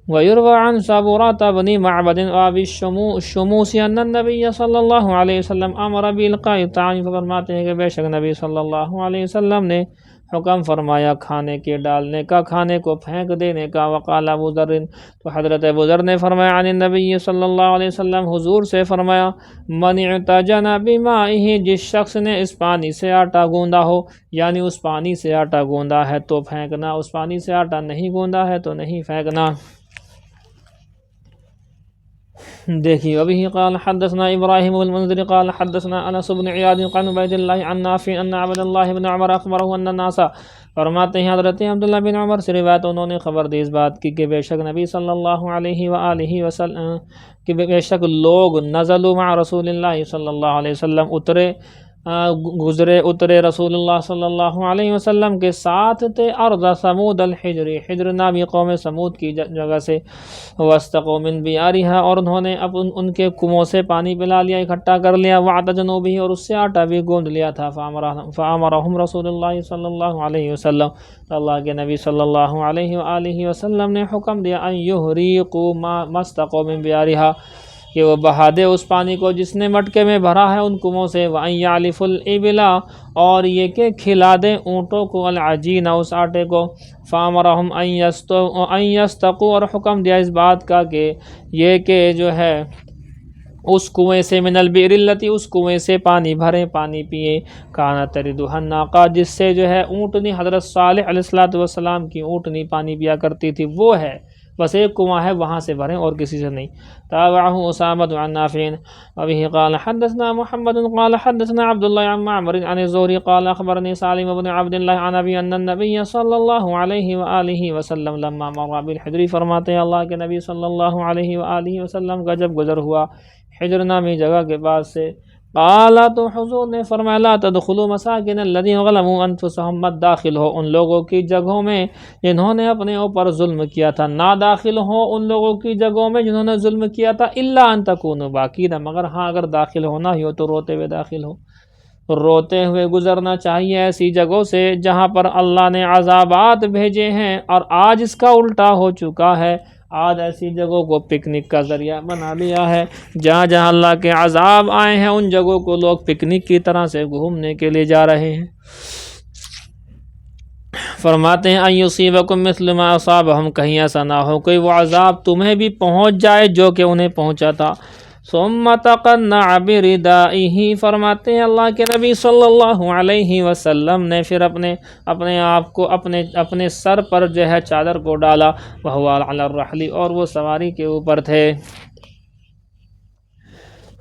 ويروى عن سبورة بن معبد وابي الشموس ان النبي صلی اللہ علیہ وسلم امر بالقاء الطعام، فرماتے ہیں کہ بے شک نبی صلی اللہ علیہ وسلم نے حکم فرمایا کھانے کے ڈالنے کا، کھانے کو پھینک دینے کا۔ وقال ابو ذر، تو حضرت ابو ذر نے فرمایا، عن النبی صلی اللہ علیہ وسلم، حضور سے فرمایا، من اعتجن بمائه، جس شخص نے اس پانی سے آٹا گوندا ہو، یعنی اس پانی سے آٹا گوندا ہے تو پھینکنا، اس پانی سے آٹا نہیں گوندا ہے تو نہیں پھینکنا۔ دیکھیے، ابھی قال حدثنا ابراہیم المنذر قال حدثنا انس بن عیاض عن عبید اللہ عن نافع ان عبد اللہ بن عمر اخبرہ ان الناس، فرماتے ہیں حضرت عبداللہ بن عمر سے روایت، انہوں نے خبر دی اس بات کی کہ بے شک نبی صلی اللہ علیہ وآلہ وسلم، کہ بے شک لوگ نزلوا مع رسول اللہ صلی اللہ علیہ وسلم، اترے رسول اللہ صلی اللہ علیہ وسلم کے ساتھ تھے، ارض سمود الحجر، حجر نامی قوم سمود کی جگہ سے، واستقوا من بیارہا، اور انہوں نے ان کے کنووں سے پانی پلا لیا، اکٹھا کر لیا، واعتجنوا بہ، اور اس سے آٹا بھی گوندھ لیا تھا۔ فامرہم رسول اللہ صلی اللہ علیہ وسلم، اللہ کے نبی صلی اللہ علیہ وآلہ وسلم نے حکم دیا، ان یحریقوا ما استقوا من بیارہا، کہ وہ بہا دے اس پانی کو جس نے مٹکے میں بھرا ہے ان کنووں سے، وَأَن يَعْلِفُ الْإِبِلَ، اور یہ کہ کھلا دیں اونٹوں کو، العجین، اس آٹے کو۔ فَأَمَرَهُمْ أَن يَسْتَقُوا، اور حکم دیا اس بات کا کہ یہ کہ جو ہے اس کنویں سے، من البئر التی، اس کنویں سے پانی بھریں، پانی پئیں، کانت تردها الناقہ، جس سے جو ہے اونٹنی، حضرت صالح علیہ السلام کی اونٹنی پانی پیا کرتی تھی، وہ ہے، بس ایک کنواں ہے، وہاں سے بھریں اور کسی سے نہیں۔ تابعہ اسامۃ عن نافع وبه قال حدثنا محمد قال حدثنا عبد الله عن معمر عن الزهري قال اخبرني سالم بن عبد الله عن ابي ان النبي صلی اللہ علیہ وآلہ وسلم لما مر بالحجر، فرماتے ہیں اللہ کے نبی صلی اللہ علیہ وآلہ وسلم کا جب گزر ہوا حجر نامی جگہ کے پاس سے، قال، تو حضور نے فرمایا، لا تدخلوا مساکن الذین ظلموا انفسهم، مت داخل ہو ان لوگوں کی جگہوں میں جنہوں نے اپنے اوپر ظلم کیا تھا، نہ داخل ہو ان لوگوں کی جگہوں میں جنہوں نے ظلم کیا تھا، الا ان تکونوا باکین، مگر ہاں اگر داخل ہونا ہی ہو تو روتے ہوئے داخل ہو، روتے ہوئے گزرنا چاہیے ایسی جگہوں سے جہاں پر اللہ نے عذابات بھیجے ہیں، اور آج اس کا الٹا ہو چکا ہے، آج ایسی جگہوں کو پکنک کا ذریعہ بنا لیا ہے، جہاں جہاں اللہ کے عذاب آئے ہیں ان جگہوں کو لوگ پکنک کی طرح سے گھومنے کے لیے جا رہے ہیں۔ فرماتے ہیں، ان یصیبکم مثل ما اصابہم، کہیں ایسا نہ ہو کوئی وہ عذاب تمہیں بھی پہنچ جائے جو کہ انہیں پہنچا تھا۔ ثم تقنع بردائہ، فرماتے ہیں اللہ کے نبی صلی اللہ علیہ وسلم نے پھر اپنے آپ کو اپنے سر پر جو ہے چادر کو ڈالا، وہو علی الرحل، اور وہ سواری کے اوپر تھے۔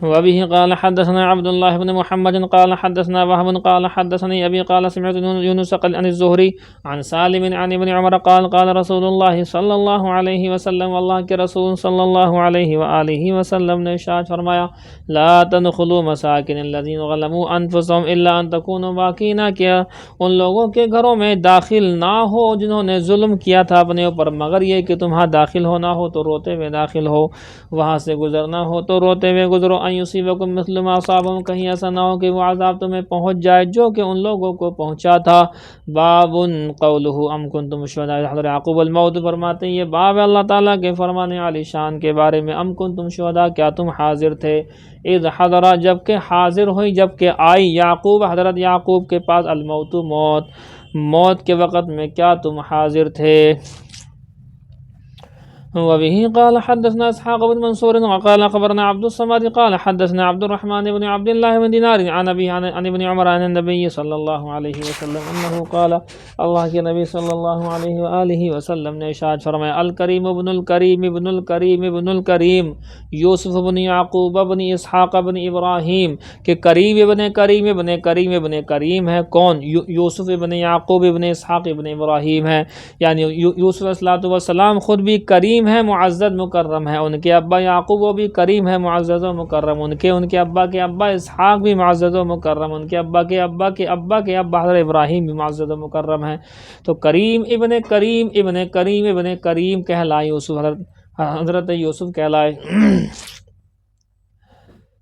وبه قال حدثنا عبد الله بن محمد قال حدثنا وهب قال حدثني أبي قال سمعت يونس عن الزهري عن سالم عن ابن عمر قال قال رسول الله صلی اللہ علیہ وسلم، اللہ کے رسول صلی اللہ علیہ وآلہ وسلم نے ارشاد فرمایا، لا تدخلوا مساکن الذین ظلموا انفسهم الا ان تکونوا باقین، کیا ان لوگوں کے گھروں میں داخل نہ ہو جنہوں نے ظلم کیا تھا اپنے اوپر، مگر یہ کہ تمہاں داخل ہونا ہو تو روتے ہوئے داخل ہو، وہاں سے گزرنا ہو تو روتے ہوئے گزرو، ان یصیبکم مثل ما اصابهم، کہیں ایسا نہ ہو کہ وہ عذاب تمہیں پہنچ جائے جو کہ ان لوگوں کو پہنچا تھا۔ باب قولہ ام کنتم شہداء اذ حضر یعقوب الموت، فرماتے ہیں یہ باب ہے اللہ تعالیٰ کے فرمان عالی شان کے بارے میں، ام کنتم شہداء، کیا تم حاضر تھے، اذ حضر، جب کہ حاضر ہوئی، جب کہ آئی، یعقوب، حضرت یعقوب کے پاس، الموت، موت کے وقت میں کیا تم حاضر تھے۔ وبه قال حدثنا اسحاق بن منصور وقال خبرنا عبد الصمد قال حدثنا عبد الرحمن بن عبد الله بن دينار عن ابي عن ابن عمر عن النبي صلى الله عليه وسلم انه قال، اللہ کے نبی صلی اللہ علیہ وآلہ وسلم نے ارشاد فرمایا، الکریم ابن الکریم ابن الکریم ابن الکریم یوسف بن یعقوب بن اسحاق بن ابراہیم، کہ کریم ابن کریم ابن کریم ابن کریم ہے کون؟ یوسف ابن یعقوب ابن اسحاق ابن ابراہیم ہے، یعنی یوسف علیہ السلام خود بھی کریم ہے، معزز مکرم ہے، ان کے ابا یعقوب وہ بھی کریم ہے، معزز و مکرم، ان کے ابا کے ابا اسحاق بھی معزز و مکرم، ان کے ابا کے ابا کے ابا کے ابا حضرت ابراہیم بھی معزز و مکرم ہے، تو کریم ابن کریم ابن کریم ابن کریم کہلائے یوسف، حضرت یوسف کہلائے۔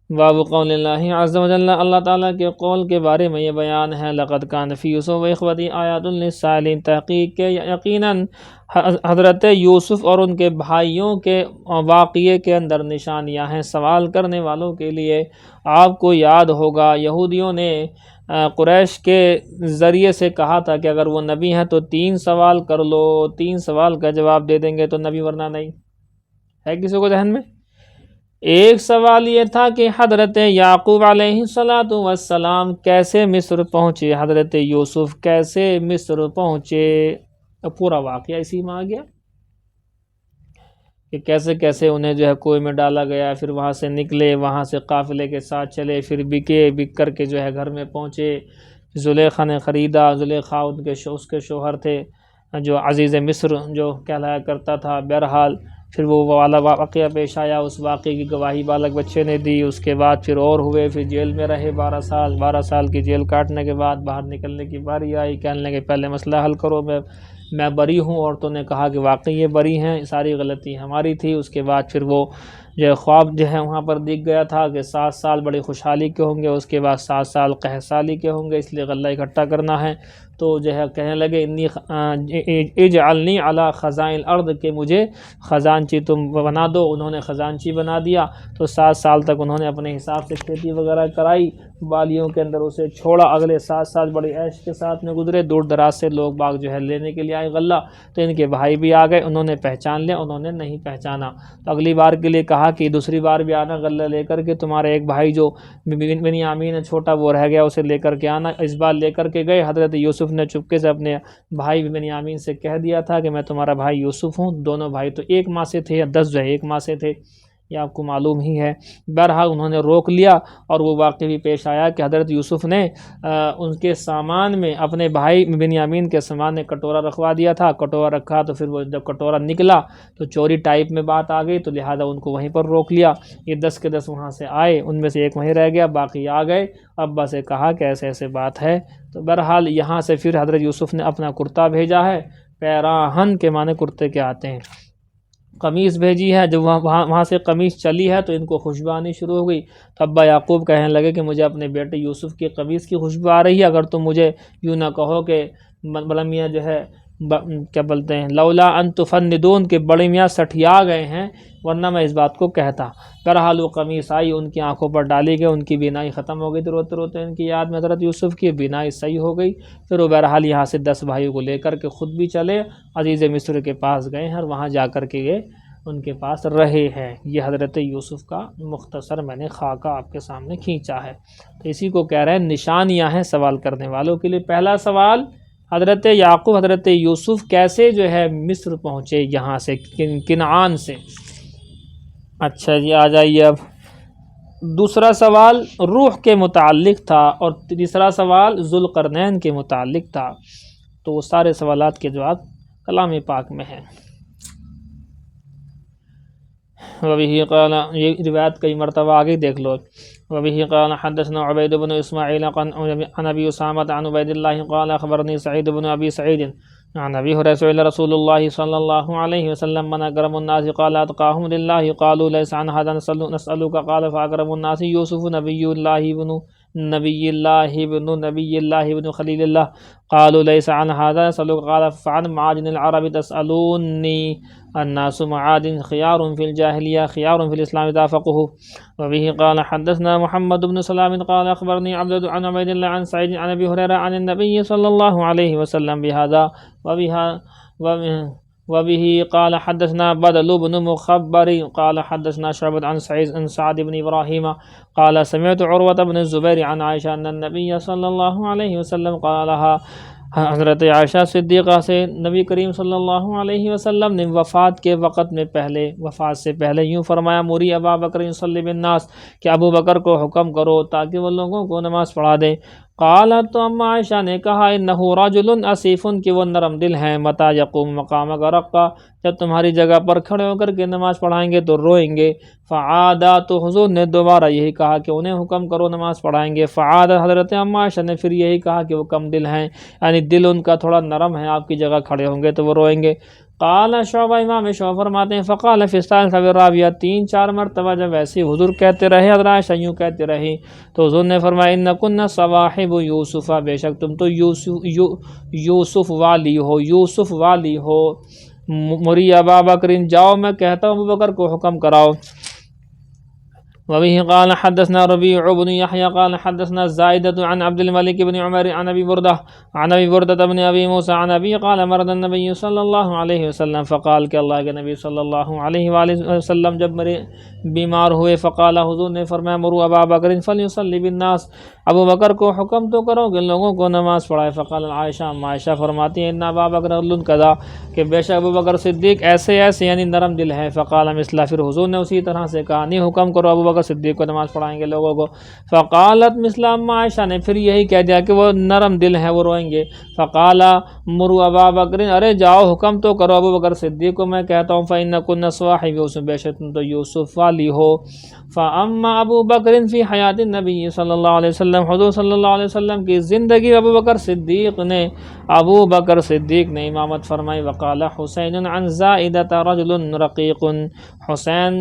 باب قول اللہ عز و جل، اللہ تعالیٰ کے قول کے بارے میں یہ بیان ہے، لقد کان فی یوسف و اخوتی آیات للسائلین، تحقیق کے یقیناً حضرت یوسف اور ان کے بھائیوں کے واقعے کے اندر نشانیاں ہیں سوال کرنے والوں کے لیے۔ آپ کو یاد ہوگا یہودیوں نے قریش کے ذریعے سے کہا تھا کہ اگر وہ نبی ہیں تو 3 سوال کر لو، 3 سوال کا جواب دے دیں گے تو نبی، ورنہ نہیں۔ ہے کسی کو ذہن میں؟ ایک سوال یہ تھا کہ حضرت یعقوب علیہ السلام کیسے مصر پہنچے، حضرت یوسف کیسے مصر پہنچے، پورا واقعہ اسی میں آ گیا کہ کیسے کیسے انہیں جو ہے کنویں میں ڈالا گیا، پھر وہاں سے نکلے، وہاں سے قافلے کے ساتھ چلے، پھر بک کر کے جو ہے گھر میں پہنچے، زلیخا نے خریدا، زلیخا اس کے شوہر تھے جو عزیز مصر جو کہلایا کرتا تھا۔ بہرحال پھر وہ والا واقعہ پیش آیا، اس واقعے کی گواہی بالک بچے نے دی، اس کے بعد پھر اور ہوئے، پھر جیل میں رہے 12 سال کی جیل کاٹنے کے بعد باہر نکلنے کی باری آئی، کہنے لگے پہلے مسئلہ حل کرو، میں بری ہوں، عورتوں نے کہا کہ واقعی یہ بری ہیں، ساری غلطی ہماری تھی۔ اس کے بعد پھر وہ جو خواب جو ہے وہاں پر دکھ گیا تھا کہ 7 سال بڑی خوشحالی کے ہوں گے، اس کے بعد 7 سال قحط سالی کے ہوں گے، اس لیے غلہ اکٹھا کرنا ہے، تو جو ہے کہنے لگے انی اجعلنی علی خزائن الارض، کہ مجھے خزانچی تم بنا دو، انہوں نے خزانچی بنا دیا، تو 7 سال تک انہوں نے اپنے حساب سے کھیتی وغیرہ کرائی، بالیوں کے اندر اسے چھوڑا، اگلے 7 سال بڑی عیش کے ساتھ میں گزرے، دور دراز سے لوگ باغ جو ہے لینے کے لیے آئے غلہ، تو ان کے بھائی بھی آ گئے، انہوں نے پہچان لیا، انہوں نے نہیں پہچانا، تو اگلی بار کے لیے کہا کہ دوسری بار بھی آنا غلہ لے کر کے، تمہارا ایک بھائی جو بنیامین چھوٹا وہ رہ گیا اسے لے کر کے آنا، اس بار لے کر کے گئے۔ حضرت یوسف نے چپکے سے اپنے بھائی بنیامین سے کہہ دیا تھا کہ میں تمہارا بھائی یوسف ہوں، دونوں بھائی تو ایک ماں سے تھے، یا 10 جو ہے ایک ماں سے تھے، یہ آپ کو معلوم ہی ہے۔ بہرحال انہوں نے روک لیا، اور وہ واقعہ بھی پیش آیا کہ حضرت یوسف نے ان کے سامان میں اپنے بھائی بنیامین کے سامان میں کٹورا رکھوا دیا تھا، کٹورا رکھا تو پھر وہ جب کٹورا نکلا تو چوری ٹائپ میں بات آ گئی، تو لہٰذا ان کو وہیں پر روک لیا، یہ 10 کے 10 وہاں سے آئے، ان میں سے ایک وہیں رہ گیا، باقی آ گئے، ابا سے کہا کہ ایسے ایسے بات ہے، تو بہرحال یہاں سے پھر حضرت یوسف نے اپنا کرتا بھیجا ہے، پیراہن کے معنی کرتے کے آتے ہیں، قمیص بھیجی ہے، جب وہاں سے قمیص چلی ہے تو ان کو خوشبو آنی شروع ہو گئی، تو ابا یعقوب کہنے لگے کہ مجھے اپنے بیٹے یوسف کی قمیص کی خوشبو آ رہی ہے، اگر تم مجھے یوں نہ کہو کہ بڑا میاں جو ہے کیا بولتے ہیں لولا ان تفندون، کہ بڑے میاں سٹھیا گئے ہیں، ورنہ میں اس بات کو کہتا۔ بہرحال وہ قمیص آئی، ان کی آنکھوں پر ڈالی گئی، ان کی بینائی ختم ہو گئی، تو روتے روتے ان کی یاد میں حضرت یوسف کی بینائی صحیح ہو گئی، پھر وہ بہرحال یہاں سے 10 بھائیوں کو لے کر کے خود بھی چلے، عزیز مصر کے پاس گئے ہیں، اور وہاں جا کر کے یہ ان کے پاس رہے ہیں۔ یہ حضرت یوسف کا مختصر میں نے خاکہ آپ کے سامنے کھینچا ہے، تو اسی کو کہہ رہے ہیں نشانیاں ہیں سوال کرنے والوں کے لیے۔ پہلا سوال، حضرت یعقوب حضرت یوسف کیسے جو ہے مصر پہنچے، یہاں سے کنعان سے۔ اچھا جی، آ جائیے اب دوسرا سوال روح کے متعلق تھا اور تیسرا سوال ذوالقرنین کے متعلق تھا، تو وہ سارے سوالات کے جواب کلام پاک میں ہیں۔ وبہ قال، یہ روایت کئی مرتبہ آگے دیکھ لو۔ وبہ قال حدثنا عبید بن اسماعیل عن ابی اسامۃ عن عبید اللہ قال اخبرنی سعید بن ابی سعید عن ابی ہریرہ سئل رسول اللہ صلی اللہ علیہ وسلم من اکرم الناس قال اتقاهم للہ قالوا لیس عن هذا نسألک قال فاکرم الناس یوسف نبی اللہ ابن خلیل اللہ قالوا لیس عن هذا نسألک قال فعن معادن العرب تسألونی الناس معادن خيار في الجاهلية خيار في الإسلام إذا فقهوا. وبه قال حدثنا محمد بن سلام قال أخبرني عبد عن عبيد الله عن سعيد عن أبي هريرة عن النبي صلى الله عليه وسلم بهذا. وبه قال حدثنا بدل بن مخبر قال حدثنا شعبة عن سعد بن إبراهيم قال سمعت عروة بن الزبير عن عائشة أن النبي صلى الله عليه وسلم قالها. حضرت عائشہ صدیقہ سے نبی کریم صلی اللہ علیہ وسلم نے وفات کے وقت میں وفات سے پہلے یوں فرمایا، موری ابا بکر یصلی بالناس، کہ ابو بکر کو حکم کرو تاکہ وہ لوگوں کو نماز پڑھا دیں۔ قالت، تو اما عائشہ نے کہا، انہ رجل اسیف، کہ وہ نرم دل ہیں، متی یقوم مقامک رقا، جب تمہاری جگہ پر کھڑے ہو کر کے نماز پڑھائیں گے تو روئیں گے۔ فعادا، تو حضور نے دوبارہ یہی کہا کہ انہیں حکم کرو نماز پڑھائیں گے۔ فعادا، حضرت اما عائشہ نے پھر یہی کہا کہ وہ کم دل ہیں، یعنی دل ان کا تھوڑا نرم ہے، آپ کی جگہ کھڑے ہوں گے تو وہ روئیں گے۔ قال شعبہ، امام شعبہ فرماتے ہیں، فقال فی الثالثہ والرابعہ، 3-4 مرتبہ جب ایسے حضور کہتے رہے، حضرت عائشہ یوں کہتے رہی، تو حضور نے فرمایا، انکن صواحب یوسف، بے شک تم تو یوسف والی ہو، مری ابا بکر، جاؤ میں کہتا ہوں ابو بکر کو حکم کراؤ۔ وبه قال حدثنا ربيع بن يحيى قال حدثنا زائدة عن عبد الملك بن عمر عن ابي بردة بن ابي موسى عن ابي قال مرض النبي صلى الله عليه وسلم فقال کہ اللہ کے نبی صلی اللہ علیہ وآلہ وسلم جب بیمار ہوئے، فقال، حضور نے فرمایا، مروا ابا بکر فلیصلی بالناس، ابو بکر کو حکم تو کرو کہ لوگوں کو نماز پڑھائے۔ فقال عائشہ فرماتی ہیں، ان ابا بکر رجل کذا، کہ بے شک ابو بکر صدیق ایسے یعنی نرم دل ہے۔ فقال مثلا، پھر حضور نے اسی طرح سے کہا، نہیں حکم کرو ابو بکر صدیق کو نماز پڑھائیں گے لوگوں کو۔ فقالت مثلا، اما عائشہ نے پھر یہی کہہ دیا کہ وہ نرم دل ہیں، وہ روئیں گے۔ فقال مروا ابا بکر، ارے جاؤ حکم تو کرو ابو بکر صدیق کو، میں کہتا ہوں، فإنکن صواحب یوسف، بے شک تم تو یوسف والی ہو۔ فاما ابو بکر فی حیات النبی صلی اللہ علیہ وسلم، حضور صلی اللہ علیہ وسلم کی زندگی ابو بکر صدیق نے امامت فرمائی۔ وقال حسین عن زائدۃ رجل رقیق، حسین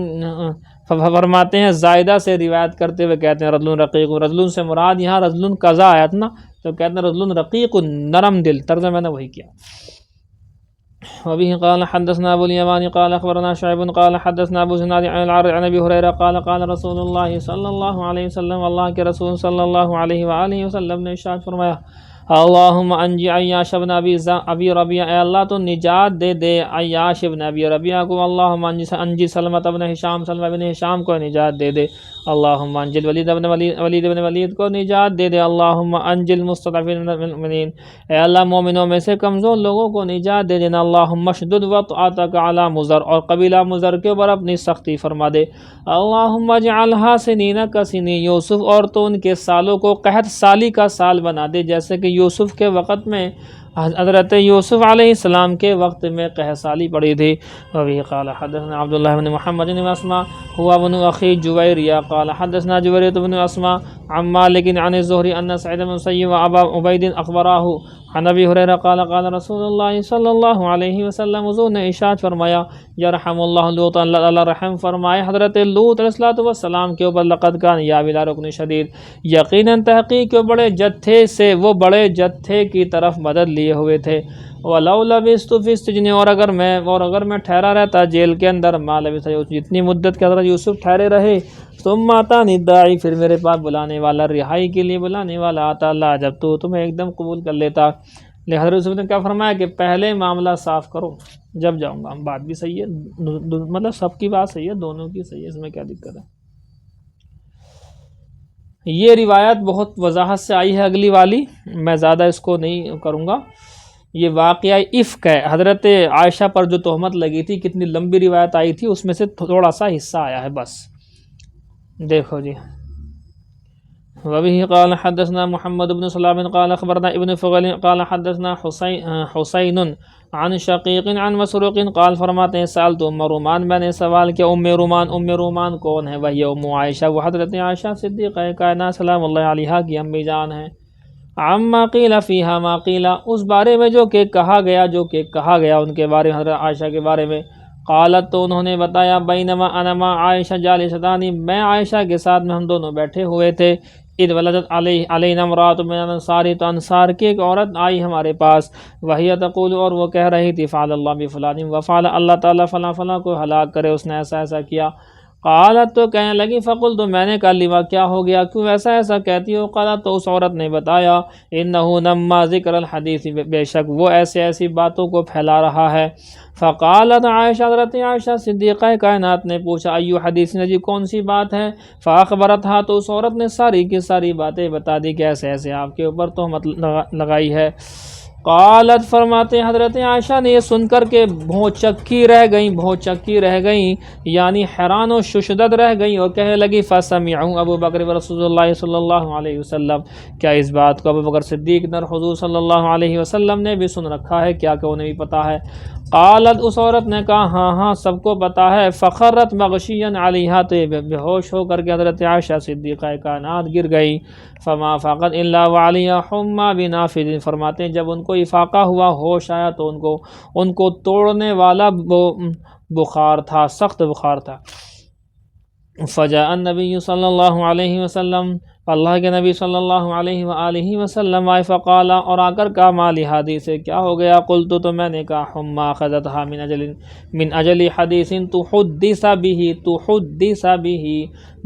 فرماتے ہیں زائدہ سے روایت کرتے ہوئے کہتے ہیں رجل رقیق، رجل سے مراد یہاں رجل قضا آیا تھا نا، تو کہتے ہیں رجل رقیق، نرم دل، ترجمہ میں نے وہی کیا۔ وبه قال حدثنا ابو اليمان قال اخبرنا شعيب قال حدثنا ابو زناد عن العارج عن ابي هريره قال رسول الله صلى الله عليه وسلم، اللہ کے رسول صلی اللہ علیہ وآلہ وسلم نے ارشاد فرمایا، اللہم انجی عیاش بن ابی ربیعہ، اے اللہ تو نجات دے دے عیاش بن ابی ربیعہ کو، اللہم انجی سلمۃ بن ہشام، سلمہ بن ہشام کو نجات دے دے، اللہم انجی ولید بن ولید کو نجات دے دے، اللہم انجی المستضعفین من المؤمنین، اے اللہ مومنوں میں سے کمزور لوگوں کو نجات دے دینا، اللہم اشدد وطأتک علی مضر، اور قبیلہ مضر کے اوپر اپنی سختی فرما دے، اللہم اجعلھا سنین کسنی یوسف، اور تو ان کے سالوں کو قحط سالی کا سال بنا دے، جیسے کہ یوسف کے وقت میں، حضرت یوسف علیہ السلام کے وقت میں قحط سالی پڑی تھی۔ وبه قال حدثنا عبداللہ بن محمد بن اسماء هو ابن اخی جویریہ قال حدثنا جویریہ بن اسماء عن مالک عن الزہری ان سعید بن مسیب وابا عبید اخبراہ عن ابی ہریرہ قال رسول اللہ صلی اللہ علیہ وسلم، حضور نے ارشاد فرمایا، یرحم اللہ لوط، اللہ رحم فرمائے حضرت لوط علیہ السلام کے اوپر، لقد کان یاوی الی رکن شدید، یقیناً تحقیق کے وہ بڑے جتھے کی طرف مدد لیے ہوئے تھے، وَلَوْ لَبِثْتُ فِي السِّجْنِ، اور اگر میں ٹھہرا رہتا جیل کے اندر، ما لبث یوسف، جتنی مدت کے حضرت یوسف ٹھہرے رہے، ثم اتانی الداعی، پھر میرے پاس بلانے والا، رہائی کے لیے بلانے والا آتا، اللہ جب تو تمہیں ایک دم قبول کر لیتا۔ حضرت یوسف نے کیا فرمایا کہ پہلے معاملہ صاف کرو، جب جاؤں گا۔ بات بھی صحیح ہے، مطلب سب کی بات صحیح ہے، دونوں کی صحیح ہے، اس میں کیا دقت ہے۔ یہ روایت بہت وضاحت سے آئی ہے، اگلی والی میں زیادہ اس کو نہیں کروں گا۔ یہ واقعہ افک ہے، حضرت عائشہ پر جو تہمت لگی تھی، کتنی لمبی روایت آئی تھی، اس میں سے تھوڑا سا حصہ آیا ہے بس۔ دیکھو جی، وبه قال حدثنا محمد بن سلام قال اخبرنا ابن فغل قال حدثنا حسین عن شقیق عن مسروق قال فرماتے ہیں سألت ام رومان، میں نے سوال کیا ام رومان. ام رومان کون ہے؟ وہی ام عائشہ، وہ حضرت عائشہ صدیقہ کائنات سلام اللہ علیہا کی امی جان ہیں. عما قیل فیہا ما قیل، اس بارے میں جو کہ کہا گیا ان کے بارے میں، حضرت عائشہ کے بارے میں. قالت، تو انہوں نے بتایا بینما انا مع عائشہ جالستانی، میں عائشہ کے ساتھ میں ہم دونوں بیٹھے ہوئے تھے. اذ ولدت علینا امرأۃ من الانصار، تو انصار کی ایک عورت آئی ہمارے پاس. وہی تقول، اور وہ کہہ رہی تھی فعل اللہ بفلان وفعل، اللہ تعالیٰ فلاں فلاں کو ہلاک کرے، اس نے ایسا ایسا کیا. قالت، تو کہنے لگی فقلت، تو میں نے کہا لما، کیا ہو گیا، کیوں ایسا کہتی ہو. قالت، تو اس عورت نے بتایا انہ نما ذکر الحدیث، بے شک وہ ایسی باتوں کو پھیلا رہا ہے. فقالت عائشہ، حضرت عائشہ صدیقہ کائنات نے پوچھا ایو حدیث، نے جی کون سی بات ہے. فاخبرتھا، تو اس عورت نے ساری کی ساری باتیں بتا دی کہ ایسے آپ کے اوپر تہمت لگائی ہے. قالت، فرماتے حضرت عائشہ نے یہ سن کر کے بھونچکی رہ گئیں، یعنی حیران و ششدد رہ گئیں، اور کہنے لگی فسمعوا ابو بکر رسول اللہ صلی اللہ علیہ وسلم، کیا اس بات کو ابو بکر صدیق در حضور صلی اللہ علیہ وسلم نے بھی سن رکھا ہے، کیا کہ انہیں بھی پتہ ہے. قالت، اس عورت نے کہا ہاں سب کو پتہ ہے. فخرت مغشیا علیہا، تو بے ہوش ہو کر کے حضرت عائشہ صدیقہ کائنات گر گئی. فما فقط الا وعلیہ حما بنافذ، فرماتے ہیں جب ان کو افاقہ ہوا، ہوش آیا، تو ان کو توڑنے والا بخار تھا، سخت بخار تھا. فجاء النبی صلی اللہ علیہ وسلم، اللہ کے نبی صلی اللہ علیہ وآلہ وسلم آئے. فقال، اور آ کر کہا ما لحدیث، کیا ہو گیا. قلت، تو میں نے کہا حما اخذتها من اجل حدیث تحدث به،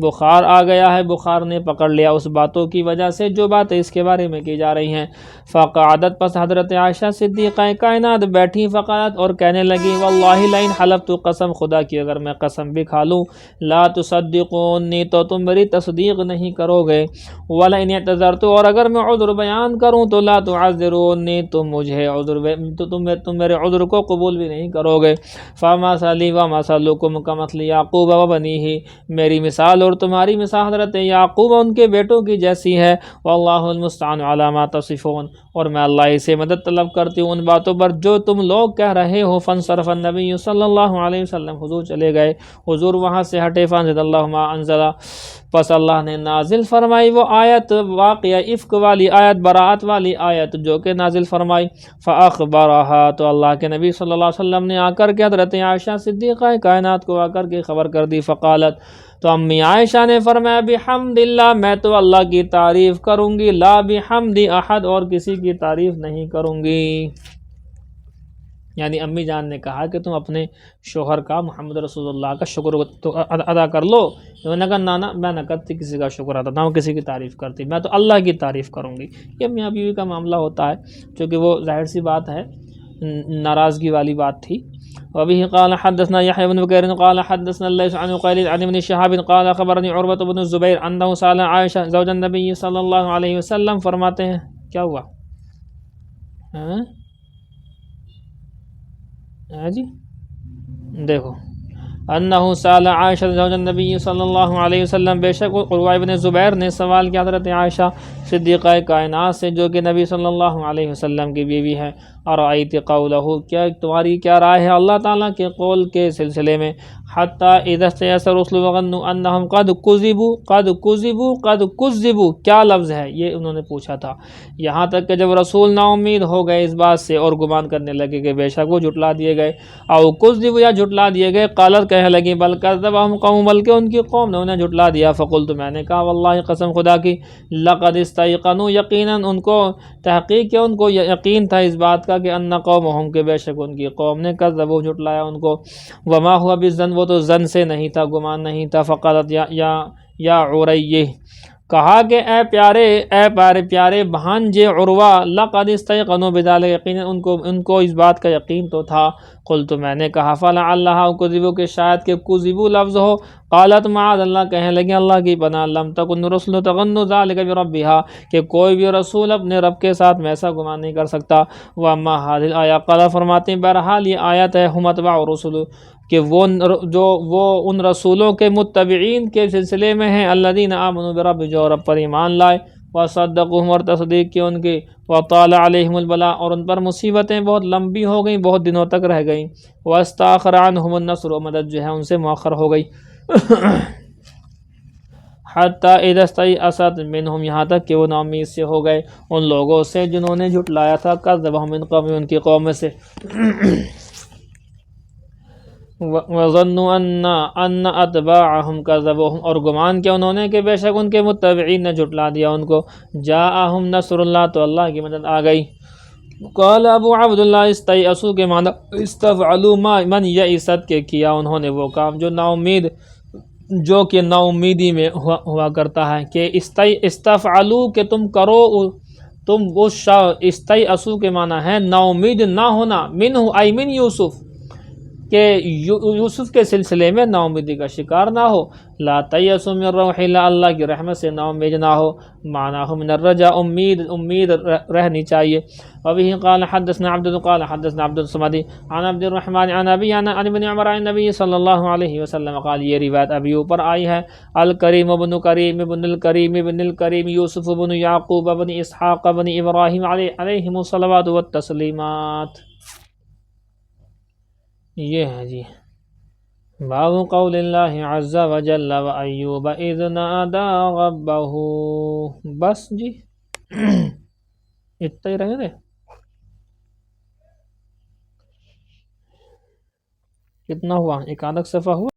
بخار آ گیا ہے، بخار نے پکڑ لیا اس باتوں کی وجہ سے جو باتیں اس کے بارے میں کی جا رہی ہیں. فقعدت، پس حضرت عائشہ صدیقہ کائنات بیٹھی. فقالت، اور کہنے لگی واللہ لئن حلفت، قسم خدا کی اگر میں قسم بھی کھا لوں، لا تصدقونی، تو تم میری تصدیق نہیں کرو گے. وَلَئِنِ اعْتَذَرْتُ، اور اگر میں عذر بیان کروں تو لا تعذرونی، تم میرے عذر کو قبول بھی نہیں کرو گے. فَمَثَلِي وَمَثَلُكُمْ كَمَثْلِ يَعْقُوبَ وَبَنِيهِ، میری مثال اور تمہاری مثال حضرت یعقوب ان کے بیٹوں کی جیسی ہے. وَاللَّهُ الْمُسْتَعَانُ عَلَى مَا تَصِفُونَ، اور میں اللہ سے مدد طلب کرتی ہوں ان باتوں پر جو تم لوگ کہہ رہے ہو. فانصرف النبی صلی اللہ علیہ وسلم، حضور چلے گئے، حضور وہاں سے ہٹے. فانزل اللہ ما انزلہ، پس اللہ نے نازل فرمائی وہ آیت، واقعہ افک والی آیت، براءت والی آیت جو کہ نازل فرمائی. فاخبرہا، تو اللہ کے نبی صلی اللہ علیہ وسلم نے آ کر کے حضرت عائشہ صدیقہ کائنات کو آ کر کے خبر کر دی. فقالت، تو امی عائشہ نے فرمایا بحمد اللہ، میں تو اللہ کی تعریف کروں گی، لا بحمد احد، اور کسی کی تعریف نہیں کروں گی. یعنی امی جان نے کہا کہ تم اپنے شوہر کا، محمد رسول اللہ کا شکر تو ادا کر لو. انہوں نے کہا نانا، میں نہ کرتی کسی کا شکر ادا، نہ وہ کسی کی تعریف کرتی، میں تو اللہ کی تعریف کروں گی. یہ میاں بیوی کا معاملہ ہوتا ہے، چونکہ وہ ظاہر سی بات ہے ناراضگی والی بات تھی. وبه قال حدثنا يحيى بن بكير قال حدثنا الليث عن عقيل عن ابن شهاب قال خبرني عروة بن الزبير انه سأل عائشة زوج النبي صلی اللہ علیہ وسلم، فرماتے ہیں کیا ہوا جی دیکھو، انہو سأل عائشہ زوج النبی صلی اللہ علیہ وسلم، بے شک عروہ بن زبیر نے سوال کیا حضرت عائشہ صدیقہ کائنات سے جو کہ نبی صلی اللہ علیہ وسلم کی بیوی ہے. ارأیت قولہ، کیا تمہاری کیا رائے ہے اللہ تعالیٰ کے قول کے سلسلے میں. حتی اذا استیأس الرسل وظنوا انہم قد کذبوا، کیا لفظ ہے یہ انہوں نے پوچھا تھا. یہاں تک کہ جب رسول نا امید ہو گئے اس بات سے اور گمان کرنے لگے کہ بے شک وہ جھٹلا دیے گئے. او کذبوا، یا جھٹلا دیے گئے. قالت، کہنے لگی بل کذبہم قوم، بلکہ ان کی قوم نے انہیں جھٹلا دیا. فقلت، میں نے کہا واللہ قسم خدا کی، لقد استیقنوا، یقیناً ان کو تحقیق کیا، ان کو یقین تھا اس بات کا کہ ان قومہم، کہ بے شک ان کی قوم نے کذبوا، جھٹلایا ان کو. وما ہوا بالظن، وہ تو ظن سے نہیں تھا، گمان نہیں تھا. فقالت یا عریہ، کہا کہ اے پیارے بھانجے عروہ، لقد استیقنوا بذلک، یقیناً ان کو اس بات کا یقین تو تھا. قلت، میں نے کہا فلعلھا کذبوا، کہ شاید کہ کذبوا لفظ ہو. قالت معاذ اللہ، کہنے لگی اللہ کی پناہ، لم تکن رسل تغن ذلک بربھا، کہ کوئی بھی رسول اپنے رب کے ساتھ میں ایسا گمان نہیں کر سکتا. واما ھذہ الآیہ، قال فرماتے ہیں بہرحال یہ آیت ہے، ہم اتباع الرسل، کہ وہ ان رسولوں کے متبعین کے سلسلے میں ہیں، الذین آمنوا برب، جو رب پر ایمان لائے، وصدقوہم، اور تصدیق کی ان کی، وطال علیہم البلاء، اور ان پر مصیبتیں بہت لمبی ہو گئیں، بہت دنوں تک رہ گئیں، واستاخر عنہم النصر، و مدد جو ہے ان سے مؤخر ہو گئی، حتی اذا استیأست منہم، یہاں تک کہ وہ نا امید سے ہو گئے ان لوگوں سے جنہوں نے جھٹلایا تھا، کذبہم من قوم، ان کی قوم سے، وَظَنُّوا أَنَّ أَتْبَاعَهُمْ كَذَّبُوهُمْ، اور گمان کیا انہوں نے کہ بے شک ان کے متبعین نے جھٹلا دیا ان کو، جاءہم نصر اللہ، تو اللہ کی مدد آ گئی۔ قال ابو عبداللہ، استیأسوا کے معنی استفعلوا ما من یئست، کے کیا انہوں نے وہ کام جو کہ نا امیدی میں ہوا کرتا ہے، کہ استفعلوا کہ تم کرو، تم اس استیأسوا کے معنی ہے نا امید نہ ہونا، منہ ای من یوسف، کہ یوسف کے سلسلے میں نا امیدی کا شکار نہ ہو، لا تیأسوا من روح اللہ، اللہ کی رحمت سے نا امید نہ ہو، معنی من الرجا، امید رہنی چاہیے۔ وبه قال حدثنا قال حدثنا عبد الصمد عن عبد الرحمن عن ابي عن ابن عمر عن النبي صلی اللہ علیہ وسلم قال، یہ روایت ابی اوپر آئی ہے، الکریم ابن کریم ابن الکریم ابن الکریم یوسف ابن یعقوب ابن اسحاق ابن ابراہیم علیہم الصلوات والتسلیمات۔ یہ ہے جی باب قول اللہ عز وجل وایوب اذ نادى ربه، بس جی اتنا ہی رہے تھے، کتنا ہوا، ایک آدھا صفحہ ہوا۔